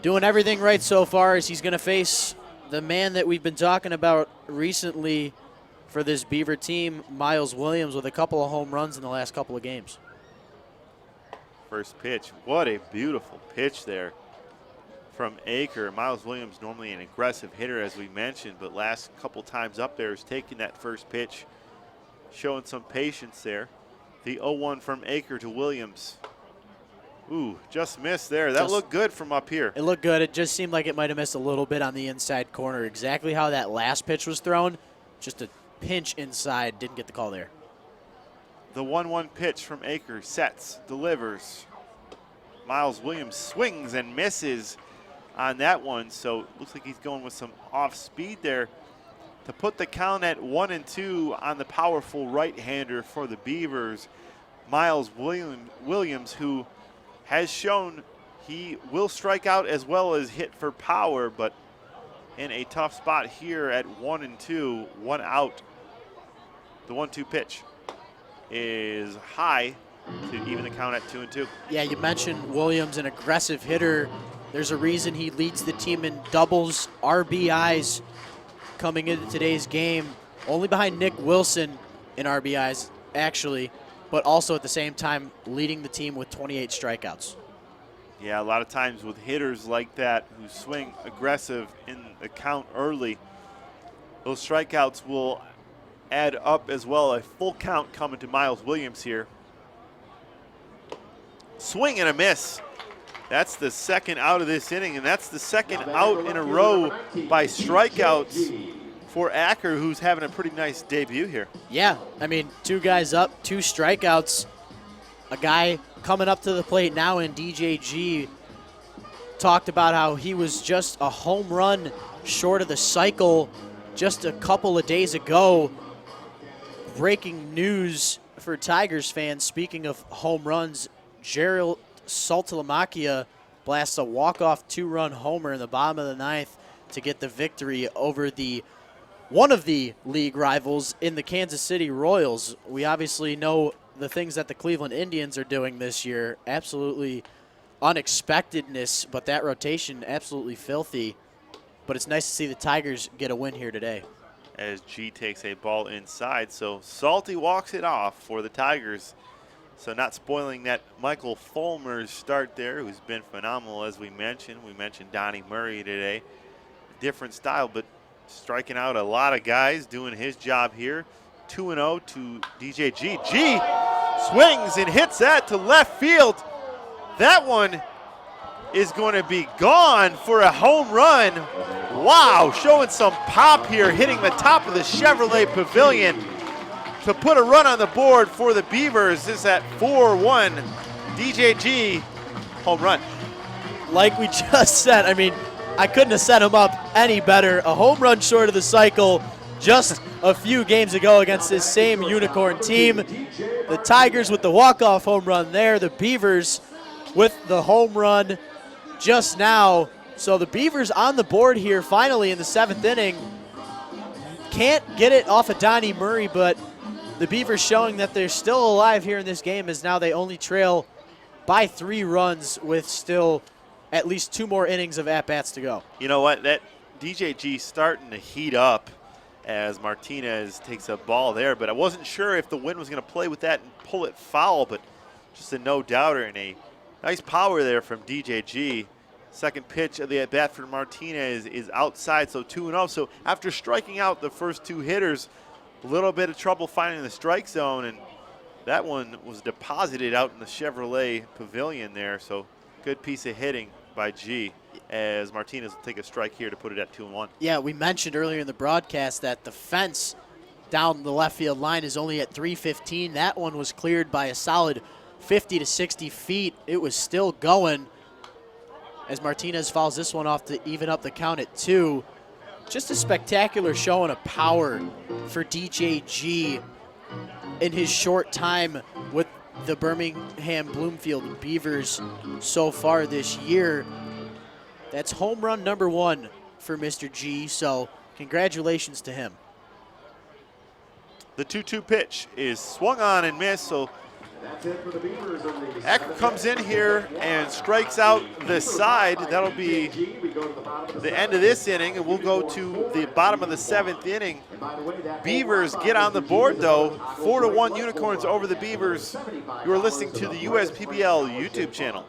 doing everything right so far as he's going to face the man that we've been talking about recently for this Beaver team, Miles Williams, with a couple of home runs in the last couple of games. First pitch. What a beautiful pitch there from Aker. Miles Williams, normally an aggressive hitter, as we mentioned, but last couple times up there is taking that first pitch, showing some patience there. The 0-1 from Aker to Williams. Ooh, just missed there. That looked good from up here. It looked good. It just seemed like it might have missed a little bit on the inside corner. Exactly how that last pitch was thrown. Just a pinch inside. Didn't get the call there. The 1-1 pitch from Aker, sets, delivers. Miles Williams swings and misses on that one, so looks like he's going with some off speed there to put the count at 1-2 on the powerful right-hander for the Beavers. Miles Williams, who has shown he will strike out as well as hit for power, but in a tough spot here at 1-2, 1 out. The 1-2 pitch is high to even the count at 2-2. Yeah, you mentioned Williams, an aggressive hitter. There's a reason he leads the team in doubles, RBIs coming into today's game. Only behind Nick Wilson in RBIs, actually, but also at the same time leading the team with 28 strikeouts. Yeah, a lot of times with hitters like that who swing aggressive in the count early, those strikeouts will add up as well. A full count coming to Miles Williams here. Swing and a miss. That's the second out of this inning, and that's the second out in a row by strikeouts for Aker, who's having a pretty nice debut here. Yeah, I mean, 2 guys up, 2 strikeouts. A guy coming up to the plate now in DJG talked about how he was just a home run short of the cycle just a couple of days ago. Breaking news for Tigers fans, speaking of home runs, Gerald Saltalamacchia blasts a walk-off 2-run homer in the bottom of the 9th to get the victory over one of the league rivals in the Kansas City Royals. We obviously know the things that the Cleveland Indians are doing this year. Absolutely unexpectedness, but that rotation absolutely filthy. But it's nice to see the Tigers get a win here today. As G takes a ball inside, so Salty walks it off for the Tigers. So not spoiling that Michael Fulmer's start there, who's been phenomenal as we mentioned. We mentioned Donnie Murray today. Different style, but striking out a lot of guys, doing his job here. 2-0 to DJG. G swings and hits that to left field. That one is going to be gone for a home run. Wow, showing some pop here, hitting the top of the Chevrolet Pavilion to put a run on the board for the Beavers. This is at 4-1. DJG home run. Like we just said, I mean, I couldn't have set him up any better. A home run short of the cycle just a few games ago against this same Unicorn team. The Tigers with the walk-off home run there. The Beavers with the home run just now. So the Beavers on the board here finally in the 7th inning. Can't get it off of Donnie Murray, but the Beavers showing that they're still alive here in this game as now they only trail by 3 runs with still at least 2 more innings of at-bats to go. You know what? That DJG starting to heat up as Martinez takes a ball there, but I wasn't sure if the wind was going to play with that and pull it foul, but just a no-doubter and a nice power there from DJG. Second pitch of the at-bat for Martinez is outside, so 2-0. So after striking out the first 2 hitters, a little bit of trouble finding the strike zone, and that one was deposited out in the Chevrolet Pavilion there. So good piece of hitting by G as Martinez will take a strike here to put it at 2-1. Yeah, we mentioned earlier in the broadcast that the fence down the left field line is only at 315. That one was cleared by a solid 50 to 60 feet. It was still going as Martinez fouls this one off to even up the count at 2. Just a spectacular showing of power for DJG in his short time with the Birmingham Bloomfield Beavers so far this year. That's home run number 1 for Mr. G, so congratulations to him. The 2-2 pitch is swung on and missed, so Eck comes in here and strikes out the side. That'll be the end of this inning, and we'll go to the bottom of the 7th inning. Beavers get on the board, though. 4-1 Unicorns over the Beavers. You are listening to the USPBL YouTube channel.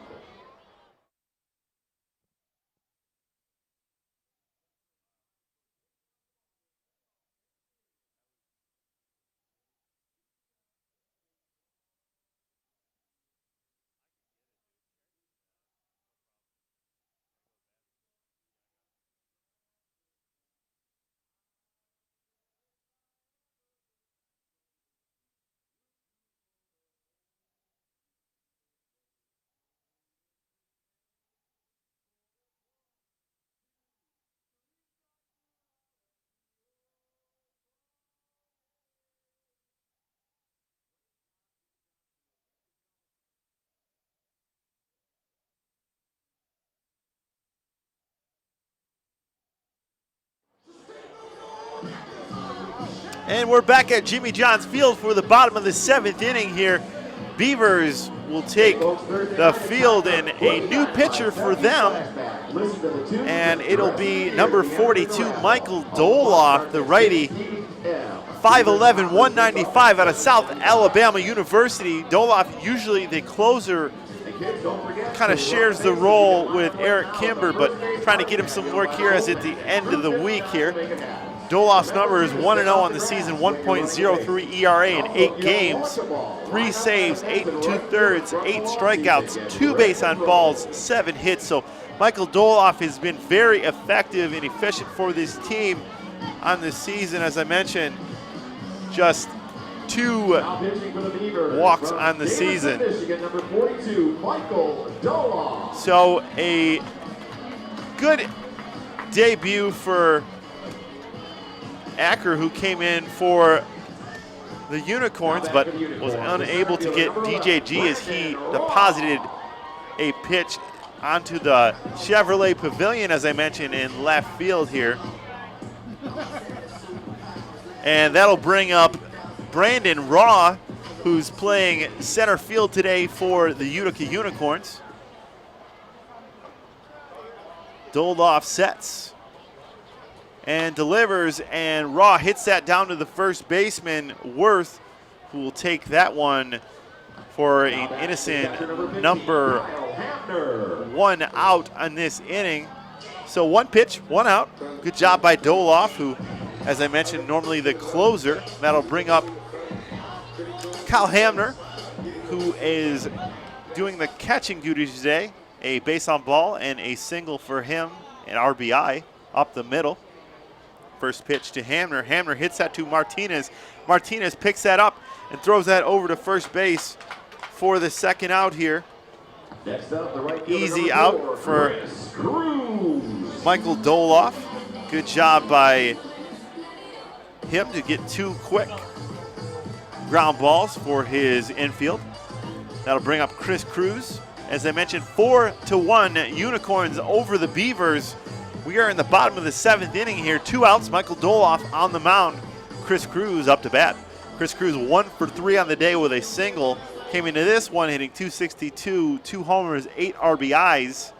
And we're back at Jimmy John's Field for the bottom of the 7th inning here. Beavers will take the field and a new pitcher for them. And it'll be number 42, Michael Doloff, the righty. 5'11", 195 out of South Alabama University. Doloff, usually the closer, kind of shares the role with Eric Kimber, but trying to get him some work here as at the end of the week here. Doloff's number is 1-0 on the season, 1.03 ERA in 8 games, 3 saves, 8 2/3, 8 strikeouts, 2 base on balls, 7 hits. So Michael Doloff has been very effective and efficient for this team on the season. As I mentioned, just 2 walks on the season. So a good debut for Acker, who came in for the Unicorns but was unable to get DJG as he deposited a pitch onto the Chevrolet Pavilion, as I mentioned, in left field here. And that'll bring up Brandon Raw, who's playing center field today for the Utica Unicorns. Doloff sets and delivers, and Raw hits that down to the first baseman, Worth, who will take that one for an innocent number 1 out on this inning. So 1 pitch, 1 out. Good job by Doloff, who, as I mentioned, normally the closer. That'll bring up Kyle Hamner, who is doing the catching duties today. A base on ball and a single for him, an RBI. up the middle. First pitch to Hamner. Hamner hits that to Martinez. Martinez picks that up and throws that over to first base for the second out here. Next up, the right Easy out for Michael Doloff. Good job by him to get 2 quick ground balls for his infield. That'll bring up Chris Cruz. As I mentioned, 4-1 Unicorns over the Beavers. We are in the bottom of the 7th inning here. 2 outs, Michael Doloff on the mound. Chris Cruz up to bat. Chris Cruz 1 for 3 on the day with a single. Came into this one hitting .262, 2 homers, 8 RBIs.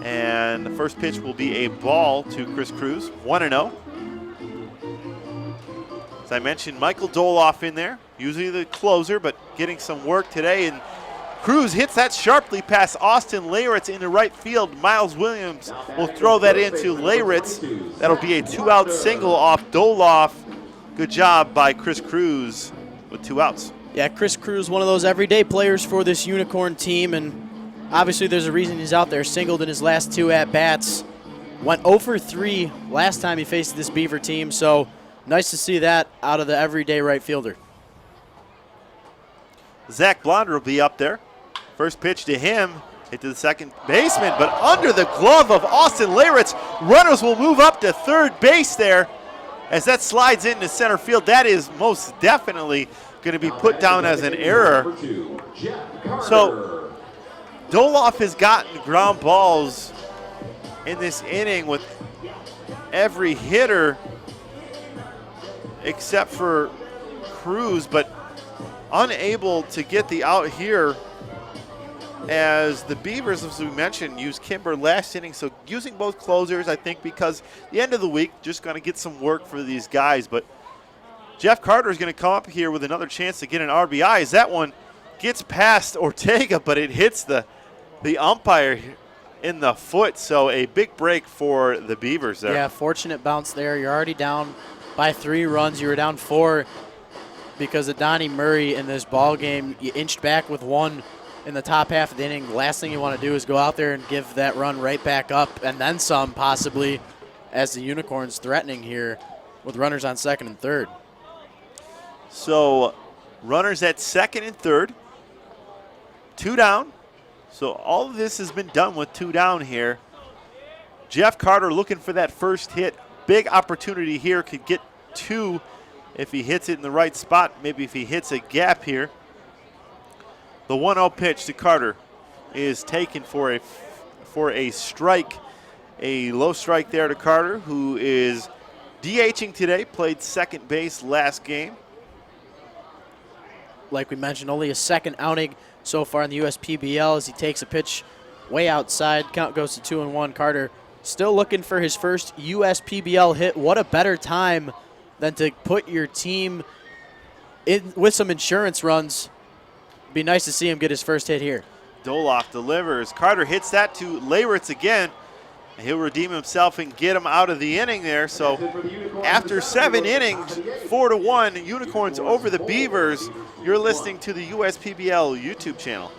And the first pitch will be a ball to Chris Cruz, 1-0. As I mentioned, Michael Doloff in there, usually the closer, but getting some work today. And Cruz hits that sharply past Austin Leyritz into right field. Miles Williams will throw that into Leyritz. That'll be a 2-out single off Doloff. Good job by Chris Cruz with 2 outs. Yeah, Chris Cruz, one of those everyday players for this Unicorn team, and obviously there's a reason he's out there. Singled in his last 2 at-bats. Went 0 for 3 last time he faced this Beaver team, so nice to see that out of the everyday right fielder. Zach Blonder will be up there. First pitch to him, hit to the second baseman, but under the glove of Austin Leyritz. Runners will move up to third base there as that slides into center field. That is most definitely going to be put down as an error. So Doloff has gotten ground balls in this inning with every hitter except for Cruz, but unable to get the out here as the Beavers, as we mentioned, used Kimber last inning. So using both closers, I think, because the end of the week, just going to get some work for these guys. But Jeff Carter is going to come up here with another chance to get an RBI as that one gets past Ortega, but it hits the umpire in the foot. So a big break for the Beavers there. Yeah, fortunate bounce there. You're already down by 3 runs. You were down 4 because of Donnie Murray in this ball game. You inched back with 1 in the top half of the inning. The last thing you want to do is go out there and give that run right back up and then some, possibly, as the Unicorns threatening here with runners on second and third. So runners at second and third, 2 down. So all of this has been done with 2 down here. Jeff Carter looking for that first hit. Big opportunity here, could get 2 if he hits it in the right spot. Maybe if he hits a gap here. The 1-0 pitch to Carter is taken for a strike, a low strike there to Carter, who is DHing today, played second base last game. Like we mentioned, only a second outing so far in the USPBL as he takes a pitch way outside. Count goes to 2-1. Carter still looking for his first USPBL hit. What a better time than to put your team in with some insurance runs. Be nice to see him get his first hit here. Doloff delivers. Carter hits that to Leyritz again. He'll redeem himself and get him out of the inning there. So after 7 innings, 4-1, Unicorns over the Beavers. You're listening to the USPBL YouTube channel.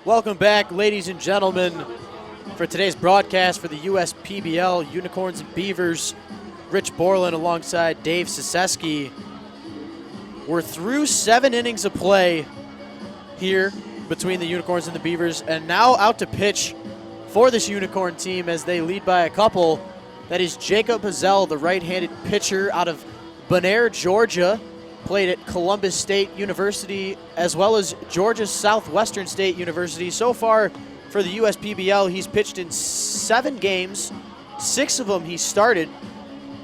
Welcome back, ladies and gentlemen, for today's broadcast for the USPBL Unicorns and Beavers. Rich Borland alongside Dave Siseski. We're through 7 innings of play here between the Unicorns and the Beavers, and now out to pitch for this Unicorn team as they lead by a couple. That is Jacob Hazel, the right-handed pitcher out of Bonaire, Georgia. Played at Columbus State University as well as Georgia Southwestern State University. So far for the USPBL, he's pitched in 7 games. 6 of them he started.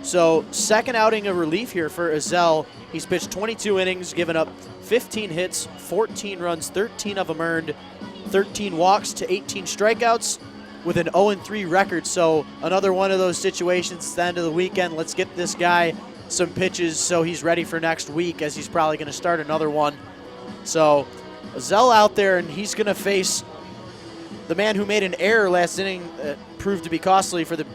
So second outing of relief here for Hazel. He's pitched 22 innings, given up 15 hits, 14 runs, 13 of them earned, 13 walks to 18 strikeouts with an 0-3 record. So another one of those situations at the end of the weekend. Let's get this guy some pitches so he's ready for next week, as he's probably going to start another one. So Hazel out there, and he's going to face the man who made an error last inning that proved to be costly for the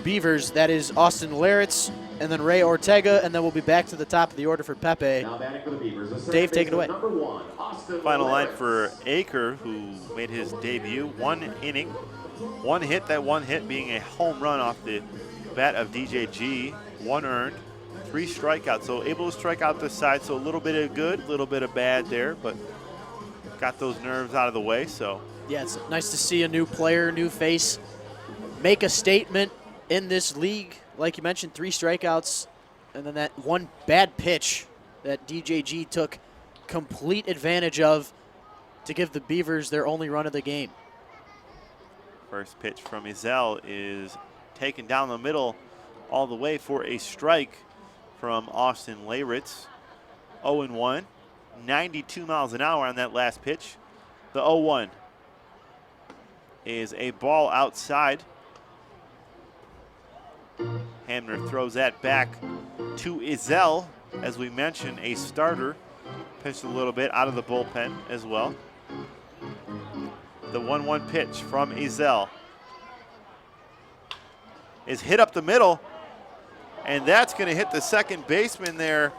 Beavers. That is Austin Laritz, and then Ray Ortega, and then we'll be back to the top of the order for Pepe. Dave, take it away. Final line for Aker, who made his debut. 1 inning, 1 hit, that 1 hit being a home run off the bat of DJG. 1 earned, 3 strikeouts, so able to strike out the side, so a little bit of good, a little bit of bad there, but got those nerves out of the way. So yeah, it's nice to see a new player, new face, make a statement in this league. Like you mentioned, 3 strikeouts, and then that 1 bad pitch that DJG took complete advantage of to give the Beavers their only run of the game. First pitch from Hazel is taken down the middle all the way for a strike from Austin Laritz. 0-1, 92 miles an hour on that last pitch. The 0-1 is a ball outside. Hamner throws that back to Hazel. As we mentioned, a starter. Pitched a little bit out of the bullpen as well. The 1-1 pitch from Hazel is hit up the middle, and that's going to hit the second baseman there,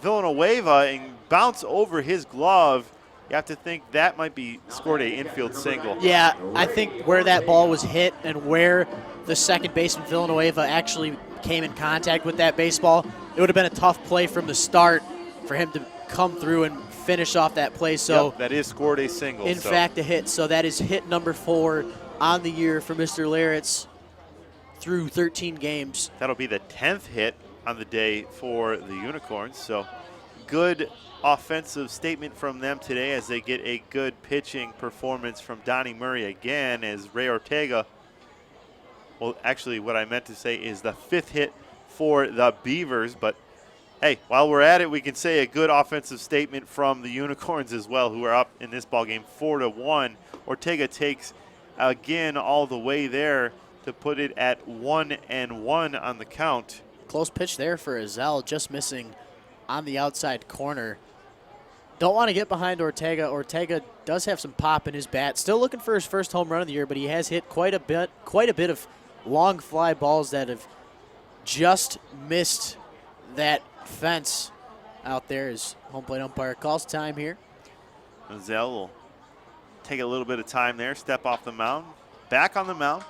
Villanueva, and bounce over his glove. You have to think that might be scored a infield single. Yeah, I think where that ball was hit and where the second baseman Villanueva actually came in contact with that baseball, it would have been a tough play from the start for him to come through and finish off that play. So yep, that is scored a single. In fact, a hit. So that is hit number 4 on the year for Mr. Laritz through 13 games. That'll be the 10th hit on the day for the Unicorns. So good offensive statement from them today as they get a good pitching performance from Donnie Murray again, as Ray Ortega, well, actually what I meant to say is the 5th hit for the Beavers. But hey, while we're at it, we can say a good offensive statement from the Unicorns as well, who are up in this ballgame 4-1. Ortega takes again all the way there to put it at 1-1 on the count. Close pitch there for Hazel, just missing on the outside corner. Don't want to get behind Ortega. Ortega does have some pop in his bat. Still looking for his first home run of the year, but he has hit quite a bit of long fly balls that have just missed that fence out there. As home plate umpire calls time here. Hazel will take a little bit of time there, step off the mound, back on the mound,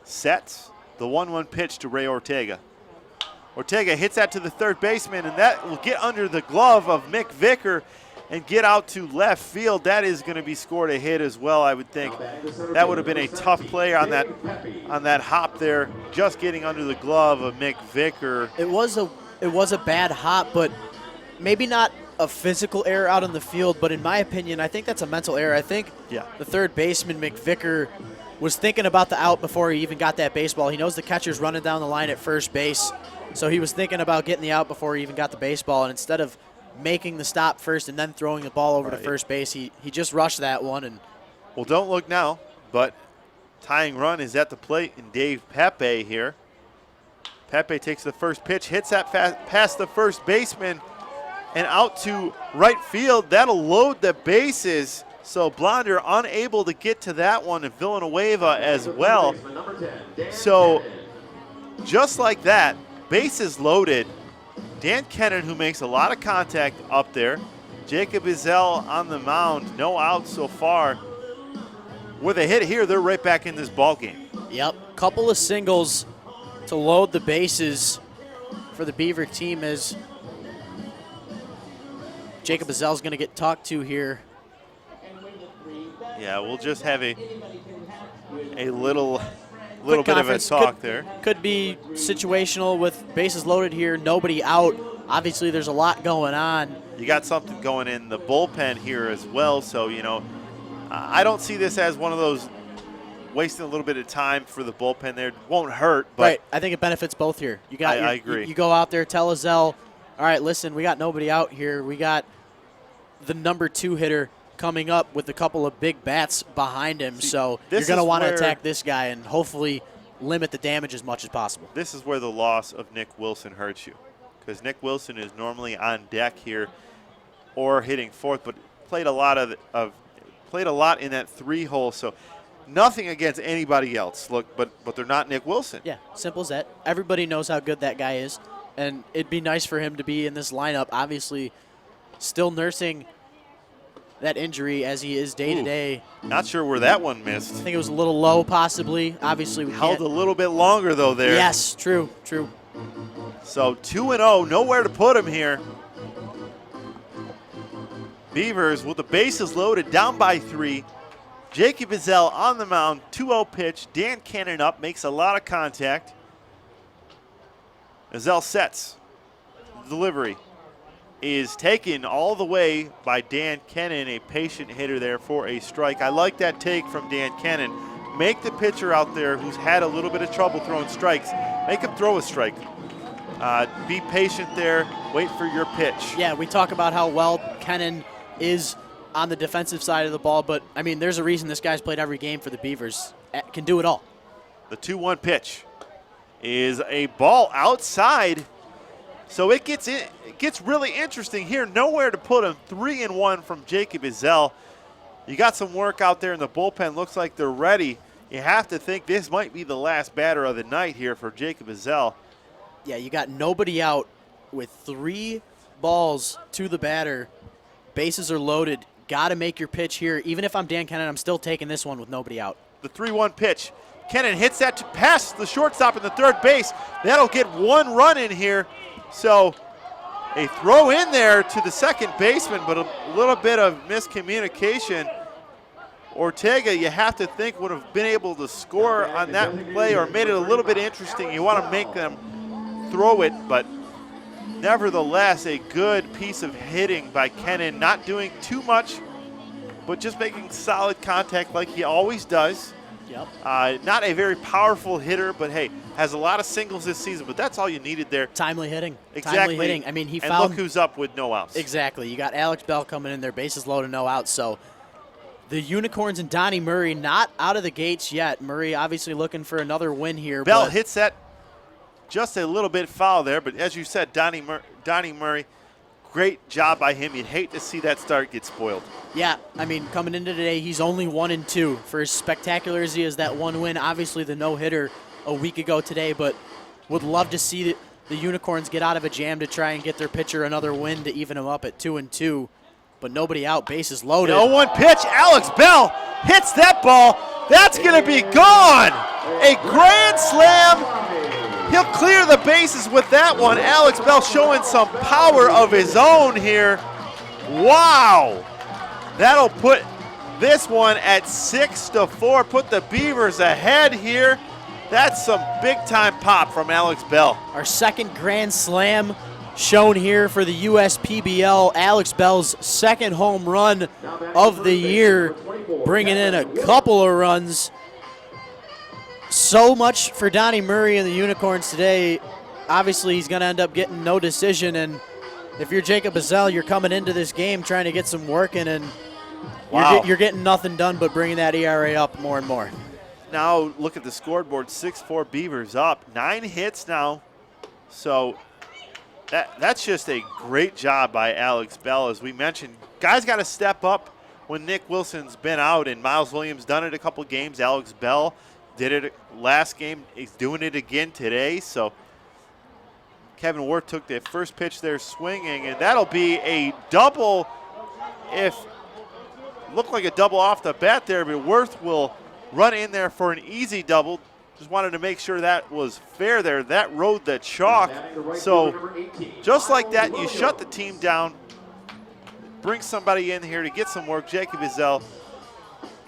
sets the 1-1 pitch to Ray Ortega. Ortega hits that to the third baseman, and that will get under the glove of Mick Vicker and get out to left field. That is going to be scored a hit as well, I would think. That would have been a tough play on that hop there, just getting under the glove of Mick Vicker. It was a bad hop, but maybe not a physical error out on the field, but in my opinion, I think that's a mental error. I think the third baseman, Mick Vicker, was thinking about the out before he even got that baseball. He knows the catcher's running down the line at first base, so he was thinking about getting the out before he even got the baseball, and instead of making the stop first and then throwing the ball over to first base, he just rushed that one. And well, don't look now, but tying run is at the plate, and Dave Pepe here. Pepe takes the first pitch, hits that past the first baseman and out to right field. That'll load the bases. So Blonder unable to get to that one, and Villanueva as well. So just like that, bases loaded. Dan Kennan, who makes a lot of contact up there. Jacob Hazel on the mound, no outs so far. With a hit here, they're right back in this ball game. Yep, couple of singles to load the bases for the Beaver team as Jacob Bazell's going to get talked to here. Yeah, we'll just have a little Quick bit of a conference. talk there. Could be situational with bases loaded here, nobody out. Obviously, there's a lot going on. You got something going in the bullpen here as well, so, you know, I don't see this as one of those wasting a little bit of time for the bullpen there. It won't hurt, but Right, I think it benefits both here. You got I agree. You go out there, tell Azell, all right, listen, we got nobody out here. We got the number 2 hitter coming up with a couple of big bats behind him, so you're going to want to attack this guy and hopefully limit the damage as much as possible. This is where the loss of Nick Wilson hurts you, because Nick Wilson is normally on deck here or hitting fourth, but played a lot in that 3-hole. So nothing against anybody else. Look, but they're not Nick Wilson. Yeah, simple as that. Everybody knows how good that guy is, and it'd be nice for him to be in this lineup. Obviously, still nursing that injury as he is day to day. Not sure where that one missed. I think it was a little low, possibly. Obviously, we Held can't. a little bit longer though there. Yes, true. So 2-0, nowhere to put him here. Beavers with the bases loaded, down by 3. Jacob Bazell on the mound, 2-0 pitch. Dan Cannon up, makes a lot of contact. Bazell sets. Delivery is taken all the way by Dan Cannon, a patient hitter there for a strike. I like that take from Dan Cannon. Make the pitcher out there who's had a little bit of trouble throwing strikes, make him throw a strike. Be patient there, wait for your pitch. Yeah, we talk about how well Kennan is on the defensive side of the ball, but, I mean, there's a reason this guy's played every game for the Beavers. Can do it all. The 2-1 pitch is a ball outside. So it gets really interesting here. Nowhere to put him. 3-1 from Jacob Bazell. You got some work out there in the bullpen. Looks like they're ready. You have to think this might be the last batter of the night here for Jacob Bazell. Yeah, you got nobody out with 3 balls to the batter. Bases are loaded. Got to make your pitch here. Even if I'm Dan Kennan, I'm still taking this one with nobody out. The 3-1 pitch. Kennan hits that to past the shortstop in the third base. That'll get 1 run in here. So a throw in there to the second baseman, but a little bit of miscommunication. Ortega, you have to think, would have been able to score on that play or made it a little bit interesting. You want to make them throw it, but nevertheless, a good piece of hitting by Kennan. Not doing too much, but just making solid contact like he always does. Yep. Not a very powerful hitter, but hey, has a lot of singles this season, but that's all you needed there. Timely hitting. Exactly. Timely hitting. I mean, he and found. Look who's up with no outs. Exactly. You got Alex Bell coming in there, bases loaded, no outs. So the Unicorns and Donnie Murray not out of the gates yet. Murray obviously looking for another win here. Bell but hits that just a little bit foul there, but as you said, Donnie Murray, great job by him. You'd hate to see that start get spoiled. Yeah, I mean, coming into today, he's only 1-2. For as spectacular as he is, that one win, obviously the no-hitter a week ago today, but would love to see the Unicorns get out of a jam to try and get their pitcher another win to even him up at 2-2. But nobody out, bases loaded. 0-1 pitch, Alex Bell hits that ball. That's going to be gone. A grand slam. He'll clear the bases with that one. Alex Bell showing some power of his own here. Wow. That'll put this one at 6-4. Put the Beavers ahead here. That's some big-time pop from Alex Bell. Our second grand slam shown here for the USPBL. Alex Bell's second home run of the year, bringing in a couple of runs. So much for Donnie Murray and the Unicorns today. Obviously, he's going to end up getting no decision, and if you're Jacob Bazell, you're coming into this game trying to get some work in, and wow. you're getting nothing done but bringing that ERA up more and more. Now look at the scoreboard, 6-4 Beavers up. 9 hits now. So that's just a great job by Alex Bell. As we mentioned, guys got to step up when Nick Wilson's been out, and Miles Williams done it a couple games. Alex Bell did it last game. He's doing it again today. So Kevin Worth took the first pitch there swinging, and that'll be a double if looked like a double off the bat there, but Worth will run in there for an easy double. Just wanted to make sure that was fair there. That rode the chalk. So just like that, you shut the team down, bring somebody in here to get some work. Jacob Azell,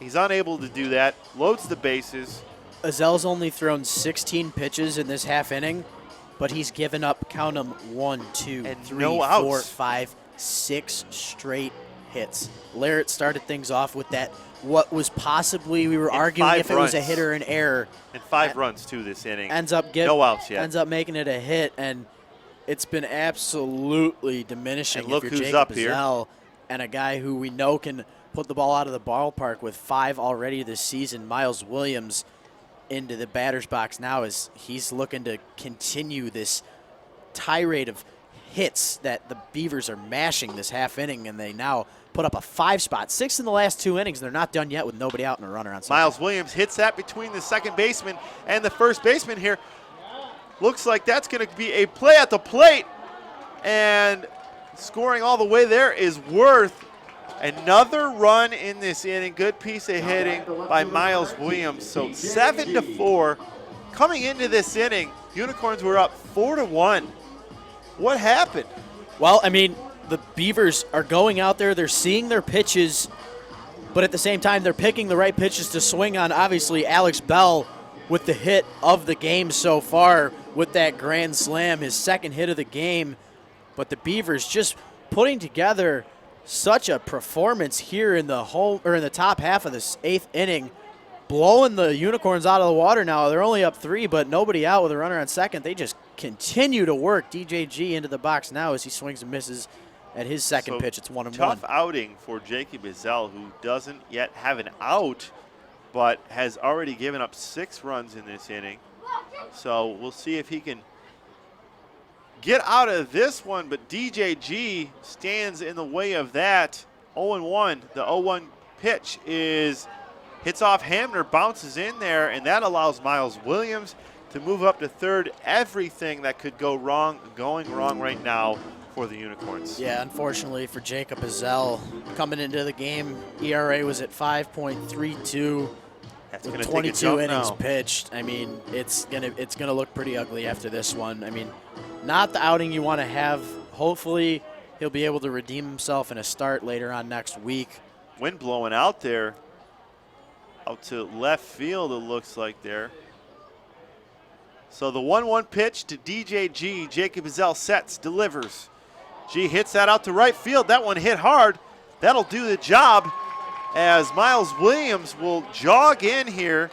he's unable to do that, loads the bases. Azell's only thrown 16 pitches in this half inning, but he's given up, count them, 1, 2, And 3, no 4, outs. 5, 6 straight hits. Larrett started things off with that, what was possibly, we were arguing 5 if it was a runs. hit or an error. And 5 runs too this inning. Ends up no outs yet. Ends up making it a hit, and it's been absolutely diminishing. And look if you're who's Jacob up here. Azell, and a guy who we know can put the ball out of the ballpark with 5 already this season, Miles Williams, into the batter's box now as he's looking to continue this tirade of hits that the Beavers are mashing this half inning, and they now put up a 5 spot, 6 in the last 2 innings. They're not done yet with nobody out and a runner on second. Miles Williams hits that between the second baseman and the first baseman here. Looks like that's going to be a play at the plate, and scoring all the way there is Worth. Another run in this inning. Good piece of hitting by Miles Williams. So 7-4. Coming into this inning, Unicorns were up 4-1. What happened? Well, I mean, the Beavers are going out there, they're seeing their pitches, but at the same time, they're picking the right pitches to swing on. Obviously, Alex Bell with the hit of the game so far with that grand slam, his second hit of the game. But the Beavers just putting together such a performance here in the in the top half of this 8th inning, blowing the Unicorns out of the water now. They're only up 3, but nobody out with a runner on second. They just continue to work DJG into the box now as he swings and misses at his second pitch. It's 1-1. Tough outing for Jacob Azell, who doesn't yet have an out, but has already given up 6 runs in this inning. So we'll see if he can get out of this one, but DJG stands in the way of that. 0-1. The 0-1 pitch hits off Hamner, bounces in there, and that allows Miles Williams to move up to third. Everything that could go wrong, going wrong right now for the Unicorns. Yeah, unfortunately for Jacob Azell, coming into the game, ERA was at 5.32. That's with going to 22 take a jump innings now. pitched. I mean, it's gonna look pretty ugly after this one. I mean, not the outing you want to have. Hopefully, he'll be able to redeem himself in a start later on next week. Wind blowing out there, out to left field. It looks like there. So the 1-1 pitch to DJG. Jacob Azell sets, delivers. G hits that out to right field. That one hit hard. That'll do the job as Miles Williams will jog in here.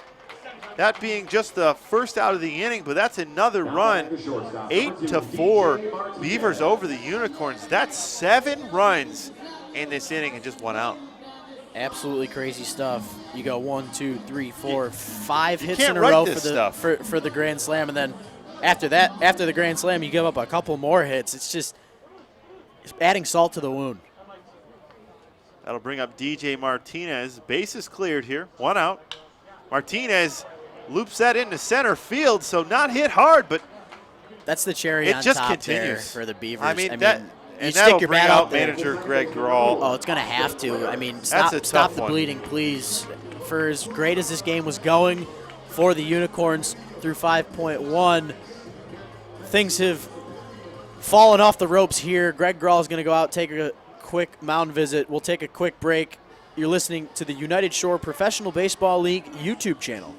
That being just the first out of the inning, but that's another run. 8-4, Beavers over the Unicorns. That's 7 runs in this inning and just 1 out. Absolutely crazy stuff. You go 1, 2, 3, 4, 5 hits can't in a write row this for the stuff. for the grand slam, and then after that, after the grand slam, you give up a couple more hits. It's just adding salt to the wound. That'll bring up DJ Martinez. Base is cleared here. 1 out. Martinez loops that into center field, so not hit hard, but That's the cherry it on just top continues there for the Beavers. I mean, you and stick that'll your bring bat out there. manager Greg Grawl. Oh, it's going to have to. I mean, That's stop, a stop tough the one. bleeding, please. For as great as this game was going for the Unicorns through 5.1, things have fallen off the ropes here. Greg Grawl is going to go out, take a quick mound visit. We'll take a quick break. You're listening to the United Shore Professional Baseball League YouTube channel.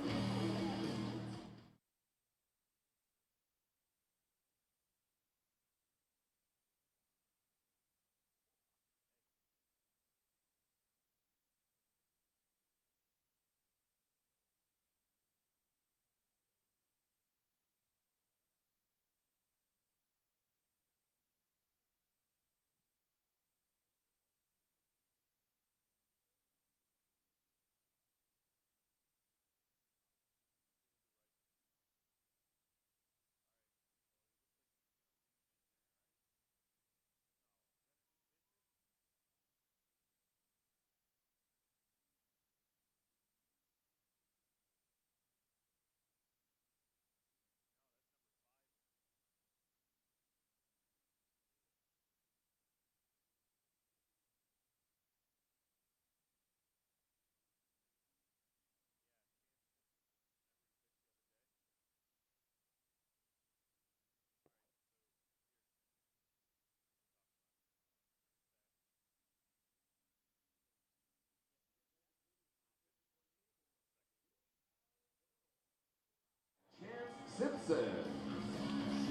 Simpson.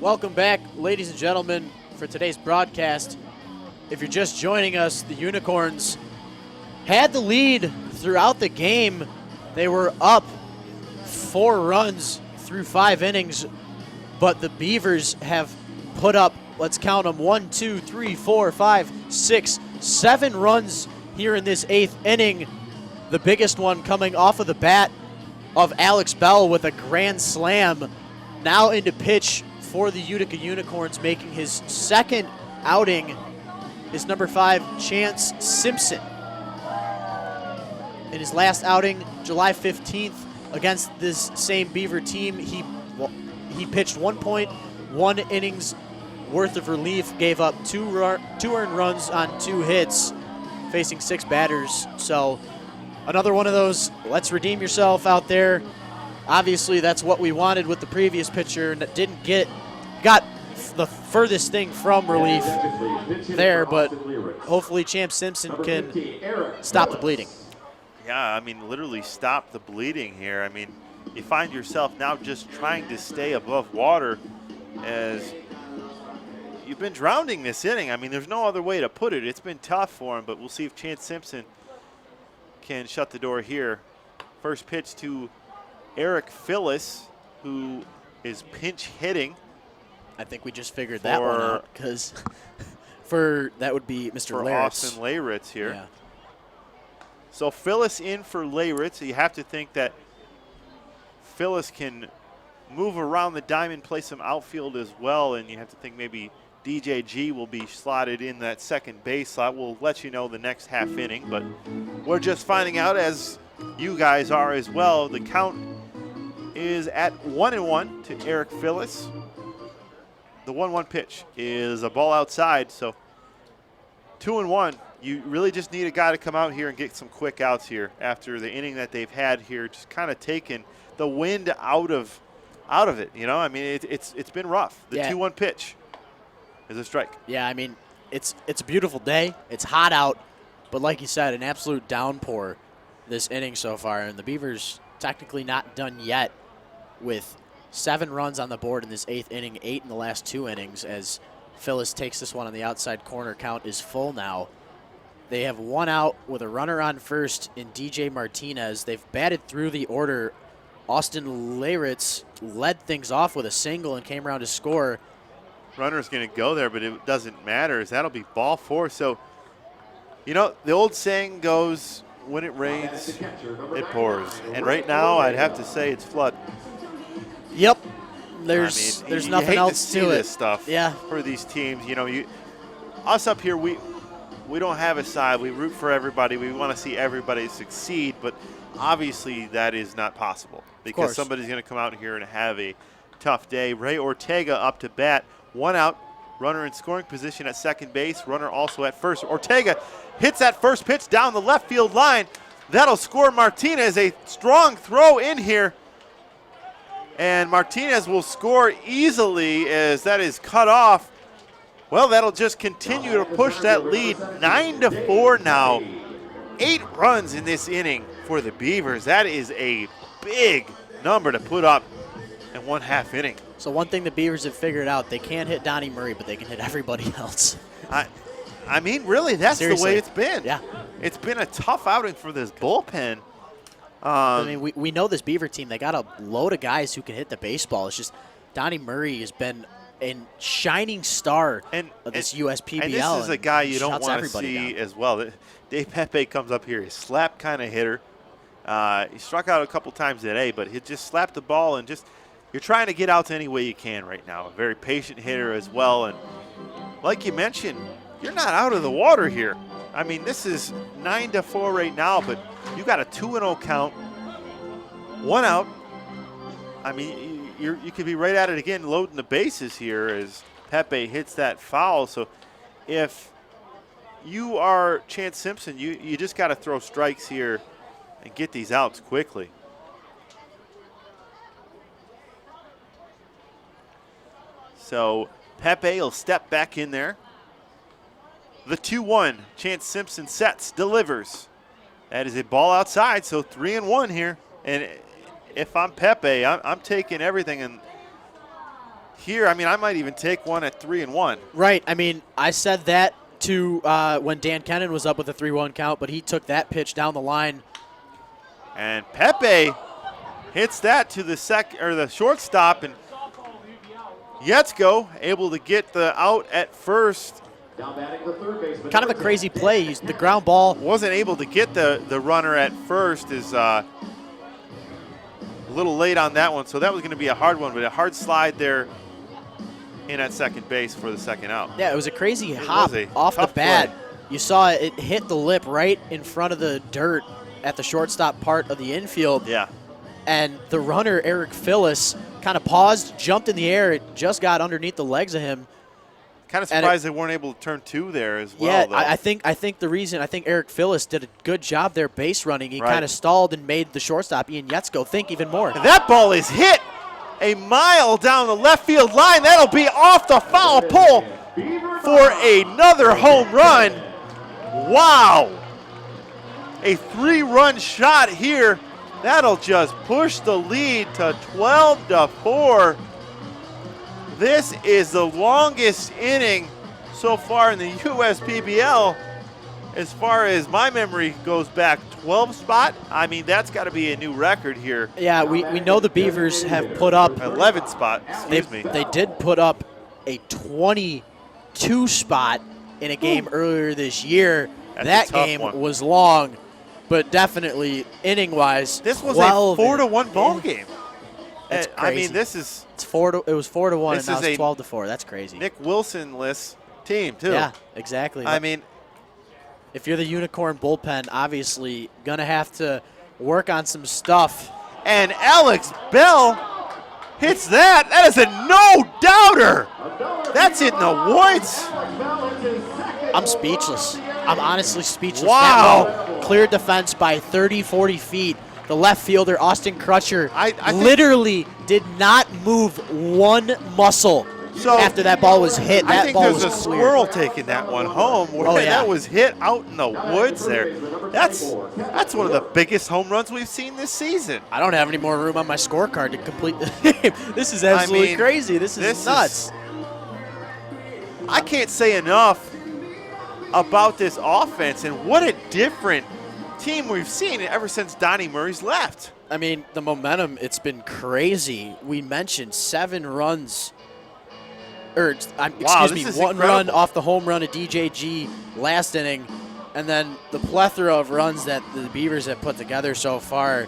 Welcome back, ladies and gentlemen, for today's broadcast. If you're just joining us, the Unicorns had the lead throughout the game. They were up 4 runs through 5 innings, but the Beavers have put up, let's count them, 1, 2, 3, 4, 5, 6, 7 runs here in this 8th inning. The biggest one coming off of the bat of Alex Bell with a grand slam. Now into pitch for the Utica Unicorns, making his 2nd outing is number 5, Chance Simpson. In his last outing, July 15th, against this same Beaver team, he pitched 1.1 innings worth of relief, gave up 2 earned runs on 2 hits, facing 6 batters. So another one of those, let's redeem yourself out there. Obviously, that's what we wanted with the previous pitcher, and got the furthest thing from relief there, but hopefully Champ Simpson can stop the bleeding. Yeah, I mean, literally stop the bleeding here. I mean, you find yourself now just trying to stay above water as you've been drowning this inning. I mean, there's no other way to put it. It's been tough for him, but we'll see if Chance Simpson can shut the door here. First pitch to Eric Phyllis, who is pinch hitting. I think we just figured that one out, because that would be Mr. For Laritz. Austin Laritz here. Yeah. So Phyllis in for Laritz. You have to think that Phyllis can move around the diamond, play some outfield as well, and you have to think maybe DJG will be slotted in that second base slot. We'll let you know the next half inning, but we're just finding out, as you guys are as well. The count is at 1-1 to Eric Phyllis. The 1-1 pitch is a ball outside, so 2-1. You really just need a guy to come out here and get some quick outs here after the inning that they've had here, just kind of taking the wind out of it. You know, I mean, it's been rough. The 2-1 pitch is a strike. Yeah, I mean, it's a beautiful day. It's hot out, but like you said, an absolute downpour this inning so far, and the Beavers technically not done yet with 7 runs on the board in this 8th inning, 8 in the last 2 innings, as Phyllis takes this one on the outside corner. Count is full now. They have 1 out with a runner on first in DJ Martinez. They've batted through the order. Austin Laritz led things off with a single and came around to score. Runner's going to go there, but it doesn't matter, as that'll be ball 4. So, you know, the old saying goes, when it rains, it pours. And right now, I'd have to say it's flood. Yep. There's nothing else to it. This stuff for these teams. You know, us up here, we don't have a side. We root for everybody. We want to see everybody succeed, but obviously that is not possible because somebody's going to come out here and have a tough day. Ray Ortega up to bat. 1 out. Runner in scoring position at second base. Runner also at first. Ortega hits that first pitch down the left field line. That'll score Martinez. A strong throw in here. And Martinez will score easily as that is cut off. Well, that'll just continue to push that lead 9-4 now. 8 runs in this inning for the Beavers. That is a big number to put up in 1/2 inning. So one thing the Beavers have figured out, they can't hit Donnie Murray, but they can hit everybody else. I mean, really, that's Seriously. the way it's been. Yeah. It's been a tough outing for this bullpen. I mean, we know this Beaver team, they got a load of guys who can hit the baseball. It's just Donnie Murray has been a shining star of this USPBL. And this is a guy you don't want to see down as well. Dave Pepe comes up here. He's a slap kind of hitter. He struck out a couple times today, but he just slapped the ball and just you're trying to get outs any way you can right now. A very patient hitter as well. And like you mentioned, you're not out of the water here. I mean, this is 9-4 right now, but you got a 2-0 count, 1 out. I mean, you could be right at it again, loading the bases here as Pepe hits that foul. So if you are Chance Simpson, you just got to throw strikes here and get these outs quickly. So Pepe will step back in there. The 2-1, Chance Simpson sets, delivers. That is a ball outside, so 3-1 here. And if I'm Pepe, I'm taking everything and here, I mean, I might even take one at 3-1. Right. I mean, I said that to when Dan Kennan was up with a 3-1 count, but he took that pitch down the line. And Pepe hits that to the shortstop, and Yetzko able to get the out at first. Kind of a crazy play. The ground ball. Wasn't able to get the runner at first. Is a little late on that one, so that was going to be a hard one, but a hard slide there in at second base for the second out. Yeah, it was a crazy hop a off the tough bat. play. You saw it hit the lip right in front of the dirt at the shortstop part of the infield. Yeah. And the runner, Eric Phyllis, kind of paused, jumped in the air. It just got underneath the legs of him. Kind of surprised they weren't able to turn two there as well. Yeah, though. I think Eric Phyllis did a good job there base running. He Right. kind of stalled and made the shortstop, Ian Yetzko, think even more. And that ball is hit a mile down the left field line. That'll be off the foul pole for another home run. Wow. A 3-run shot here. That'll just push the lead to 12-4. This is the longest inning so far in the USPBL. As far as my memory goes back, 12 spot. I mean, that's got to be a new record here. Yeah, we know the Beavers have put up 11 spot, excuse me. They did put up a 22 spot in a game earlier this year. That's that a tough game one. was long, but definitely inning-wise, This was 12 a 4-1 ball game. That's I crazy. mean, this is it was 4-1, This and now is a it's 12-4. That's crazy. Nick Wilson-less team, too. Yeah, exactly. I mean, if you're the Unicorn bullpen, obviously gonna have to work on some stuff. and Alex Bell hits that. That is a no-doubter. That's in the woods. I'm speechless. I'm honestly speechless. Wow. That ball cleared the fence by 30, 40 feet. The left fielder, Austin Crutcher, I think- literally did not move one muscle So, after that ball was hit. I That think ball there's was a cleared. squirrel taking that one home. Where Oh, yeah. That was hit out in the woods there. That's one of the biggest home runs we've seen this season. I don't have any more room on my scorecard to complete the game. This is absolutely mean, crazy. This is nuts. I can't say enough about this offense and what a different team we've seen ever since Donnie Murray's left. I mean, the momentum, it's been crazy. We mentioned 7 runs. Excuse me, this is 1 incredible. run off the home run of DJG last inning, and then the plethora of runs that the Beavers have put together so far.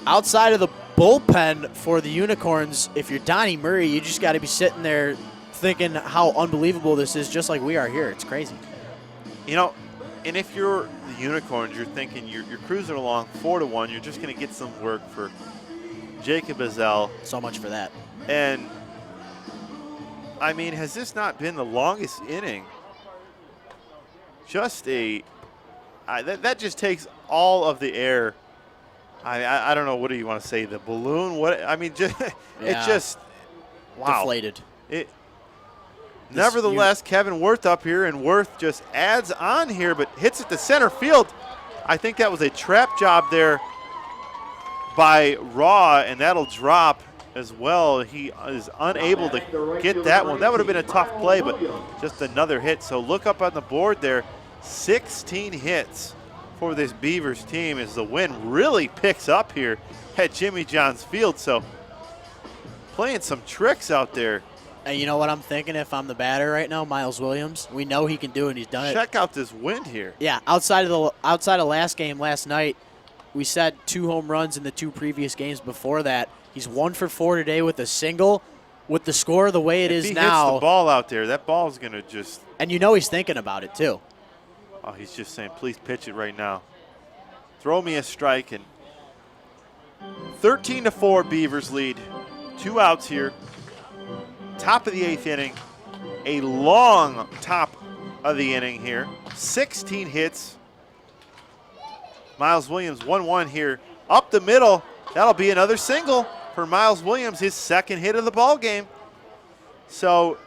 Outside of the bullpen for the Unicorns, if you're Donnie Murray, you just got to be sitting there thinking how unbelievable this is, just like we are here. It's crazy. You know, and if you're the Unicorns, you're thinking you're cruising along 4-1. You're just going to get some work for Jacob Azell. So much for that. And, I mean, has this not been the longest inning? Just that just takes all of the air. I don't know, what do you want to say, the balloon? What I mean, just, Yeah. it just, wow. Deflated. Nevertheless, Kevin Worth up here, and Worth just adds on here, but hits it to center field. I think that was a trap job there by Raw, and that'll drop as well. He is unable to get that one. That would have been a tough play, but just another hit. So look up on the board there, 16 hits for this Beavers team as the wind really picks up here at Jimmy John's Field. So playing some tricks out there. And you know what I'm thinking if I'm the batter right now? Miles Williams. We know he can do it, and he's done it. Check out this wind here. Yeah, outside of last game last night, we said 2 home runs in the 2 previous games before that. He's 1 for 4 today with a single. With the score the way it is If he now, hits the ball out there, that ball's going to just, and you know he's thinking about it too. oh, he's just saying, please pitch it right now. Throw me a strike. And 13-4 Beavers lead. 2 outs here. Top of the 8th inning. A long top of the inning here. 16 hits. Miles Williams 1-1 here. Up the middle. That'll be another single for Miles Williams, his 2nd hit of the ball game. So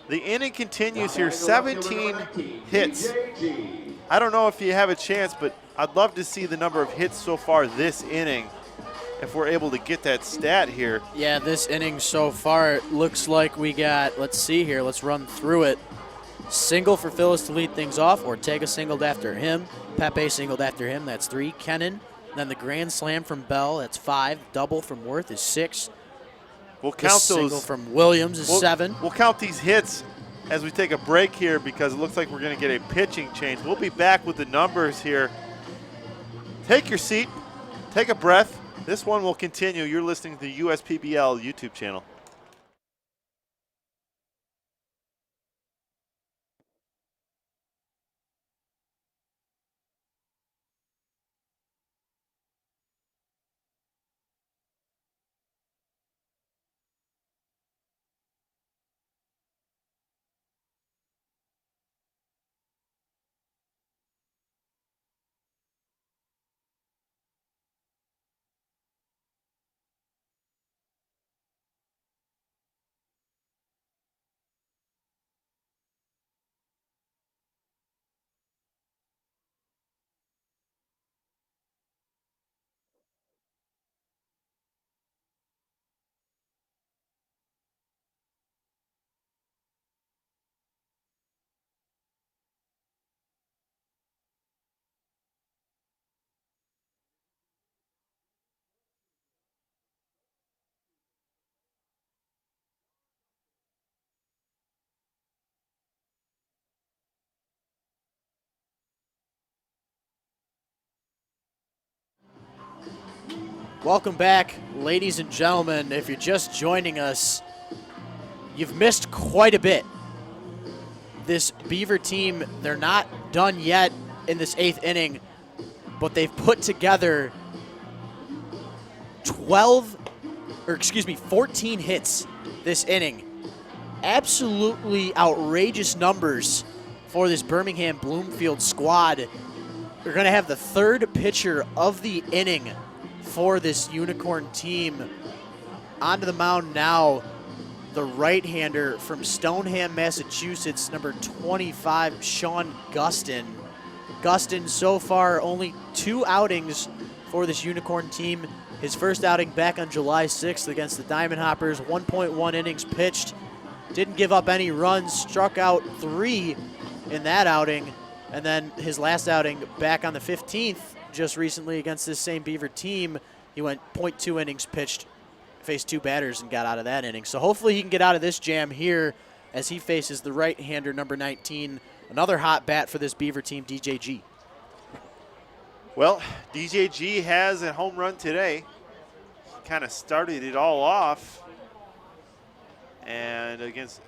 the inning continues here. 17 hits. I don't know if you have a chance, but I'd love to see the number of hits so far this inning. if we're able to get that stat here. Yeah, this inning so far, it looks like we got, let's see here, let's run through it. Single for Phyllis to lead things off. Ortega singled after him. Pepe singled after him. That's 3. Kennan. Then the grand slam from Bell. That's 5. Double from Worth is 6. We'll The count single those. from Williams is 7. We'll count these hits as we take a break here because it looks like we're going to get a pitching change. We'll be back with the numbers here. Take your seat. Take a breath. This one will continue. You're listening to the USPBL YouTube channel. Welcome back, ladies and gentlemen. If you're just joining us, you've missed quite a bit. This Beaver team, they're not done yet in this 8th inning, but they've put together 14 hits this inning. Absolutely outrageous numbers for this Birmingham Bloomfield squad. We're going to have the 3rd pitcher of the inning for this Unicorn team. Onto the mound now, the right-hander from Stoneham, Massachusetts, number 25, Sean Gustin. Gustin so far only 2 outings for this Unicorn team. His first outing back on July 6th against the Diamond Hoppers, 1.1 innings pitched. Didn't give up any runs, struck out 3 in that outing. And then his last outing back on the 15th, just recently against this same Beaver team, he went .2 innings pitched, faced 2 batters and got out of that inning. So hopefully he can get out of this jam here as he faces the right-hander, number 19, another hot bat for this Beaver team, DJG. Well, DJG has a home run today. Kind of started it all off. And against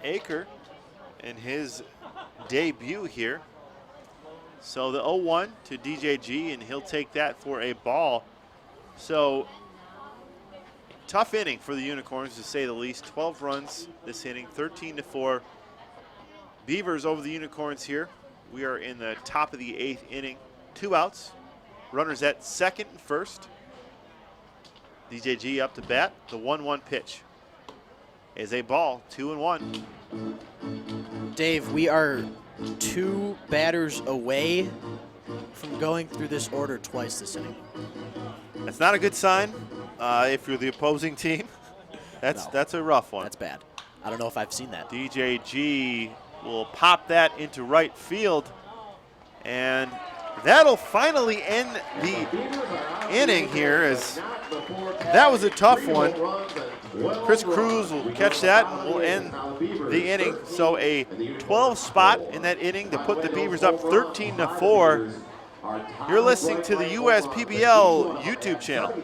Aker in his debut here. So the 0-1 to DJG, and he'll take that for a ball. So tough inning for the Unicorns, to say the least. 12 runs this inning, 13-4. Beavers over the Unicorns here. We are in the top of the 8th inning. 2 outs. Runners at second and first. DJG up to bat. The 1-1 pitch is a ball, 2-1. Dave, we are 2 batters away from going through this order twice this inning. That's not a good sign if you're the opposing team. That's a rough one. That's bad. I don't know if I've seen that. DJG will pop that into right field, and that'll finally end the inning here, as that was a tough one. Chris Cruz will catch that and will end the inning. So a 12 spot in that inning to put the Beavers up 13-4. You're listening to the USPBL YouTube channel.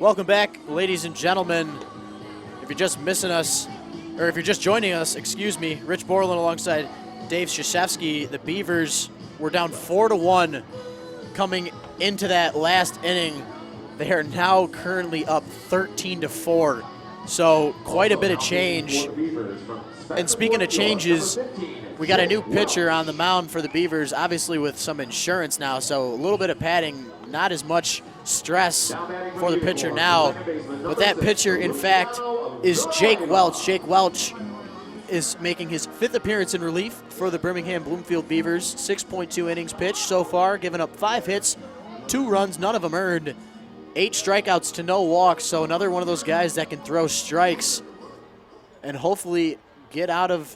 Welcome back, ladies and gentlemen. If you're just missing us, or if you're just joining us, excuse me, Rich Borland alongside Dave Krzyzewski. The Beavers were down 4-1 coming into that last inning. They are now currently up 13-4. So quite a bit of change. And speaking of changes, we got a new pitcher on the mound for the Beavers, obviously with some insurance now, so a little bit of padding, not as much stress for the pitcher now. But that pitcher, in fact, is Jake Welch. Jake Welch is making his 5th appearance in relief for the Birmingham Bloomfield Beavers. 6.2 innings pitched so far, giving up 5 hits, 2 runs, none of them earned, 8 strikeouts to no walks. So another one of those guys that can throw strikes and hopefully get out of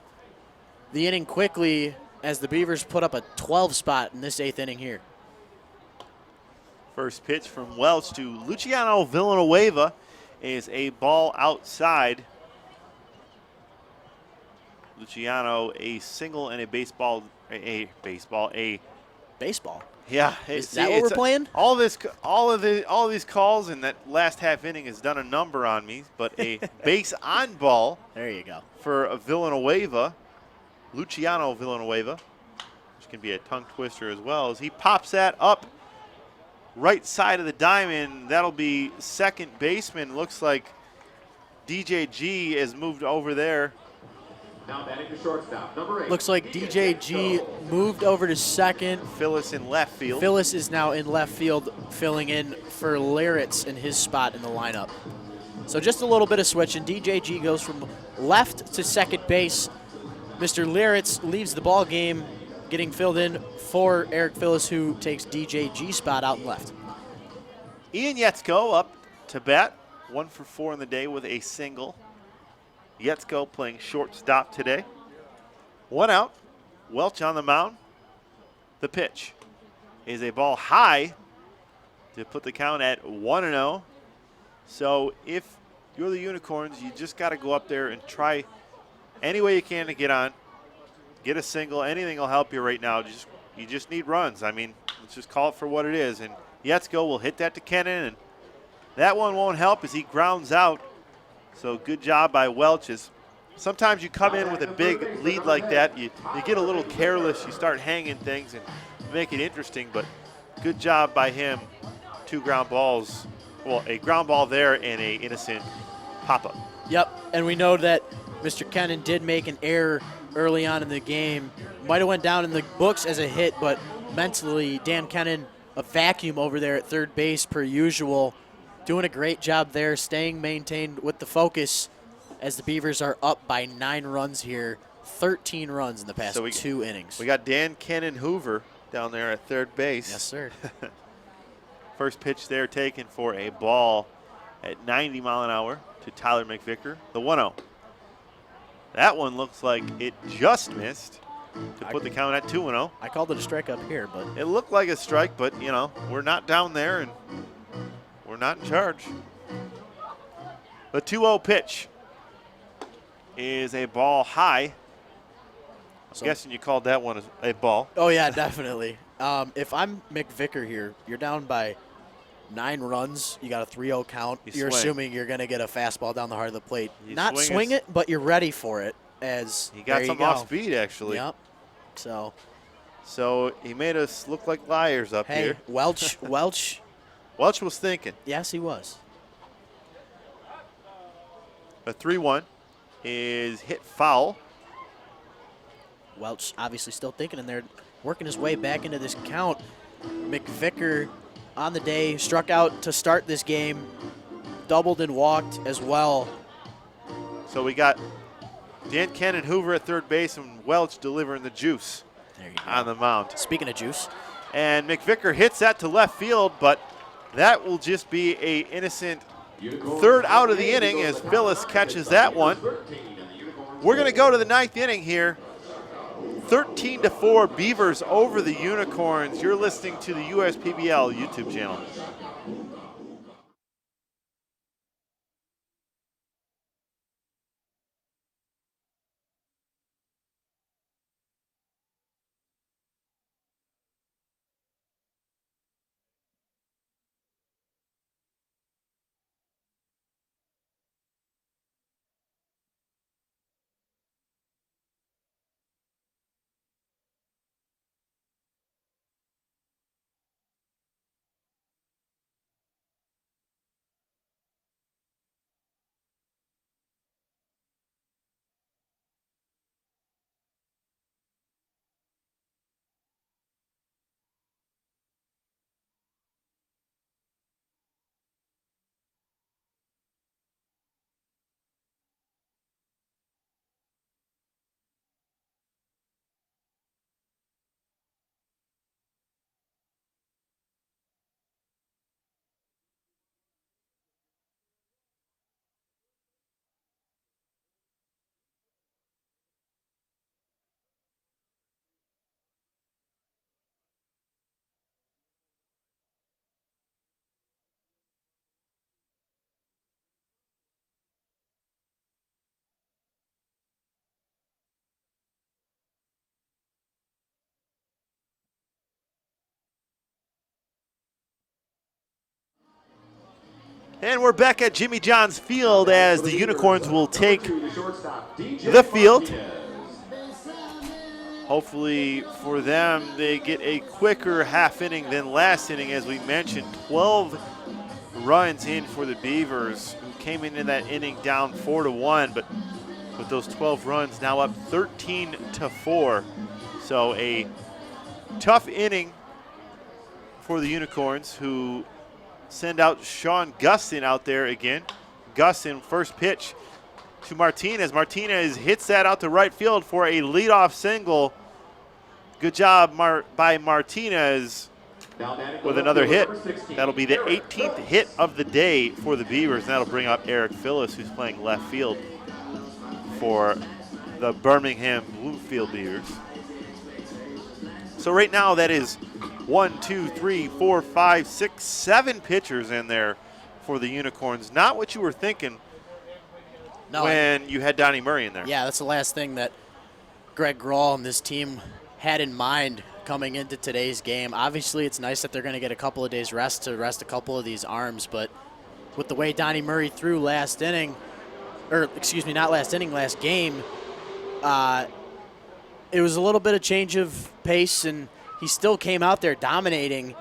the inning quickly as the Beavers put up a 12 spot in this 8th inning here. First pitch from Welch to Luciano Villanueva is a ball outside. Luciano, a single and a baseball. Yeah, Is that what we're playing? All of these calls in that last half inning has done a number on me. But a base on ball. There you go. For Villanueva, Luciano Villanueva, which can be a tongue twister as well, as he pops that up right side of the diamond. That'll be second baseman. Looks like DJG has moved over there. Now batting the shortstop, number 8. Looks like DJG moved over to second. Phyllis in left field. Phyllis is now in left field, filling in for Laritz in his spot in the lineup. So just a little bit of switching. DJG goes from left to second base. Mr. Laritz leaves the ball game, getting filled in for Eric Phyllis, who takes DJG's spot out and left. Ian Yetzko up to bat, 1 for 4 in the day with a single. Yetzko playing shortstop today. 1 out. Welch on the mound. The pitch is a ball high to put the count at 1-0. So if you're the Unicorns, you just got to go up there and try any way you can to get on. Get a single. Anything will help you right now. You just need runs. I mean, let's just call it for what it is. And Yetzko will hit that to Kennan, and that one won't help as he grounds out. So good job by Welch. Sometimes you come in with a big lead like that, you get a little careless, you start hanging things and make it interesting, but good job by him. 2 ground balls, well, a ground ball there and a innocent pop-up. Yep, and we know that Mr. Kennan did make an error early on in the game. Might have went down in the books as a hit, but mentally, Dan Kennan, a vacuum over there at third base per usual. Doing a great job there, staying maintained with the focus as the Beavers are up by 9 runs here, 13 runs in the past 2 innings. We got Dan Kennan Hoover down there at third base. Yes, sir. First pitch there taken for a ball at 90 mile an hour to Tyler McVicker, the 1-0. That one looks like it just missed to put the count at 2-0. I called it a strike up here, but it looked like a strike, but, you know, we're not down there and we're not in charge. The 2-0 pitch is a ball high. I'm guessing you called that one a ball. Oh, yeah, definitely. If I'm McVicker here, you're down by 9 runs. You got a 3-0 count. You're assuming you're going to get a fastball down the heart of the plate. Not swing it, but you're ready for it. As he got some off speed, actually. Yep. So he made us look like liars up here. Hey, Welch was thinking. Yes, he was. The 3-1 is hit foul. Welch obviously still thinking, and they're working his way back into this count. McVicker on the day struck out to start this game, doubled and walked as well. So we got Dan Kennan Hoover at third base and Welch delivering the juice on the mound. Speaking of juice. And McVicker hits that to left field, but that will just be a innocent third out of the inning as Phyllis catches that one. We're going to go to the 9th inning here. 13-4 Beavers over the Unicorns. You're listening to the USPBL YouTube channel. And we're back at Jimmy John's Field as the Unicorns will take the field. Hopefully for them, they get a quicker half inning than last inning. As we mentioned, 12 runs in for the Beavers, who came into that inning down 4-1, but with those 12 runs now up 13-4. So a tough inning for the Unicorns, who send out Sean Gustin out there again. Gustin, first pitch to Martinez. Martinez hits that out to right field for a leadoff single. Good job by Martinez with another hit. That'll be the 18th hit of the day for the Beavers, and that'll bring up Eric Phillips, who's playing left field for the Birmingham Bluefield Beavers. So right now that is 1, 2, 3, 4, 5, 6, 7 pitchers in there for the Unicorns. Not what you were thinking when you had Donnie Murray in there. Yeah, that's the last thing that Greg Grawl and this team had in mind coming into today's game. Obviously, it's nice that they're going to get a couple of days rest to rest a couple of these arms, but with the way Donnie Murray threw last inning, or excuse me, not last inning, last game, it was a little bit of change of pace, and he still came out there dominating.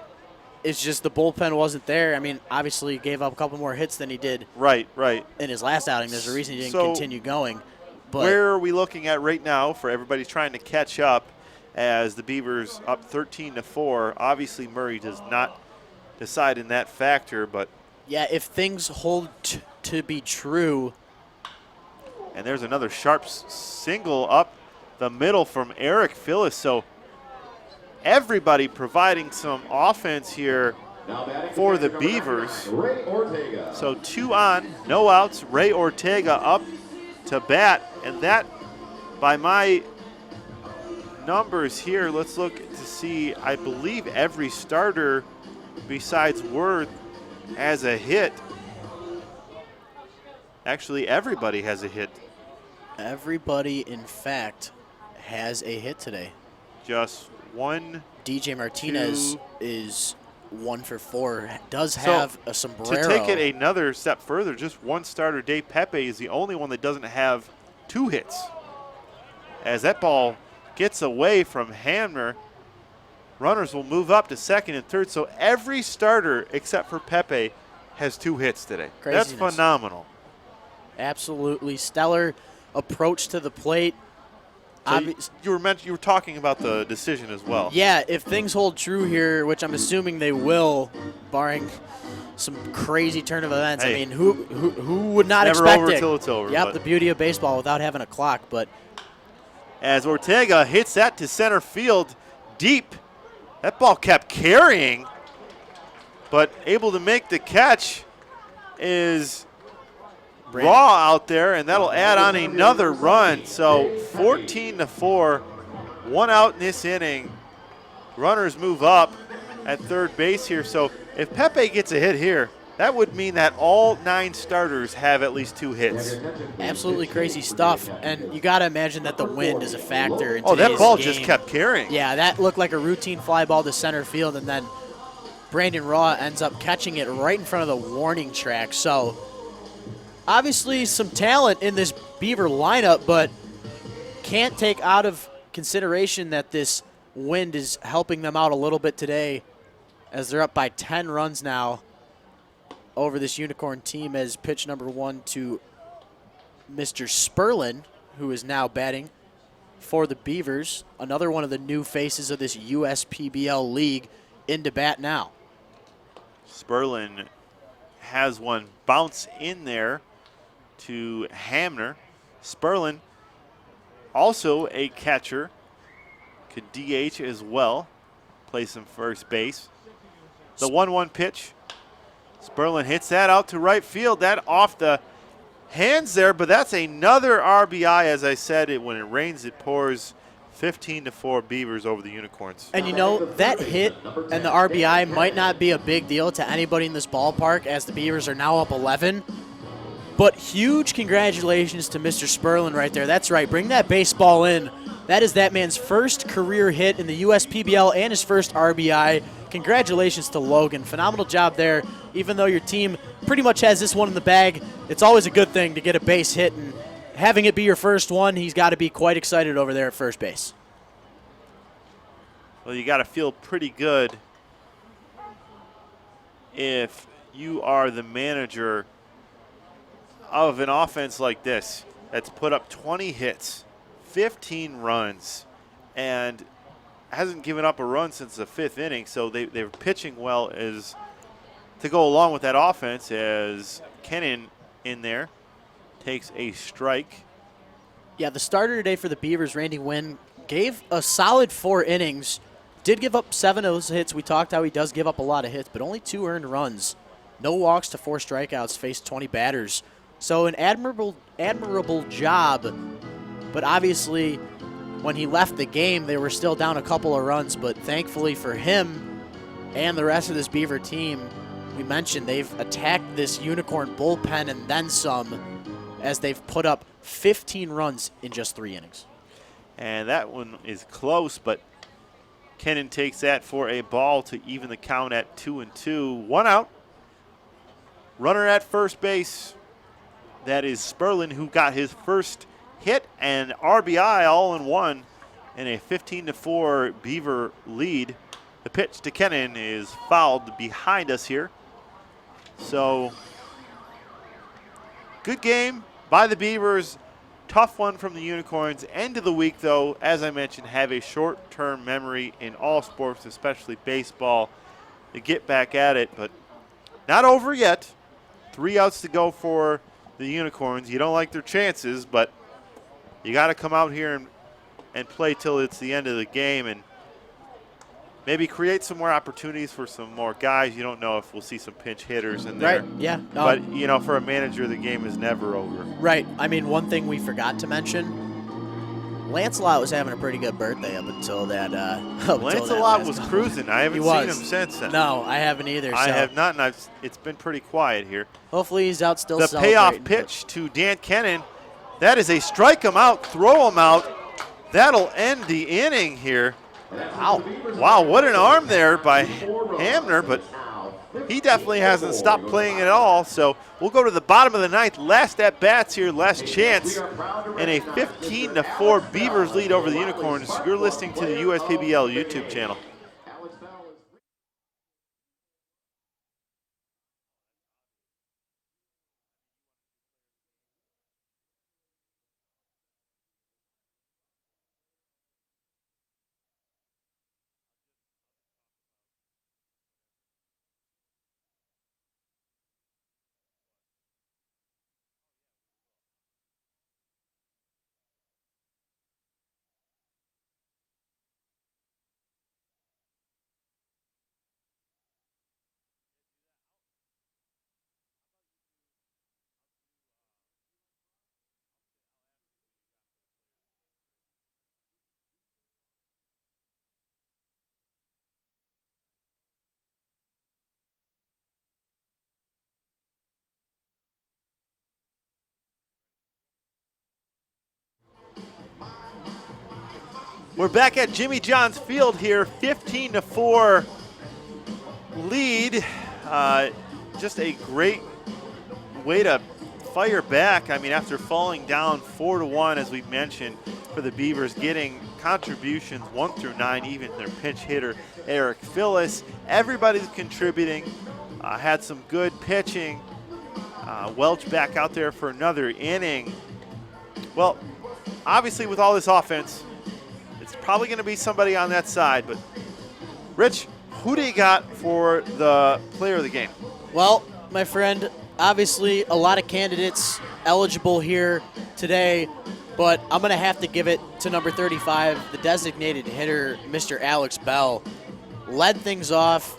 It's just the bullpen wasn't there. I mean, obviously he gave up a couple more hits than he did right in his last outing. There's a reason he didn't continue going. But where are we looking at right now for everybody trying to catch up as the Beavers up 13-4? Obviously Murray does not decide in that factor, but yeah, if things hold to be true. And there's another sharp single up the middle from Eric Phillips. So everybody providing some offense here for the Beavers. So 2 on, no outs. Ray Ortega up to bat. And that, by my numbers here, let's look to see, I believe every starter besides Worth has a hit. Actually, everybody has a hit. Everybody, in fact, has a hit today. Just one. DJ Martinez is 1 for 4. Does have a sombrero. To take it another step further, just one starter, Dave Pepe, is the only one that doesn't have 2 hits. As that ball gets away from Hamner, runners will move up to second and third. So every starter except for Pepe has 2 hits today. Craziness. That's phenomenal. Absolutely stellar approach to the plate. So you were talking about the decision as well. Yeah, if things hold true here, which I'm assuming they will, barring some crazy turn of events. Hey, I mean, who would not expect it? Never over till it's over. Yep, the beauty of baseball without having a clock. But as Ortega hits that to center field deep, that ball kept carrying, but able to make the catch is Raw out there, and that'll add on another run. So 14-4, 1 out in this inning. Runners move up at third base here. So if Pepe gets a hit here, that would mean that all 9 starters have at least 2 hits. Absolutely crazy stuff. And you got to imagine that the wind is a factor in today's that ball game. just kept carrying. Yeah, that looked like a routine fly ball to center field, and then Brandon Raw ends up catching it right in front of the warning track. So obviously some talent in this Beaver lineup, but can't take out of consideration that this wind is helping them out a little bit today, as they're up by 10 runs now over this Unicorn team, as pitch number 1 to Mr. Sperlin, who is now batting for the Beavers. Another one of the new faces of this USPBL league into bat now. Sperlin has one bounce in there to Hamner. Sperlin, also a catcher, could DH as well, play some first base. The 1-1 pitch. Sperlin hits that out to right field. That off the hands there, but that's another RBI. As I said, when it rains, it pours. 15-4 Beavers over the Unicorns. And you know, that hit and the RBI might not be a big deal to anybody in this ballpark, as the Beavers are now up 11. But huge congratulations to Mr. Sperlin right there. That's right, bring that baseball in. That is that man's first career hit in the USPBL and his first RBI. congratulations to Logan. Phenomenal job there. Even though your team pretty much has this one in the bag, it's always a good thing to get a base hit, and having it be your first one, he's got to be quite excited over there at first base. Well, you got to feel pretty good if you are the manager of an offense like this that's put up 20 hits, 15 runs, and hasn't given up a run since the 5th inning. So they're pitching well as to go along with that offense, as Kennan in there takes a strike. Yeah, the starter today for the Beavers, Randy Wynn, gave a solid 4 innings. Did give up 7 of those hits. We talked how he does give up a lot of hits, but only 2 earned runs. No walks to 4 strikeouts, faced 20 batters. So an admirable job, but obviously when he left the game, they were still down a couple of runs, but thankfully for him and the rest of this Beaver team, we mentioned they've attacked this Unicorn bullpen and then some, as they've put up 15 runs in just 3 innings. And that one is close, but Kennan takes that for a ball to even the count at 2-2. 1 out. Runner at first base. That is Sperlin, who got his first hit and RBI all in one in a 15-4 Beaver lead. The pitch to Kennan is fouled behind us here. So, good game by the Beavers. Tough one from the Unicorns. End of the week, though, as I mentioned, have a short-term memory in all sports, especially baseball, to get back at it. But not over yet. 3 outs to go for the Unicorns. You don't like their chances, but you got to come out here and play till it's the end of the game and maybe create some more opportunities for some more guys. You don't know if we'll see some pinch hitters in there. Right, yeah. But, you know, for a manager, the game is never over. Right. I mean, one thing we forgot to mention, Lancelot was having a pretty good birthday up until that. Lancelot was cruising. I haven't seen him since then. No, I haven't either. I have not, and it's been pretty quiet here. Hopefully he's out still the celebrating. Payoff pitch to Dan Kennan. That is a strike him out, throw him out. That'll end the inning here. Wow, what an arm there by Hamner, but he definitely hasn't stopped playing at all. So we'll go to the bottom of the 9th. Last at bats here, last chance. And a 15-4 Beavers lead over the Unicorns. You're listening to the USPBL YouTube channel. We're back at Jimmy John's Field here, 15-4 lead. Just a great way to fire back. I mean, after falling down 4-1, as we mentioned, for the Beavers, getting contributions 1 through 9, even their pinch hitter, Eric Phillis. Everybody's contributing. Had some good pitching. Welch back out there for another inning. Well, obviously with all this offense, it's probably going to be somebody on that side. But, Rich, who do you got for the player of the game? Well, my friend, obviously a lot of candidates eligible here today, but I'm going to have to give it to number 35, the designated hitter, Mr. Alex Bell. Led things off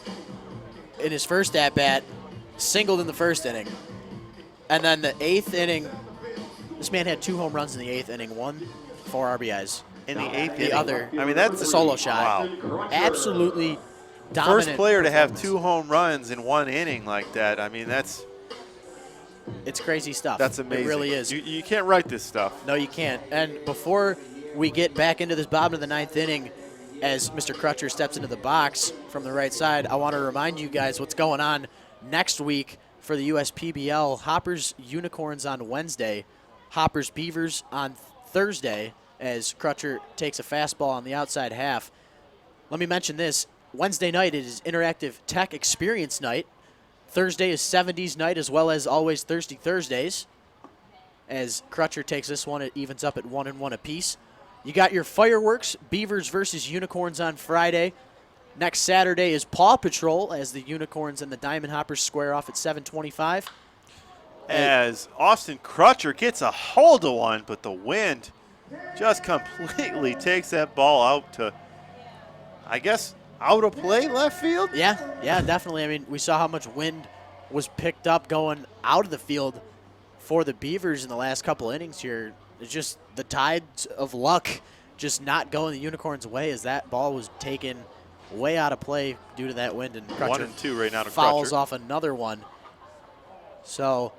in his first at-bat, singled in the first inning. And then the 8th inning, this man had 2 home runs in the 8th inning, 4 RBIs. In the 8th The inning. other, I mean, that's a solo shot. Wow. Absolutely dominant. First player to have 2 home runs in 1 inning like that. I mean, it's crazy stuff. That's amazing. It really is. You can't write this stuff. No, you can't. And before we get back into this bottom of the 9th inning, as Mr. Crutcher steps into the box from the right side, I want to remind you guys what's going on next week for the USPBL. Hoppers Unicorns on Wednesday, Hoppers Beavers on Thursday, as Crutcher takes a fastball on the outside half. Let me mention this. Wednesday night it is Interactive Tech Experience Night. Thursday is 70s night, as well as always Thirsty Thursdays. As Crutcher takes this one, it evens up at 1-1 apiece. You got your fireworks, Beavers versus Unicorns on Friday. Next Saturday is Paw Patrol, as the Unicorns and the Diamond Hoppers square off at 7:25. As Austin Crutcher gets a hold of one, but the wind just completely takes that ball out to, I guess, out of play left field? Yeah, definitely. I mean, we saw how much wind was picked up going out of the field for the Beavers in the last couple innings here. It's just the tides of luck just not going the Unicorns' way, as that ball was taken way out of play due to that wind, and Crutcher 1-2 right now to fouls Crutcher. off another one. So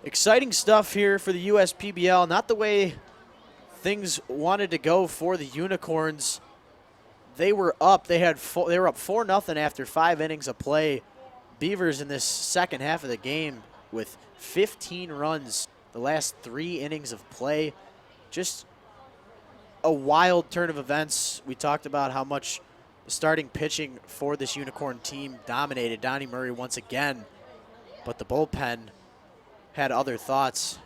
exciting stuff here for the USPBL. Not the way things wanted to go for the Unicorns. They were up. They were up 4-0 after 5 innings of play. Beavers in this second half of the game with 15 runs the last 3 innings of play. Just a wild turn of events. We talked about how much the starting pitching for this Unicorn team dominated. Donnie Murray once again, but the bullpen had other thoughts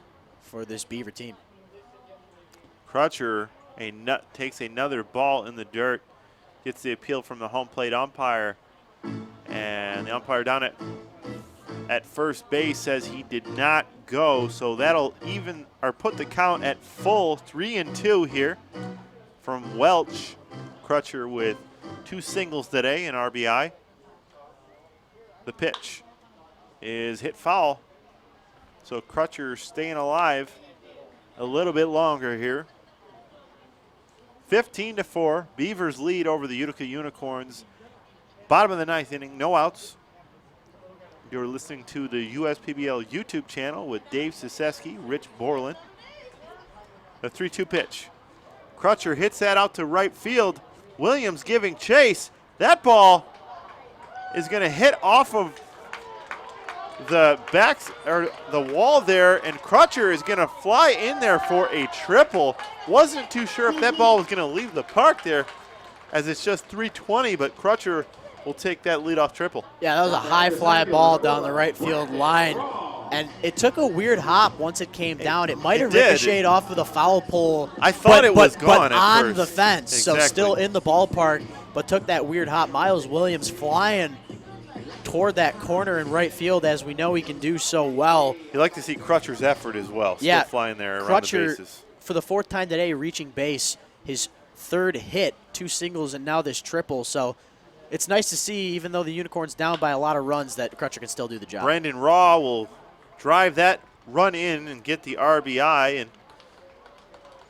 for this Beaver team. Crutcher takes another ball in the dirt, gets the appeal from the home plate umpire, and the umpire down at first base says he did not go, so that'll even or put the count at full 3-2 here from Welch. Crutcher with 2 singles today in RBI. The pitch is hit foul, so Crutcher staying alive a little bit longer here. 15-4, Beavers lead over the Utica Unicorns. Bottom of the 9th inning, no outs. You're listening to the USPBL YouTube channel with Dave Siseski, Rich Borland. The 3-2 pitch. Crutcher hits that out to right field. Williams giving chase. That ball is going to hit off of the backs or the wall there, and Crutcher is going to fly in there for a triple. Wasn't too sure if that ball was going to leave the park there, as it's just 320, but Crutcher will take that leadoff triple. Yeah, that was a high fly ball down the right field line, and it took a weird hop once it came down. It might have ricocheted off of the foul pole. I thought it was gone but at on first. the fence, Exactly. So still in the ballpark, but took that weird hop. Miles Williams flying toward that corner in right field, as we know he can do so well. You like to see Crutcher's effort as well. Still flying there around the bases. For the 4th time today, reaching base, his 3rd hit, 2 singles, and now this triple. So it's nice to see, even though the Unicorns down by a lot of runs, that Crutcher can still do the job. Brandon Raw will drive that run in and get the RBI, and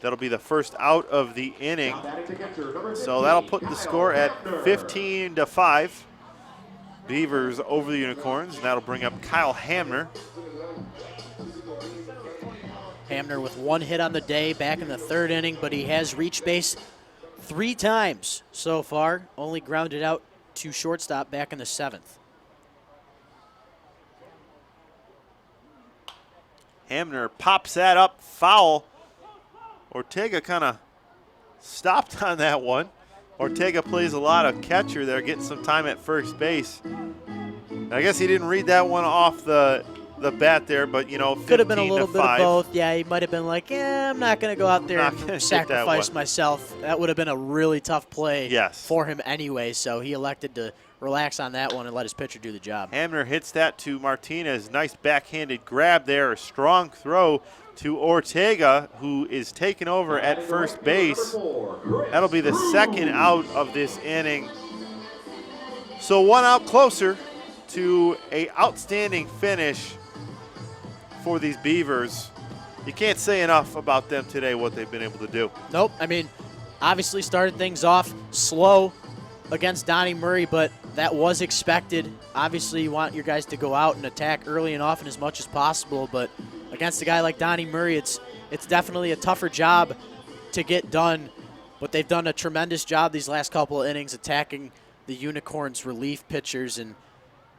that'll be the first out of the inning. So that'll put the score at 15-5. Beavers over the Unicorns, and that'll bring up Kyle Hamner. Hamner with 1 hit on the day, back in the 3rd inning, but he has reached base 3 times so far, only grounded out to shortstop back in the 7th. Hamner pops that up, foul. Ortega kind of stopped on that one. Ortega plays a lot of catcher there, getting some time at first base. I guess he didn't read that one off the bat there, but, you know, 15-5. Could have been a little bit of both. Yeah, he might have been like, I'm not going to go out there and sacrifice myself. That would have been a really tough play for him anyway, so he elected to relax on that one and let his pitcher do the job. Hamner hits that to Martinez. Nice backhanded grab there. A strong throw to Ortega, who is taking over at first base. That'll be the 2nd out of this inning. So 1 out closer to a outstanding finish for these Beavers. You can't say enough about them today, what they've been able to do. Nope. I mean, obviously started things off slow against Donnie Murray, but that was expected. Obviously, you want your guys to go out and attack early and often as much as possible, but against a guy like Donnie Murray, it's definitely a tougher job to get done. but they've done a tremendous job these last couple of innings attacking the Unicorns' relief pitchers, and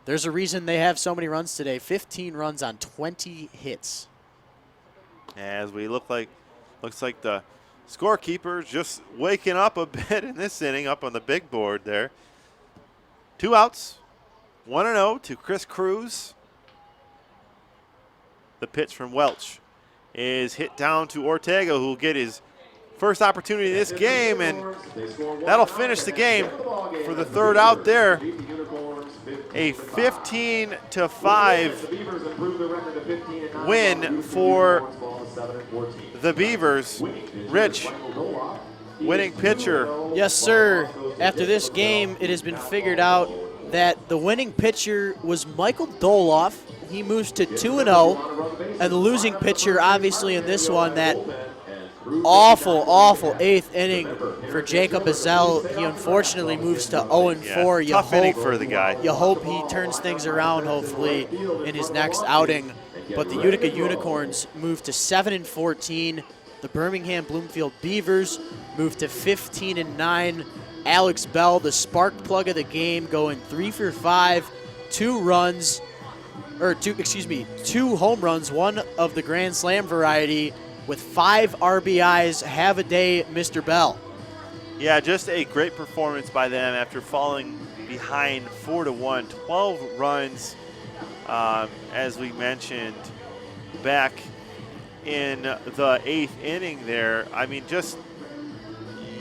there's a reason they have so many runs today. 15 runs on 20 hits. As we looks like the scorekeeper's just waking up a bit in this inning up on the big board there. 2 outs, 1-0 to Chris Cruz. The pitch from Welch is hit down to Ortega, who will get his first opportunity in this game, and that'll finish the game for the 3rd out there. A 15-5 win for the Beavers. Rich, winning pitcher. Yes, sir. After this game, it has been figured out that the winning pitcher was Michael Doloff. He moves to 2-0, and the losing pitcher, obviously in this one, that awful 8th inning for Jacob Azell. He unfortunately moves to 0-4. Yeah, tough inning for the guy. You hope he turns things around, hopefully, in his next outing. But the Utica Unicorns move to 7-14. The Birmingham Bloomfield Beavers move to 15-9. Alex Bell, the spark plug of the game, going 3 for 5, 2 home runs, one of the Grand Slam variety, with 5 RBIs. Have a day, Mr. Bell. Yeah, just a great performance by them after falling behind 4-1. 12 runs, as we mentioned, back in the 8th inning there. I mean, just,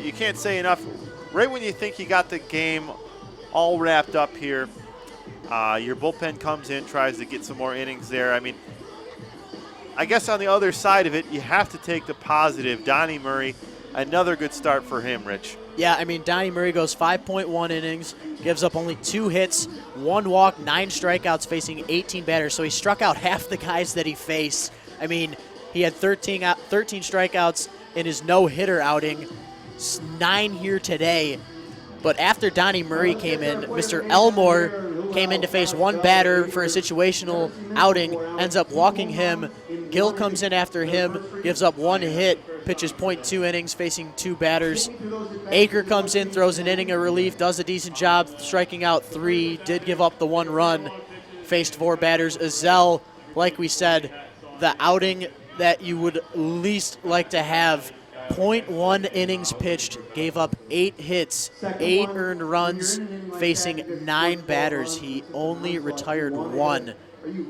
you can't say enough. Right when you think you got the game all wrapped up here, your bullpen comes in, tries to get some more innings there. I mean, I guess on the other side of it, you have to take the positive. Donnie Murray, another good start for him, Rich. Yeah, I mean, Donnie Murray goes 5.1 innings, gives up only 2 hits, 1 walk, 9 strikeouts, facing 18 batters. So he struck out half the guys that he faced. I mean, he had 13 strikeouts in his no-hitter outing, 9 here today. But after Donnie Murray came in, Mr. Elmore came in to face 1 batter for a situational outing, ends up walking him. Gill comes in after him, gives up 1 hit, pitches .2 innings, facing 2 batters. Aker comes in, throws an inning of relief, does a decent job, striking out 3, did give up the 1 run, faced 4 batters. Azell, like we said, the outing that you would least like to have. .1 innings pitched, gave up 8 hits, 8 earned runs, facing 9 batters. He only retired 1.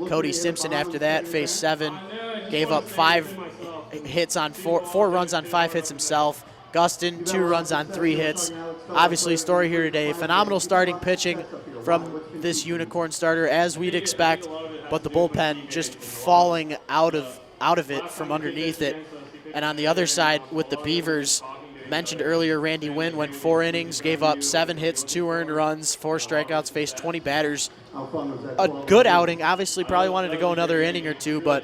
Cody Simpson after that faced 7, gave up 5 hits on 4 runs on 5 hits himself. Gustin, 2 runs on 3 hits. Obviously, story here today. Phenomenal starting pitching from this Unicorn starter, as we'd expect, but the bullpen just falling out of it from underneath it. And on the other side with the Beavers, mentioned earlier, Randy Wynn went 4 innings, gave up 7 hits, 2 earned runs, 4 strikeouts, faced 20 batters. A good outing. Obviously probably wanted to go another inning or 2, but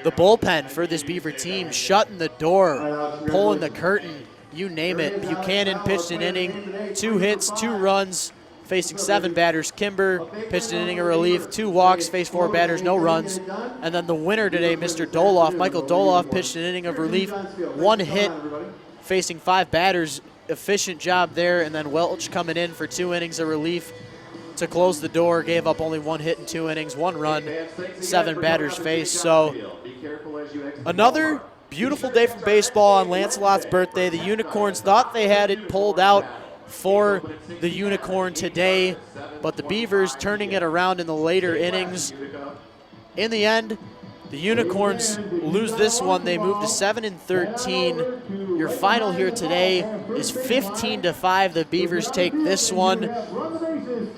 the bullpen for this Beaver team shutting the door, pulling the curtain, you name it. Buchanan pitched an inning, 2 hits, 2 runs, facing 7 batters. Kimber pitched an inning of relief, 2 walks, faced 4 batters, no runs. And then the winner today, Mr. Doloff, Michael Doloff, pitched an inning of relief, 1 hit, facing 5 batters. Efficient job there. And then Welch coming in for 2 innings of relief to close the door, gave up only 1 hit in 2 innings, 1 run, 7 batters faced. So another beautiful day for baseball on Lancelot's birthday. The Unicorns thought they had it pulled out for the Unicorn today, but the Beavers turning it around in the later innings. In the end, the Unicorns lose this one. They move to 7-13. Your final here today is 15-5. The Beavers take this one.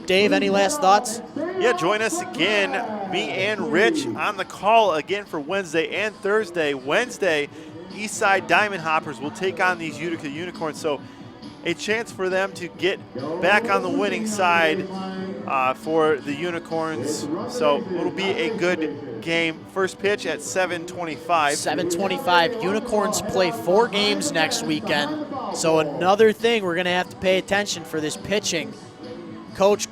Dave, any last thoughts? Yeah, join us again, me and Rich, on the call again for Wednesday and Thursday. Wednesday, Eastside Diamond Hoppers will take on these Utica Unicorns. So a chance for them to get back on the winning side for the Unicorns. So it'll be a good game. First pitch at 7:25. 7:25. Unicorns play 4 games next weekend. So another thing we're going to have to pay attention for this pitching. Coach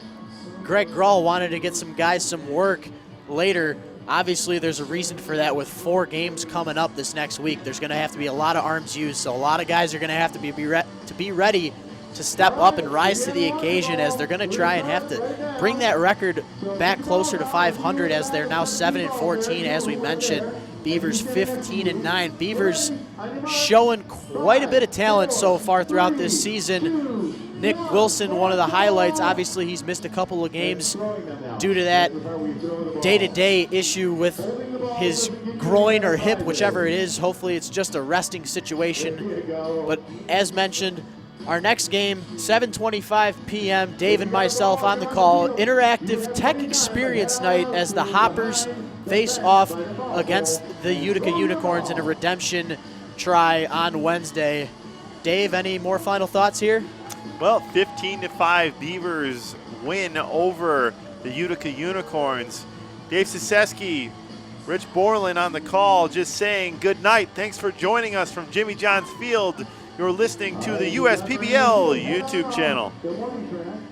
Greg Grawl wanted to get some guys some work later Obviously, there's a reason for that with 4 games coming up this next week. There's going to have to be a lot of arms used, so a lot of guys are going to have to be ready to step up and rise to the occasion, as they're going to try and have to bring that record back closer to 500, as they're now 7-14, as we mentioned. Beavers 15-9. Beavers showing quite a bit of talent so far throughout this season. Nick Wilson, one of the highlights. Obviously, he's missed a couple of games due to that day-to-day issue with his groin or hip, whichever it is. Hopefully it's just a resting situation. But as mentioned, our next game, 7:25 p.m., Dave and myself on the call. Interactive tech experience night as the Hoppers face off against the Utica Unicorns in a redemption try on Wednesday. Dave, any more final thoughts here? Well, 15-5 Beavers win over the Utica Unicorns. Dave Siseski, Rich Borland on the call, just saying good night. Thanks for joining us from Jimmy John's Field. You're listening to the USPBL YouTube channel. Good morning, Trent.